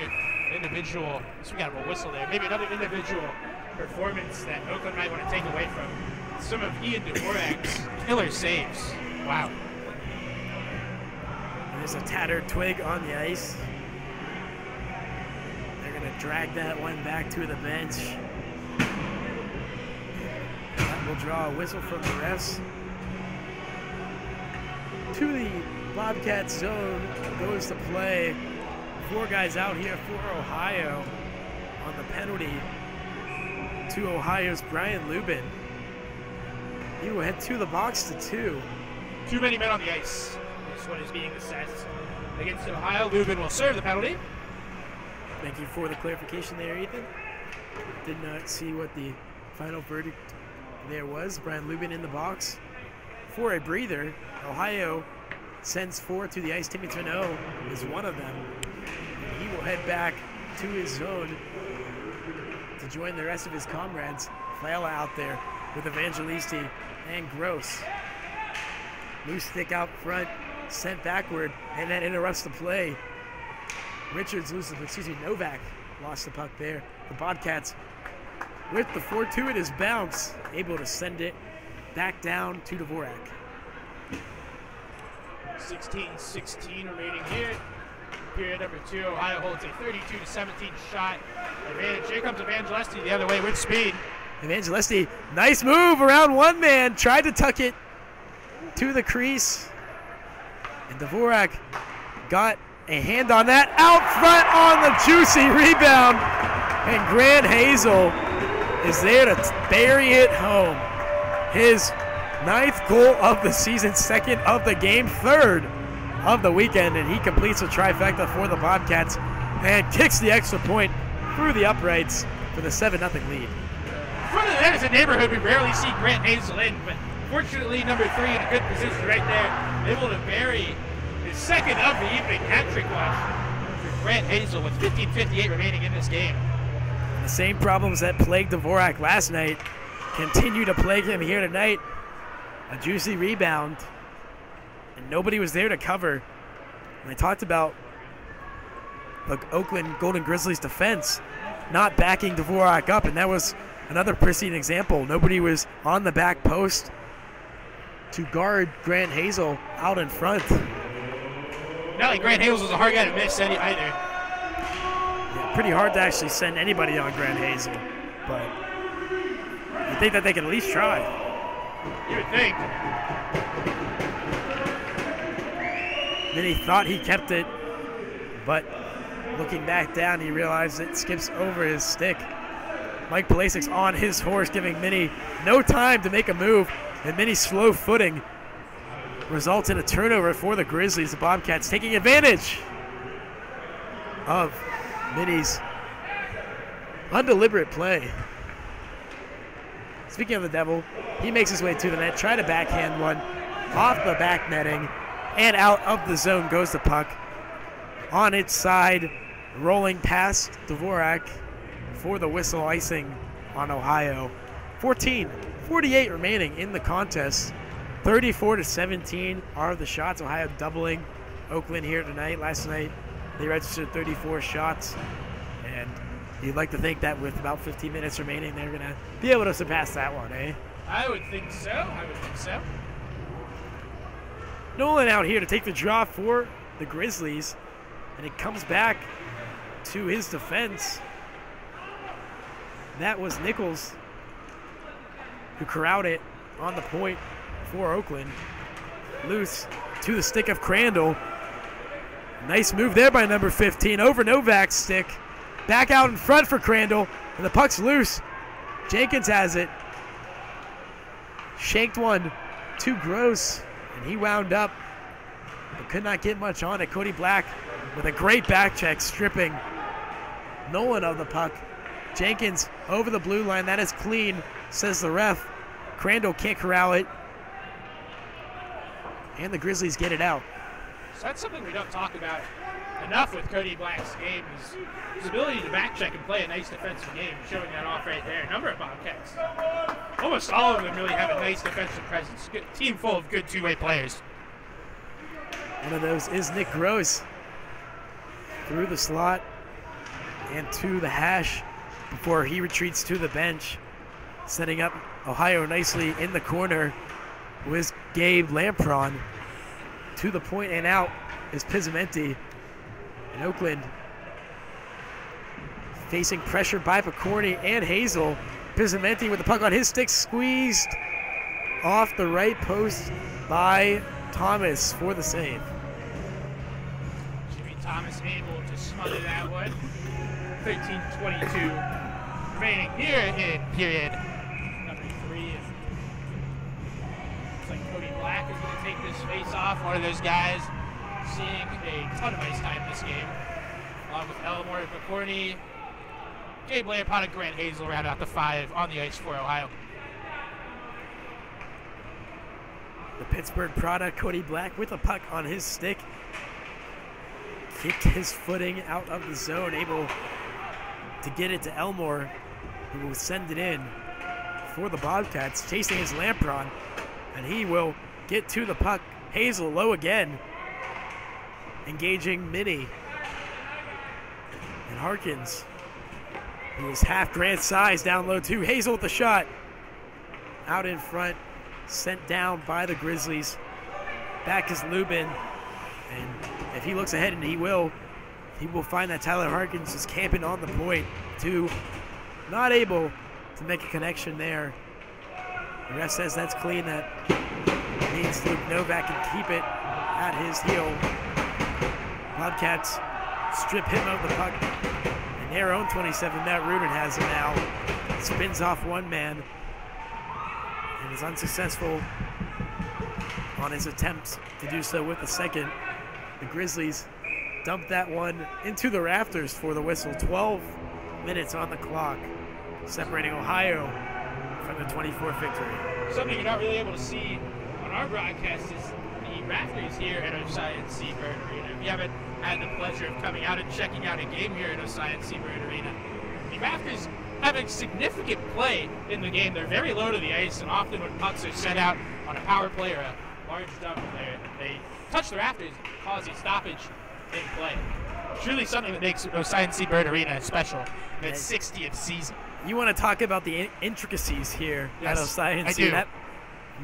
individual, so we got a whistle there, maybe another individual performance that Oakland might want to take away from some of Ian Dvorak's killer saves. Wow. There's a tattered twig on the ice. They're going to drag that one back to the bench. That will draw a whistle from the refs. To the Bobcats zone goes to play. 4 guys out here for Ohio on the penalty to Ohio's Brian Lubin. He will head to the box to 2. Too many men on the ice. This one is being assessed against Ohio. Lubin will serve the penalty. Thank you for the clarification there, Ethan. Did not see what the final verdict there was. Brian Lubin in the box for a breather. Ohio sends 4 to the ice. Timmy Tourneau is one of them. And he will head back to his zone to join the rest of his comrades. Flayella out there with Evangelisti and Gross. Loose stick out front, sent backward, and that interrupts the play. Novak lost the puck there. The Bobcats, with the fortuitous bounce, able to send it back down to Dvorak. 16-16 remaining here. Period number 2. Ohio holds a 32-17 shot advantage. Here comes Evangelisti the other way with speed. Evangelisti, nice move around one man, tried to tuck it to the crease, and Dvorak got a hand on that. Out front on the juicy rebound, and Grant Hazel is there to bury it home. His 9th goal of the season, 2nd of the game, 3rd of the weekend, and he completes a trifecta for the Bobcats and kicks the extra point through the uprights for the 7-0 lead. Front of that is a neighborhood we rarely see Grant Hazel in, but fortunately, number 3 in a good position right there, able to bury his second of the evening hat-trick watch for Grant Hazel with 15:58 remaining in this game. The same problems that plagued Dvorak last night continue to plague him here tonight. A juicy rebound, and nobody was there to cover. And they talked about the Oakland Golden Grizzlies defense not backing Dvorak up, and that was another pristine example. Nobody was on the back post to guard Grant Hazel out in front. Not like Grant Hazel was a hard guy to miss either. Yeah, pretty hard to actually send anybody on Grant Hazel, but I think that they can at least try. You would think. Then he thought he kept it, but looking back down, he realized it skips over his stick. Mike Polasic's on his horse, giving Minnie no time to make a move, and Minnie's slow footing results in a turnover for the Grizzlies. The Bobcats taking advantage of Minnie's undeliberate play. Speaking of the Devil, he makes his way to the net, try to backhand one off the back netting, and out of the zone goes the puck. On its side, rolling past Dvorak for the whistle, icing on Ohio. 14:48 remaining in the contest. 34-17 are the shots. Ohio doubling Oakland here tonight. Last night they registered 34 shots, and you'd like to think that with about 15 minutes remaining, they're going to be able to surpass that one, eh? I would think so. Nolan out here to take the draw for the Grizzlies, and it comes back to his defense. That was Nichols who corralled it on the point for Oakland. Loose to the stick of Crandall. Nice move there by number 15 over Novak's stick. Back out in front for Crandall, and the puck's loose. Jenkins has it. Shanked one to Gross, and he wound up, but could not get much on it. Cody Black with a great back check, stripping Nolan of the puck. Jenkins over the blue line. That is clean, says the ref. Crandall can't corral it, and the Grizzlies get it out. So that's something we don't talk about enough with Cody Black's game, his ability to back check and play a nice defensive game, showing that off right there. A number of Bobcats, almost all of them really have a nice defensive presence. Good team full of good two-way players. One of those is Nick Gross. Through the slot and to the hash before he retreats to the bench. Setting up Ohio nicely in the corner was Gabe Lampron. To the point and out is Pizzamenti. And Oakland facing pressure by Picorni and Hazel. Pizzamenti with the puck on his stick, squeezed off the right post by Thomas for the save. Jimmy Thomas able to smother that one. 13:22 remaining here in period number 3. Looks like Cody Black is going to take this face off. One of those guys seeing a ton of ice time this game, along with Elmore, Picorni, Gabe Lampon, and Grant Hazel round out the 5 on the ice for Ohio. The Pittsburgh product, Cody Black, with a puck on his stick. Kicked his footing out of the zone, able to get it to Elmore, who will send it in for the Bobcats, chasing his Lampron, and he will get to the puck. Hazel low again, engaging Minnie. And Harkins, who is half Grant's size, down low too. Hazel with the shot. Out in front, sent down by the Grizzlies. Back is Lubin, and if he looks ahead, and he will find that Tyler Harkins is camping on the point too. Not able to make a connection there. The ref says that's clean. That means Luke Novak can keep it at his heel. Bobcats strip him of the puck. And their own 27, Matt Rubin has it now. Spins off one man and is unsuccessful on his attempts to do so with the second. The Grizzlies dump that one into the rafters for the whistle. 12 minutes on the clock, separating Ohio with a 24 victory. Something you're not really able to see on our broadcast is the rafters here at Oakland Seabird Arena. If you haven't had the pleasure of coming out and checking out a game here at Oakland Seabird Arena, the rafters have a significant play in the game. They're very low to the ice, and often when pucks are sent out on a power play or a large dump, they touch the rafters and cause a stoppage in play. Truly something that makes Oakland Seabird Arena special in its 60th season. You want to talk about the intricacies here at Oakland. I do. That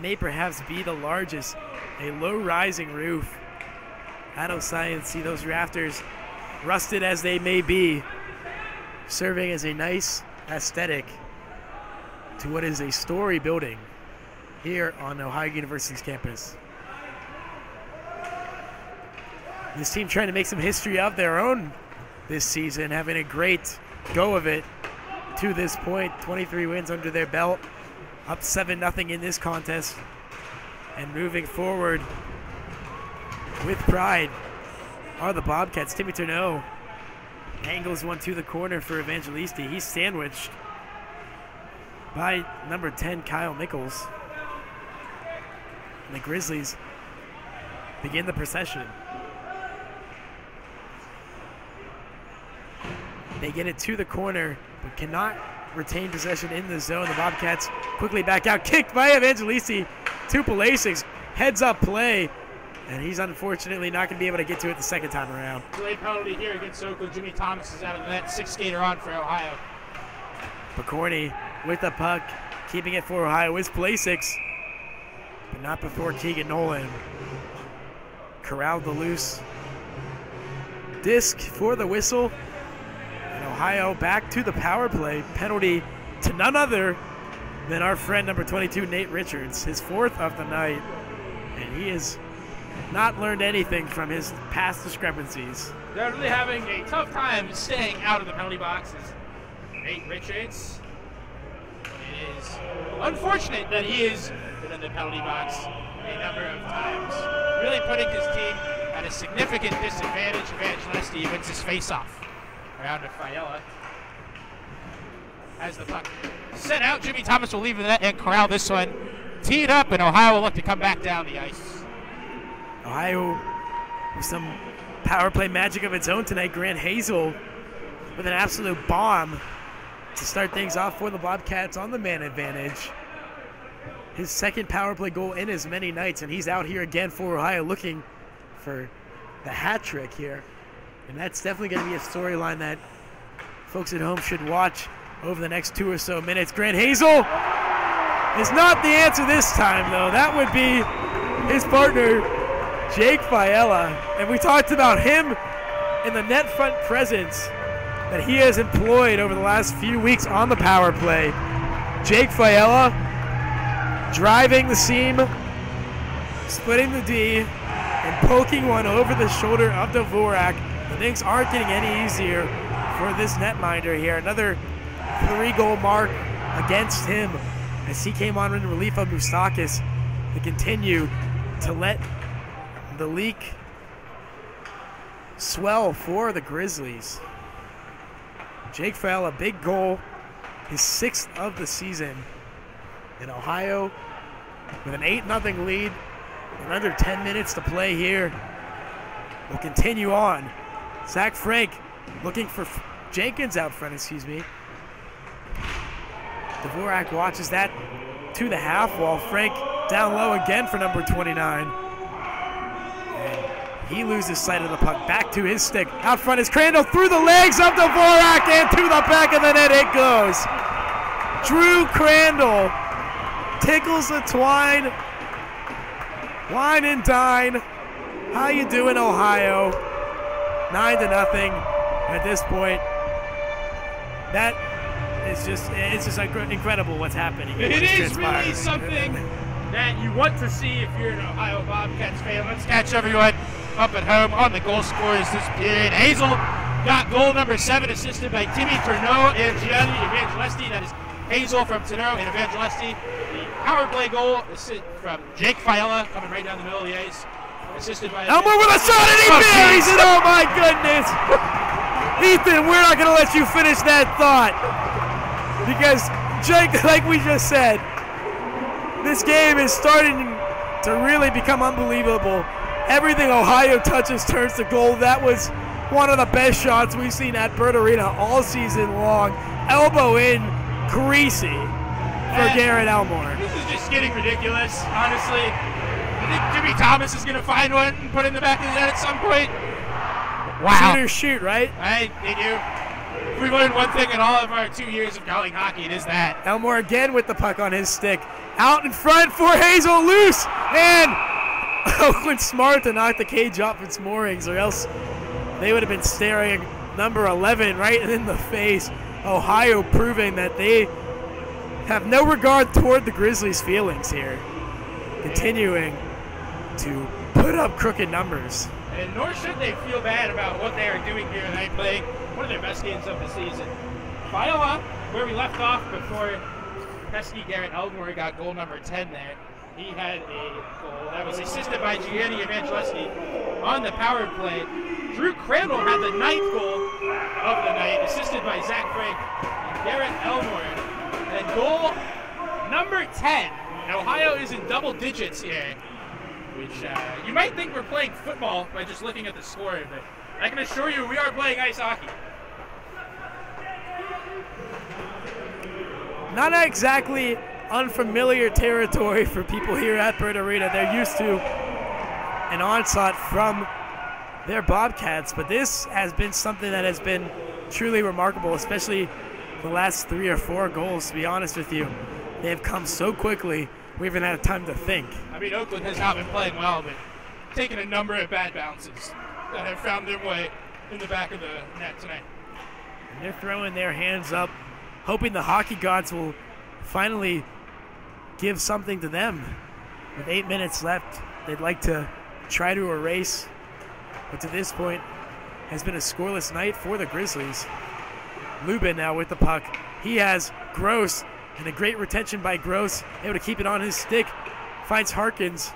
may perhaps be the largest. A low rising roof at Oakland. Those rafters, rusted as they may be, serving as a nice aesthetic to what is a story building here on Ohio University's campus. This team trying to make some history of their own this season, having a great go of it to this point. 23 wins under their belt, up 7-0 in this contest, and moving forward with pride are the Bobcats. Timmy Turneau angles one to the corner for Evangelisti. He's sandwiched by number 10, Kyle Nichols. And the Grizzlies begin the procession. They get it to the corner, but cannot retain possession in the zone. The Bobcats quickly back out. Kicked by Evangelisti to Pulisic. Heads up play. And he's unfortunately not going to be able to get to it the second time around. Delayed penalty here against Oakland. Jimmy Thomas is out of the net. 6th skater on for Ohio. Picorni with the puck. Keeping it for Ohio is Pulisic. But not before Keegan Nolan corralled the loose disc for the whistle. And Ohio back to the power play. Penalty to none other than our friend number 22, Nate Richards. His 4th of the night. And he has not learned anything from his past discrepancies. They're really having a tough time staying out of the penalty boxes. Nate Richards. It is unfortunate that he is in the penalty box a number of times, really putting his team at a significant disadvantage. Evangelisti wins his face-off around to Fiella. As the puck sent out, Jimmy Thomas will leave the net and corral this one. Teed up, and Ohio will look to come back down the ice. Ohio with some power play magic of its own tonight. Grant Hazel with an absolute bomb to start things off for the Bobcats on the man advantage. His 2nd power play goal in as many nights, and he's out here again for Ohio looking for the hat trick here. And that's definitely going to be a storyline that folks at home should watch over the next 2 or so minutes. Grant Hazel is not the answer this time, though. That would be his partner, Jake Fiella. And we talked about him in the net front presence that he has employed over the last few weeks on the power play. Jake Fiella driving the seam, splitting the D, and poking one over the shoulder of Dvorak. The things aren't getting any easier for this netminder here. Another 3-goal mark against him as he came on in relief of Moustakis to continue to let the leak swell for the Grizzlies. Jake Fiella, big goal, his 6th of the season. In Ohio with an 8-0 lead and under 10 minutes to play here. We'll continue on. Zach Frank looking for Jenkins out front, excuse me. Dvorak watches that to the half wall. Frank down low again for number 29. And he loses sight of the puck. Back to his stick. Out front is Crandall through the legs of Dvorak and to the back of the net it goes. Drew Crandall tickles the twine. Wine and dine. How you doing, Ohio? 9-0 at this point. That is it's just incredible what's happening. It is really something that you want to see if you're an Ohio Bobcats fan. Let's catch everyone up at home on the goal scorers this period. Hazel got goal number 7, assisted by Timmy Turneau and Gianni Evangelisti. That is Hazel from Turneau and Evangelisti. The power play goal is from Jake Fiella, coming right down the middle of the ice. Assisted by Elmer with a shot and he buries it. Oh my goodness. Ethan, we're not going to let you finish that thought because Jake, like we just said, this game is starting to really become unbelievable. Everything Ohio touches turns to gold. That was one of the best shots we've seen at Bird Arena all season long. Elbow in, greasy for Garrett Elmore. This is just getting ridiculous, honestly. I think Jimmy Thomas is going to find one and put it in the back of the net at some point. Wow. Shooters shoot, right? They do. If we've learned one thing in all of our 2 years of calling hockey, it is that. Elmore again with the puck on his stick. Out in front for Hazel, loose, and Oakland smart to knock the cage off its moorings, or else they would have been staring number 11 right in the face. Ohio proving that they have no regard toward the Grizzlies' feelings here, continuing to put up crooked numbers. And nor should they feel bad about what they are doing here tonight, playing one of their best games of the season. Final up where we left off before pesky Garrett Elmore got goal number 10 there. He had a goal that was assisted by Gianni Evangeleschi on the power play. Drew Crandall had the 9th goal of the night, assisted by Zach Frank and Garrett Elmore. And goal number 10. And Ohio is in double digits here, which you might think we're playing football by just looking at the score, but I can assure you we are playing ice hockey. Not exactly unfamiliar territory for people here at Bird Arena. They're used to an onslaught from their Bobcats, but this has been something that has been truly remarkable, especially the last 3 or 4 goals, to be honest with you. They have come so quickly, we haven't had time to think. I mean, Oakland has not been playing well, but taken a number of bad bounces that have found their way in the back of the net tonight. And they're throwing their hands up, hoping the hockey gods will finally give something to them. With 8 minutes left, they'd like to try to erase what to this point has been a scoreless night for the Grizzlies. Lubin now with the puck. He has Gross, and a great retention by Gross, able to keep it on his stick. Finds Harkins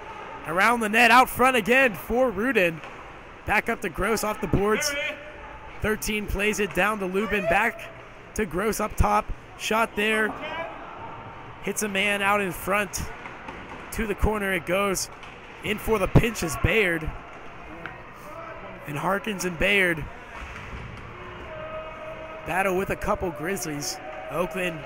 around the net, out front again for Rudin. Back up to Gross off the boards. 13 plays it down to Lubin, back to Gross up top. Shot there. Hits a man out in front. To the corner it goes. In for the pinch is Bayard. And Harkins and Bayard battle with a couple Grizzlies. Oakland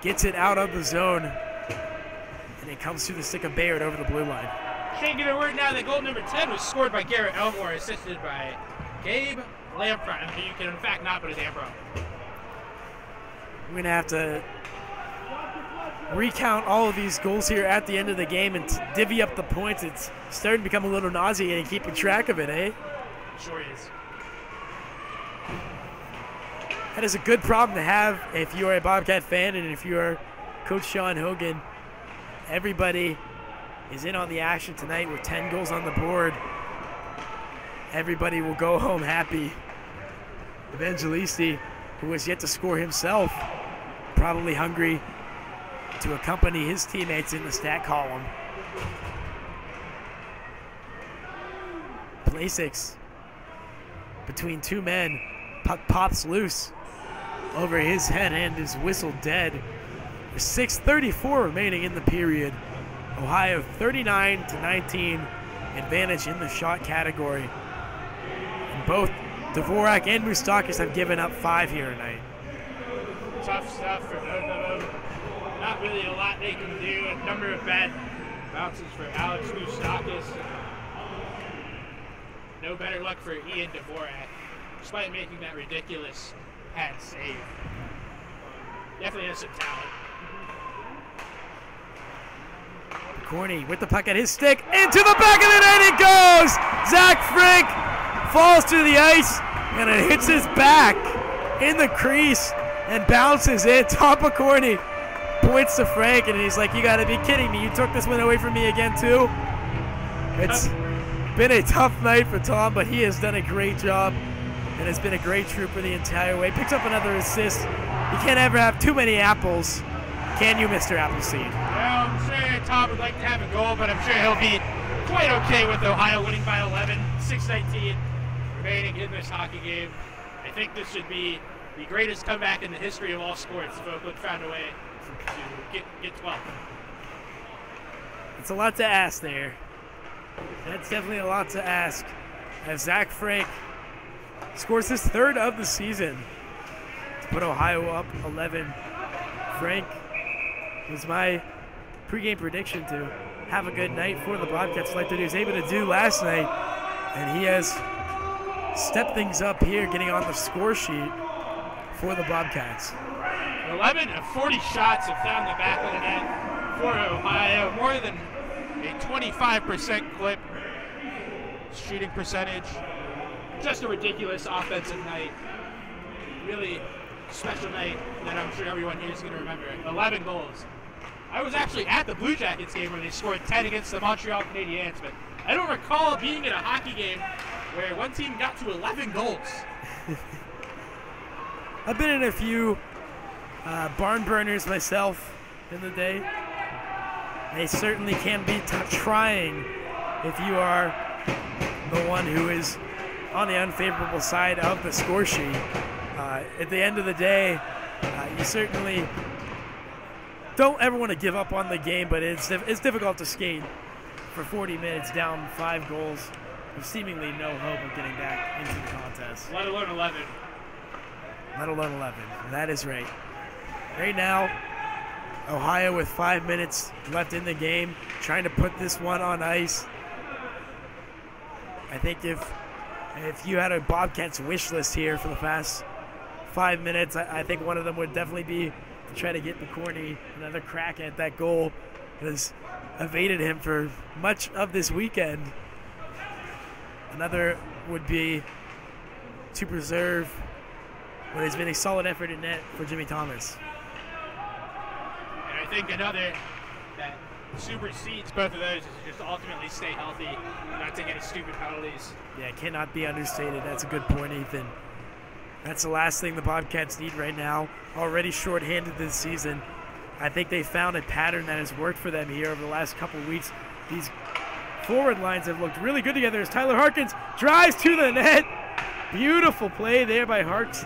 gets it out of the zone. And it comes through the stick of Bayard over the blue line. Shane, give a word now that goal number 10 was scored by Garrett Elmore, assisted by Gabe Lampron. I mean, you can in fact not put his name wrong. We're going to have to recount all of these goals here at the end of the game and divvy up the points. It's starting to become a little nauseating keeping track of it, eh? Sure is. That is a good problem to have if you are a Bobcat fan and if you are Coach Sean Hogan. Everybody is in on the action tonight with 10 goals on the board. Everybody will go home happy. Evangelisti, who has yet to score himself, probably hungry to accompany his teammates in the stat column. Play 6 between 2 men. Puck pops loose over his head and is whistled dead. There's 6:34 remaining in the period. Ohio 39-19 advantage in the shot category. And both Dvorak and Moustakis have given up 5 here tonight. Tough stuff for both of them. Not really a lot they can do. A number of bad bounces for Alex Moustakis. No better luck for Ian Dvorak, despite making that ridiculous pad save. Definitely has some talent. Corny with the puck at his stick, into the back of the net it goes! Zach Frank falls to the ice, and it hits his back in the crease and bounces in. Top of Corny points to Frank, and he's like, you gotta be kidding me. You took this one away from me again, too? It's been a tough night for Tom, but he has done a great job and has been a great trooper the entire way. Picks up another assist. You can't ever have too many apples, can you, Mr. Appleseed? Well, I'm sure Tom would like to have a goal, but I'm sure he'll be quite okay with Ohio winning by 11, 6:19 remaining in this hockey game. I think this should be the greatest comeback in the history of all sports. Oakland found a way to get 12. It's a lot to ask there. That's definitely a lot to ask. As Zach Frank scores his 3rd of the season to put Ohio up 11. Frank was my pregame prediction to have a good night for the Bobcats like that he was able to do last night. And he has stepped things up here, getting on the score sheet for the Bobcats. 11 of 40 shots have found the back of the net for Ohio. More than a 25% clip shooting percentage. Just a ridiculous offensive night. Really special night that I'm sure everyone here is going to remember. 11 goals. I was actually at the Blue Jackets game where they scored 10 against the Montreal Canadiens, but I don't recall being at a hockey game where one team got to 11 goals. I've been in a few barn burners myself in the day. They certainly can be trying if you are the one who is on the unfavorable side of the score sheet. At the end of the day, you certainly don't ever want to give up on the game, but it's difficult to skate for 40 minutes down 5 goals with seemingly no hope of getting back into the contest. Let alone 11. Let alone 11. That is right. Right now, Ohio with 5 minutes left in the game, trying to put this one on ice. I think if you had a Bobcats wish list here for the past 5 minutes, I think one of them would definitely be to try to get McCorney another crack at that goal that has evaded him for much of this weekend. Another would be to preserve what has been a solid effort in net for Jimmy Thomas. And I think another that supersedes both of those is just ultimately stay healthy, not take any stupid penalties. Yeah, it cannot be understated. That's a good point, Ethan. That's the last thing the Bobcats need right now. Already shorthanded this season. I think they found a pattern that has worked for them here over the last couple of weeks. These forward lines have looked really good together as Tyler Harkins drives to the net. Beautiful play there by Harks.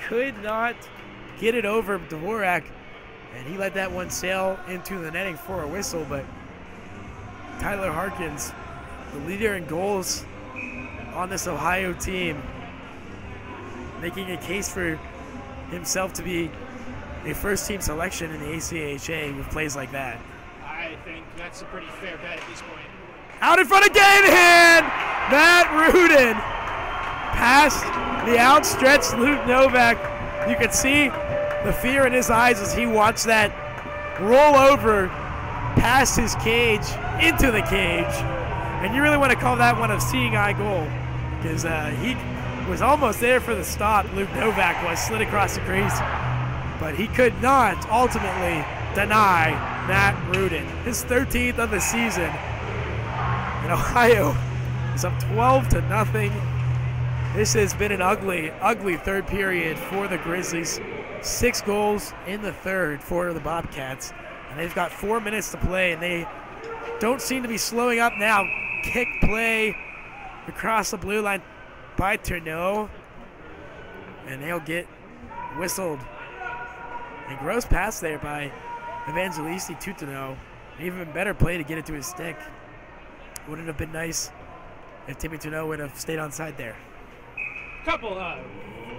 Could not get it over Dvorak, and he let that one sail into the netting for a whistle, but Tyler Harkins, the leader in goals on this Ohio team, making a case for himself to be a first-team selection in the ACHA with plays like that. I think that's a pretty fair bet at this point. Out in front of Gainhand! Matt Rudin past the outstretched Luke Novak. You could see the fear in his eyes as he watched that roll over past his cage into the cage. And you really want to call that one a seeing eye goal, because he was almost there for the stop. Luke Novak was slid across the crease, but he could not ultimately deny Matt Rudin. His 13th of the season. And Ohio is up 12-0. This has been an ugly, ugly third period for the Grizzlies. 6 goals in the third for the Bobcats. And they've got 4 minutes to play, and they don't seem to be slowing up now. Kick play across the blue line by Tourneau. And they'll get whistled. A gross pass there by Evangelisti to Tourneau. An even better play to get it to his stick. Wouldn't it have been nice if Timmy Tourneau would have stayed on side there? Couple of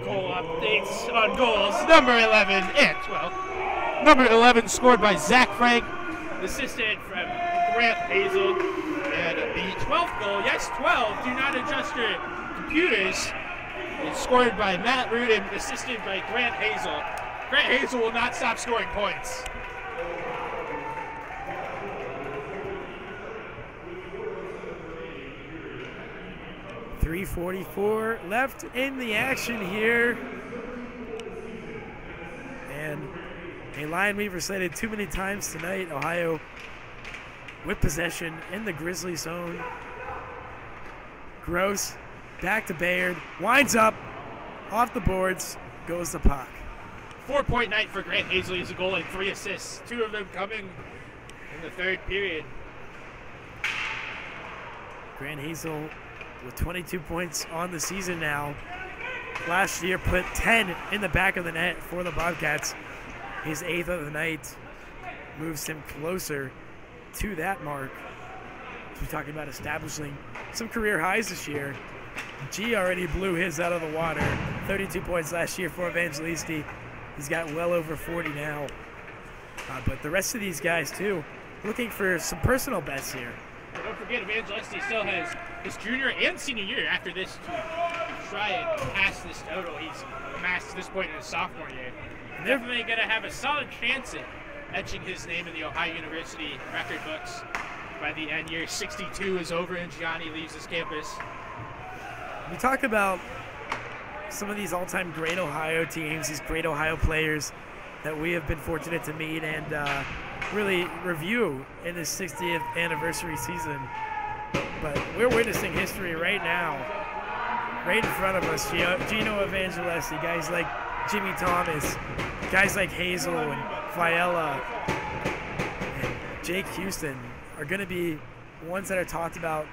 goal updates on goals. Number 11 and 12. Number 11 scored by Zach Frank, assisted from Grant Hazel. And the 12th goal, yes, 12, do not adjust your computers, is scored by Matt Rudin, assisted by Grant Hazel. Grant Hazel will not stop scoring points. .344 left in the action here. And a line we've recited too many times tonight. Ohio with possession in the Grizzly zone. Gross back to Bayard. Winds up off the boards. Goes the puck. 4-point night for Grant Hazel. He's a goal and 3 assists. 2 of them coming in the third period. Grant Hazel with 22 points on the season now. last year put 10 in the back of the net for the Bobcats. His 8th of the night moves him closer to that mark. We're talking about establishing some career highs this year. G already blew his out of the water. 32 points last year for Evangelisti. He's got well over 40 now. But the rest of these guys, too, looking for some personal bests here. Don't forget, Evangelisti still has his junior and senior year after this to try and pass this total he's amassed at this point in his sophomore year. Definitely going to have a solid chance at etching his name in the Ohio University record books by the end. Year 62 is over and Gianni leaves his campus. We talk about some of these all-time great Ohio teams, these great Ohio players that we have been fortunate to meet and really review in this 60th anniversary season. But we're witnessing history right now, right in front of us. Gino Evangelisti, guys like Jimmy Thomas, guys like Hazel and Fiella and Jake Houston are going to be ones that are talked about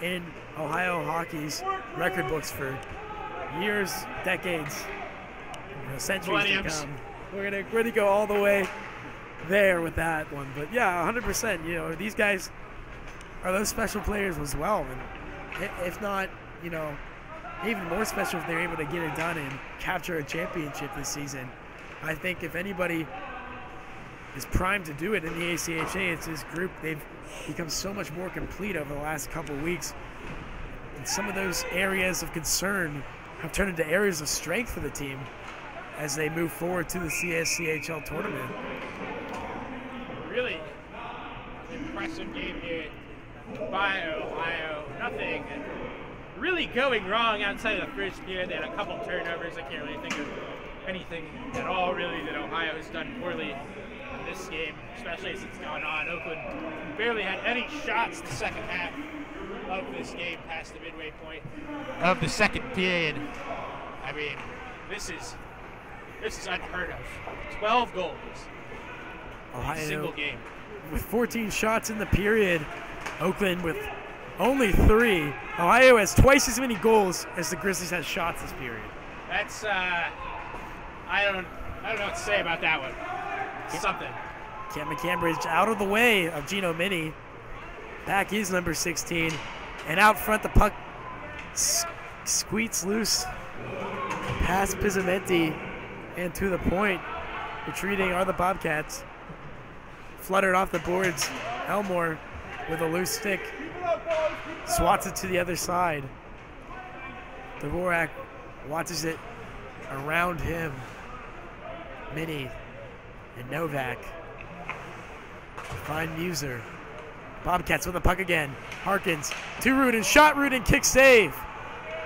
in Ohio hockey's record books for years, decades, centuries to come. We're gonna go all the way there with that one. But yeah, 100%. These guys are those special players as well. And if not, even more special if they're able to get it done and capture a championship this season. I think if anybody is primed to do it in the ACHA, it's this group. They've become so much more complete over the last couple of weeks. And some of those areas of concern have turned into areas of strength for the team as they move forward to the CSCHL tournament. Really impressive game here by Ohio. Nothing really going wrong outside of the first period. They had a couple turnovers. I can't really think of anything at all really that Ohio has done poorly in this game, especially as it's gone on. Oakland barely had any shots the second half of this game past the midway point of the second period. I mean, this is unheard of. 12 goals. Ohio in a single game. With 14 shots in the period. Oakland with only 3. Ohio has twice as many goals as the Grizzlies had shots this period. That's I don't know what to say about that one. Something. Cam McCambridge out of the way of Gino Mini. Back is number 16. And out front, the puck squeaks loose. Past Pizzamenti and to the point. Retreating are the Bobcats. Fluttered off the boards. Elmore with a loose stick. Swats it to the other side. Dvorak watches it around him. Mini and Novak. Find Muser. Bobcats with the puck again. Harkins to Rudin. Shot Rudin. Kick save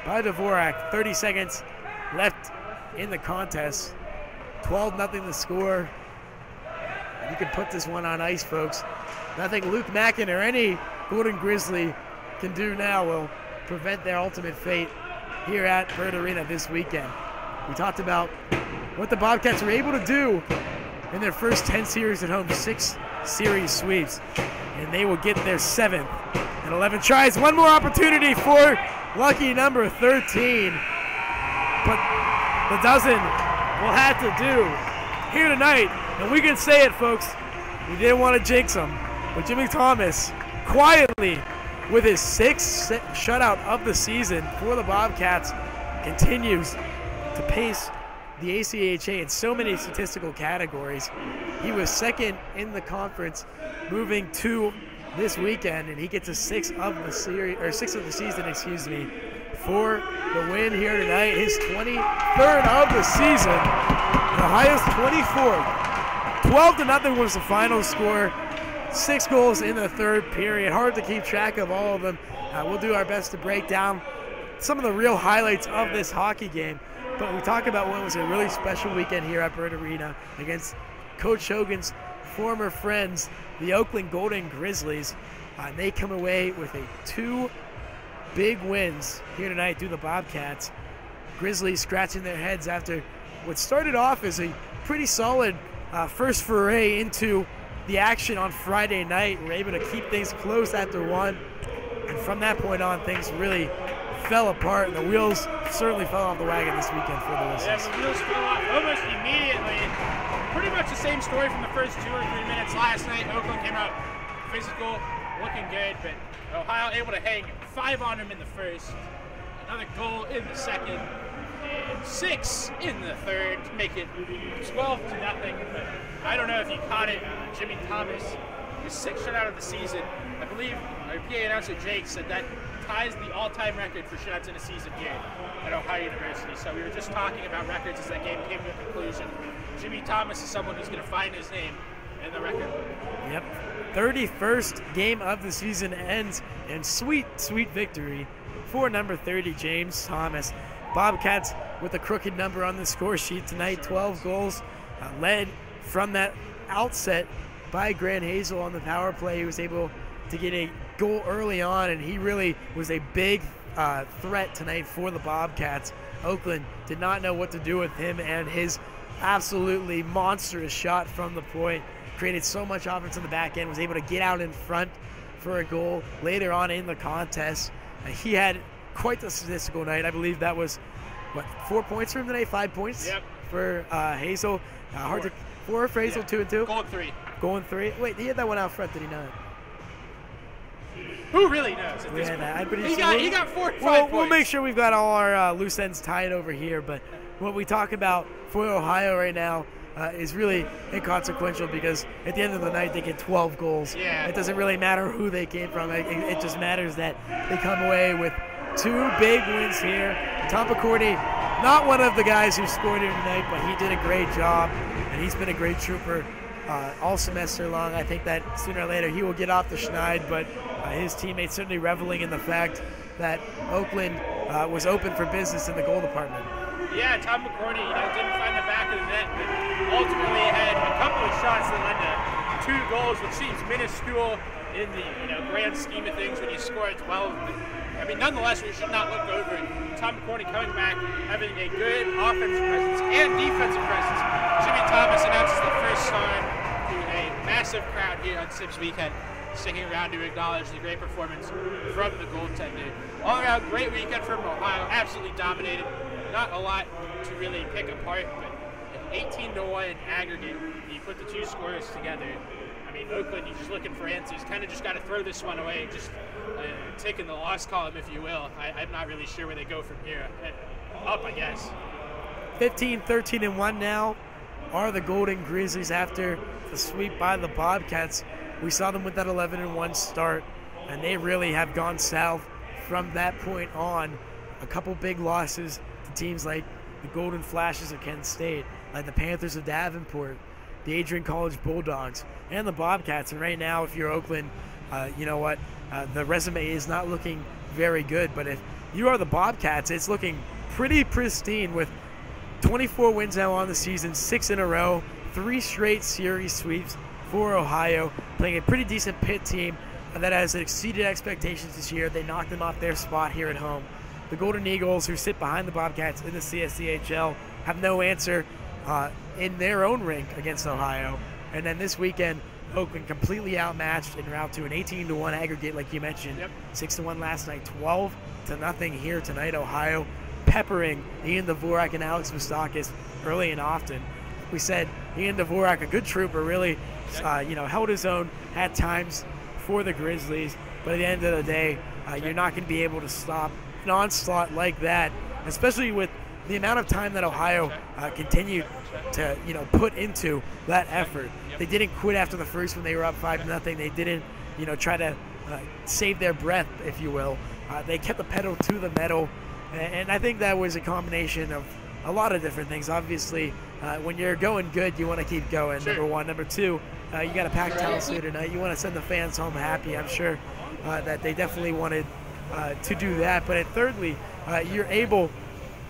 by Dvorak. 30 seconds left in the contest. 12-0 the score. You can put this one on ice, folks. Nothing Luke Mackin or any Golden Grizzly can do now will prevent their ultimate fate here at Bird Arena this weekend. We talked about what the Bobcats were able to do in their first 10 series at home, 6 series sweeps, and they will get their 7th and 11 tries. One more opportunity for lucky number 13, but the Dazen will have to do here tonight, and we can say it, folks. We didn't want to jinx them, but Jimmy Thomas quietly, with his 6th shutout of the season for the Bobcats, continues to pace the ACHA in so many statistical categories. He was 2nd in the conference moving to this weekend, and he gets a 6th of the series, or 6th of the season, excuse me, for the win here tonight. His 23rd of the season, the highest 24th. 12-0 was the final score. 6 goals in the third period. Hard to keep track of all of them. We'll do our best to break down some of the real highlights of this hockey game. But we talk about what was a really special weekend here at Bird Arena against Coach Hogan's former friends, the Oakland Golden Grizzlies. They come away with 2 big wins here tonight through the Bobcats. Grizzlies scratching their heads after what started off as a pretty solid first foray into the action on Friday night. We're able to keep things close after 1. And from that point on, things really fell apart, and the wheels certainly fell off the wagon this weekend for the Whistles. Yeah, the wheels fell off almost immediately. Pretty much the same story from the first 2 or 3 minutes last night. Oakland came out physical, looking good, but Ohio able to hang 5 on them in the first, another goal in the second, and 6 in the third to make it 12-0. But I don't know if you caught it. Jimmy Thomas, his 6th shutout of the season. I believe our PA announcer Jake said that ties the all-time record for shutouts in a season here at Ohio University. So we were just talking about records as that game came to a conclusion. Jimmy Thomas is someone who's going to find his name in the record book. Yep. 31st game of the season ends in sweet, sweet victory for number 30, James Thomas. Bobcats with a crooked number on the score sheet tonight, 12 goals, led from that outset by Grant Hazel on the power play. He was able to get a goal early on, and he really was a big threat tonight for the Bobcats. Oakland did not know what to do with him, and his absolutely monstrous shot from the point created so much offense in the back end, was able to get out in front for a goal later on in the contest. He had quite the statistical night. I believe that was, 4 points for him today? 5 points for Hazel. Four for Hazel, 2 and 2? Goal and 3. Goal and 3. Wait, he had that one out front, did he not? Who really knows at this point? He got 4 or 5 points. We'll make sure we've got all our loose ends tied over here, but what we talk about for Ohio right now is really inconsequential, because at the end of the night they get 12 goals. Yeah. It doesn't really matter who they came from. It just matters that they come away with 2 big wins here. Tom McCourty, not one of the guys who scored here tonight, but he did a great job, and he's been a great trooper all semester long. I think that sooner or later he will get off the schneid, but his teammates certainly reveling in the fact that Oakland was open for business in the goal department. Yeah, Tom McCourty, didn't find the back of the net, but ultimately had a couple of shots that led to 2 goals, which seems minuscule in the grand scheme of things when you score at 12. But, nonetheless, we should not look over it. Tom McCourty coming back, having a good offensive presence and defensive presence. Jimmy Thomas announces the first song to a massive crowd here on Sips Weekend, sticking around to acknowledge the great performance from the goaltender. All around, great weekend from Ohio, absolutely dominated. Not a lot to really pick apart, but 18-1 aggregate. You put the 2 scores together. Oakland, you're just looking for answers. Kind of just got to throw this one away, just tick in the loss column, if you will. I'm not really sure where they go from here. Up, I guess. 15-13-1 now are the Golden Grizzlies after the sweep by the Bobcats. We saw them with that 11-1 start, and they really have gone south from that point on. A couple big losses to teams like the Golden Flashes of Kent State, like the Panthers of Davenport, the Adrian College Bulldogs, and the Bobcats. And right now, if you're Oakland, you know what? The resume is not looking very good. But if you are the Bobcats, it's looking pretty pristine with 24 wins now on the season, 6 in a row, 3 straight series sweeps for Ohio, playing a pretty decent Pitt team that has exceeded expectations this year. They knocked them off their spot here at home. The Golden Eagles, who sit behind the Bobcats in the CSCHL, have no answer in their own rink against Ohio. And then this weekend, Oakland completely outmatched en route to an 18-1 aggregate, like you mentioned. 6-1 last night, 12-0 here tonight. Ohio peppering Ian Dvorak and Alex Moustakis early and often. Like we said, Ian Dvorak, a good trooper, really held his own at times for the Grizzlies. But at the end of the day, you're not going to be able to stop an onslaught like that, especially with the amount of time that Ohio continued to put into that effort. They didn't quit after the first when they were up 5-0. They didn't try to save their breath, if you will. They kept the pedal to the metal, and I think that was a combination of a lot of different things. Obviously, when you're going good, you want to keep going, number one. Number two, you got a packed house here tonight. You want to send the fans home happy. I'm sure that they definitely wanted to do that. But thirdly, you're able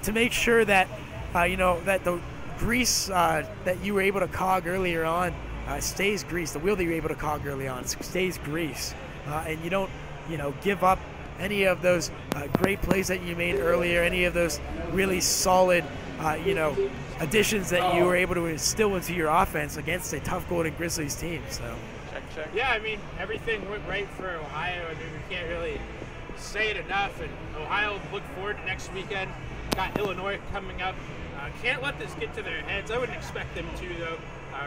to make sure that that the grease that you were able to cog earlier on stays greased. The wheel that you were able to cog early on stays greased, and you don't give up any of those great plays that you made earlier, any of those really solid additions that you were able to instill into your offense against a tough Golden Grizzlies team. So check. Yeah, everything went right for Ohio. We can't really say it enough, and Ohio look forward to next weekend. Got Illinois coming up. Can't let this get to their heads. I wouldn't expect them to, though.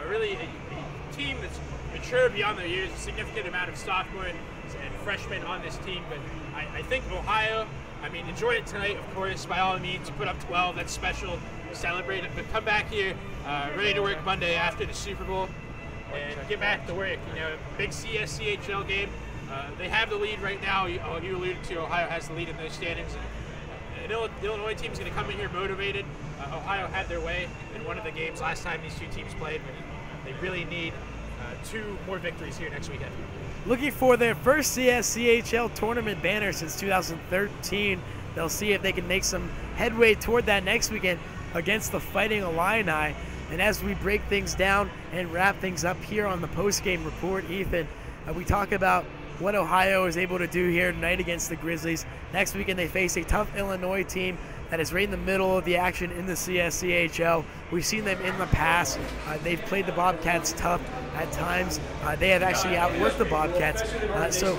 Really a team that's mature beyond their years, a significant amount of sophomore and freshmen on this team. But I think Ohio, I mean, enjoy it tonight, of course, by all means. You put up 12, that's special. Celebrate it, but come back here ready to work Monday after the Super Bowl and get back to work. You know, big CSCHL game. They have the lead right now. You alluded to Ohio has the lead in those standings. And the Illinois team's going to come in here motivated. Ohio had their way in one of the games last time these two teams played, but they really need 2 more victories here next weekend. Looking for their first CSCHL tournament banner since 2013. They'll see if they can make some headway toward that next weekend against the Fighting Illini. And as we break things down and wrap things up here on the post-game report, Ethan, we talk about what Ohio is able to do here tonight against the Grizzlies. Next weekend they face a tough Illinois team that is right in the middle of the action in the CSCHL. We've seen them in the past. They've played the Bobcats tough at times. They have actually outworked the Bobcats. So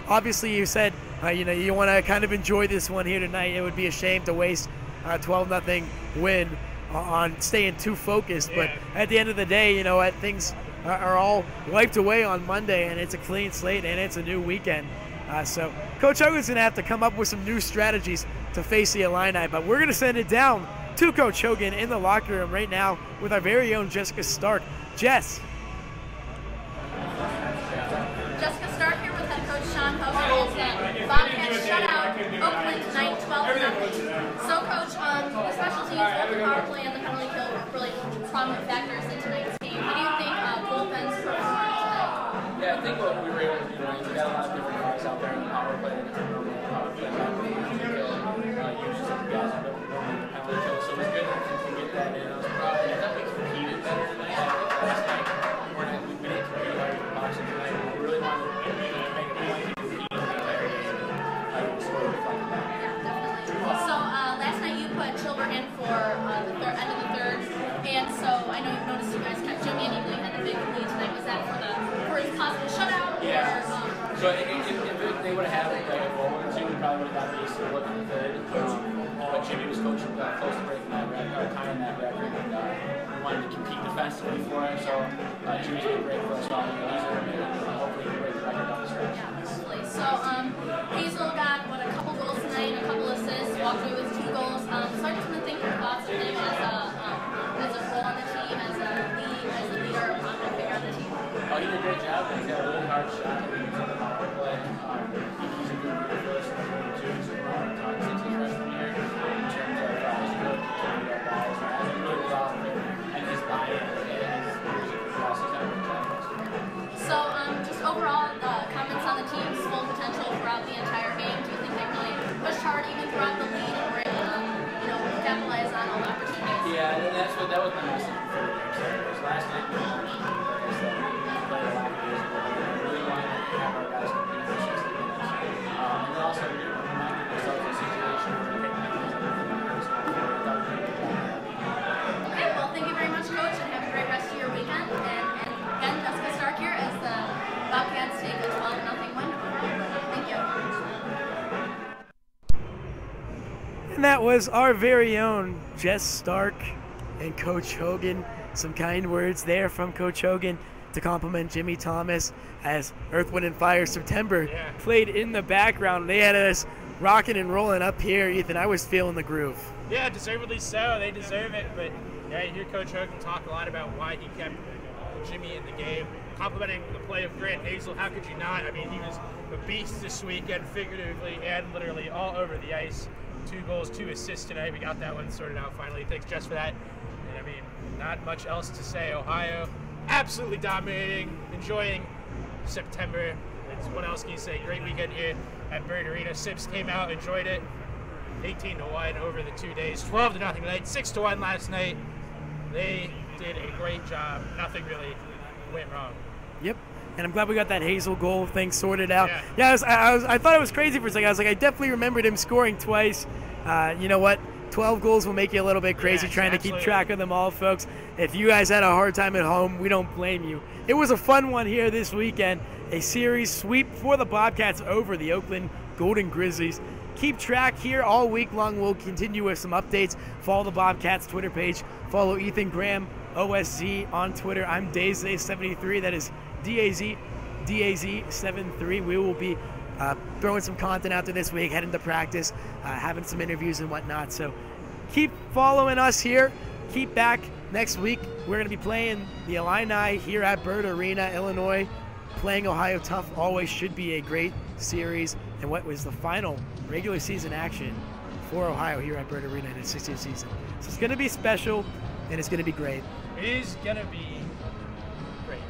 obviously you said, you want to kind of enjoy this one here tonight. It would be a shame to waste a 12-0 win on staying too focused. But at the end of the day, things are all wiped away on Monday, and it's a clean slate, and it's a new weekend. So Coach Hogan's going to have to come up with some new strategies to face the Illini, but we're going to send it down to Coach Hogan in the locker room right now with our very own Jessica Stark. Jess. Jessica Stark here with head coach Sean Hogan. As Bobcats shut out Oakland tonight 12-0. So Coach, the special teams, both the power play and the penalty kill were really prominent factors in tonight's game. How do you think bullpens performed tonight? Yeah, I think what we were able to do, we got a lot of different guys out there in the power play and the power play, uses of the guys that don't normally penalty kill. So it was good that we could get that in. I thought we competed better tonight. Last night, we didn't compete hard in the boxing tonight. We really wanted to make a point to compete the entire game. I was sort of reflecting that. Yeah, definitely. So last night you put Chilbert in for the end of the third, and so I know you've noticed you guys kept Jimmy and even had the big lead tonight. Was that for his possible shutout? Yeah. So if they would have had like a goal or two, we probably would have got the ace to look in the third. But Jimmy was coaching close to breaking that record, tying that record, and we wanted to compete defensively for him. So Jimmy's been great for us all. He's hopefully he can break the record down the stretch. Yeah, absolutely. So Hazel got a couple goals tonight, a couple assists, walked away with 2 goals. So I just want to think your thoughts of him as a role on the team, as a leader, a prominent figure on the team. Oh, he did a great job. He's got a really hard shot. He's on the power play. He's a good leader for us. He's a good talk since his freshman year. In terms of his ability to carry our guys, has a really well and his buy-in and his leadership for us. He's done a good job. So just overall, comments on the team's full potential throughout the entire game. Do you think they really pushed hard even throughout the lead and were able to capitalize on all the opportunities? Yeah, and that was my message for the game. Because last night we played a lot of years ago. We really wanted to have our guys compete for 60 minutes. And then also we reminded ourselves of the situation where we Okay, well, thank you very much, Coach, and have a great rest of your weekend. And again, Jessica Stark here as the Bobcats take a 12-0 win. Thank you. And that was our very own Jess Stark and Coach Hogan. Some kind words there from Coach Hogan to compliment Jimmy Thomas as Earth, Wind, and Fire September played in the background. They had us rocking and rolling up here, Ethan. I was feeling the groove. Yeah, deservedly so. They deserve it. But yeah, you hear Coach Hogan talk a lot about why he kept Jimmy in the game. Complimenting the play of Grant Hazel, how could you not? I mean, he was a beast this weekend, figuratively and literally all over the ice. 2 goals, 2 assists tonight. We got that one sorted out finally. Thanks, Jess, for that. And I mean, not much else to say. Ohio absolutely dominating, enjoying September. What else can you say? Great weekend here at Bird Arena. Sips came out, enjoyed it. 18-1 over the 2 days. 12-0 tonight. 6-1 last night. They did a great job. Nothing really went wrong. Yep. And I'm glad we got that Hazel goal thing sorted out. Yeah, I thought it was crazy for a second. I was like, I definitely remembered him scoring twice. You know what? 12 goals will make you a little bit crazy trying to keep track of them all, folks. If you guys had a hard time at home, we don't blame you. It was a fun one here this weekend. A series sweep for the Bobcats over the Oakland Golden Grizzlies. Keep track here all week long. We'll continue with some updates. Follow the Bobcats Twitter page. Follow Ethan Graham, OSZ on Twitter. I'm Dazen73. That is DAZ73. We will be throwing some content out there this week, heading to practice, having some interviews and whatnot. So keep following us here. Keep back next week. We're going to be playing the Illini here at Bird Arena, Illinois. Playing Ohio tough always should be a great series. And what was the final regular season action for Ohio here at Bird Arena in its 60th season. So it's going to be special, and it's going to be great. It is going to be great.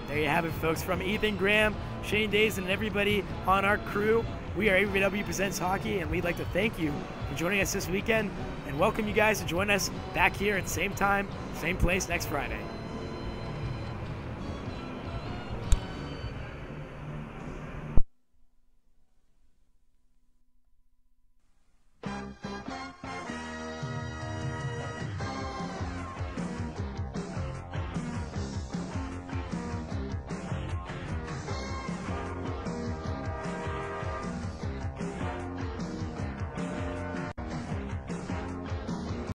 There you have it, folks. From Ethan Graham, Shane Dazen, and everybody on our crew, we are AVW Presents Hockey, and we'd like to thank you for joining us this weekend and welcome you guys to join us back here at the same time, same place next Friday.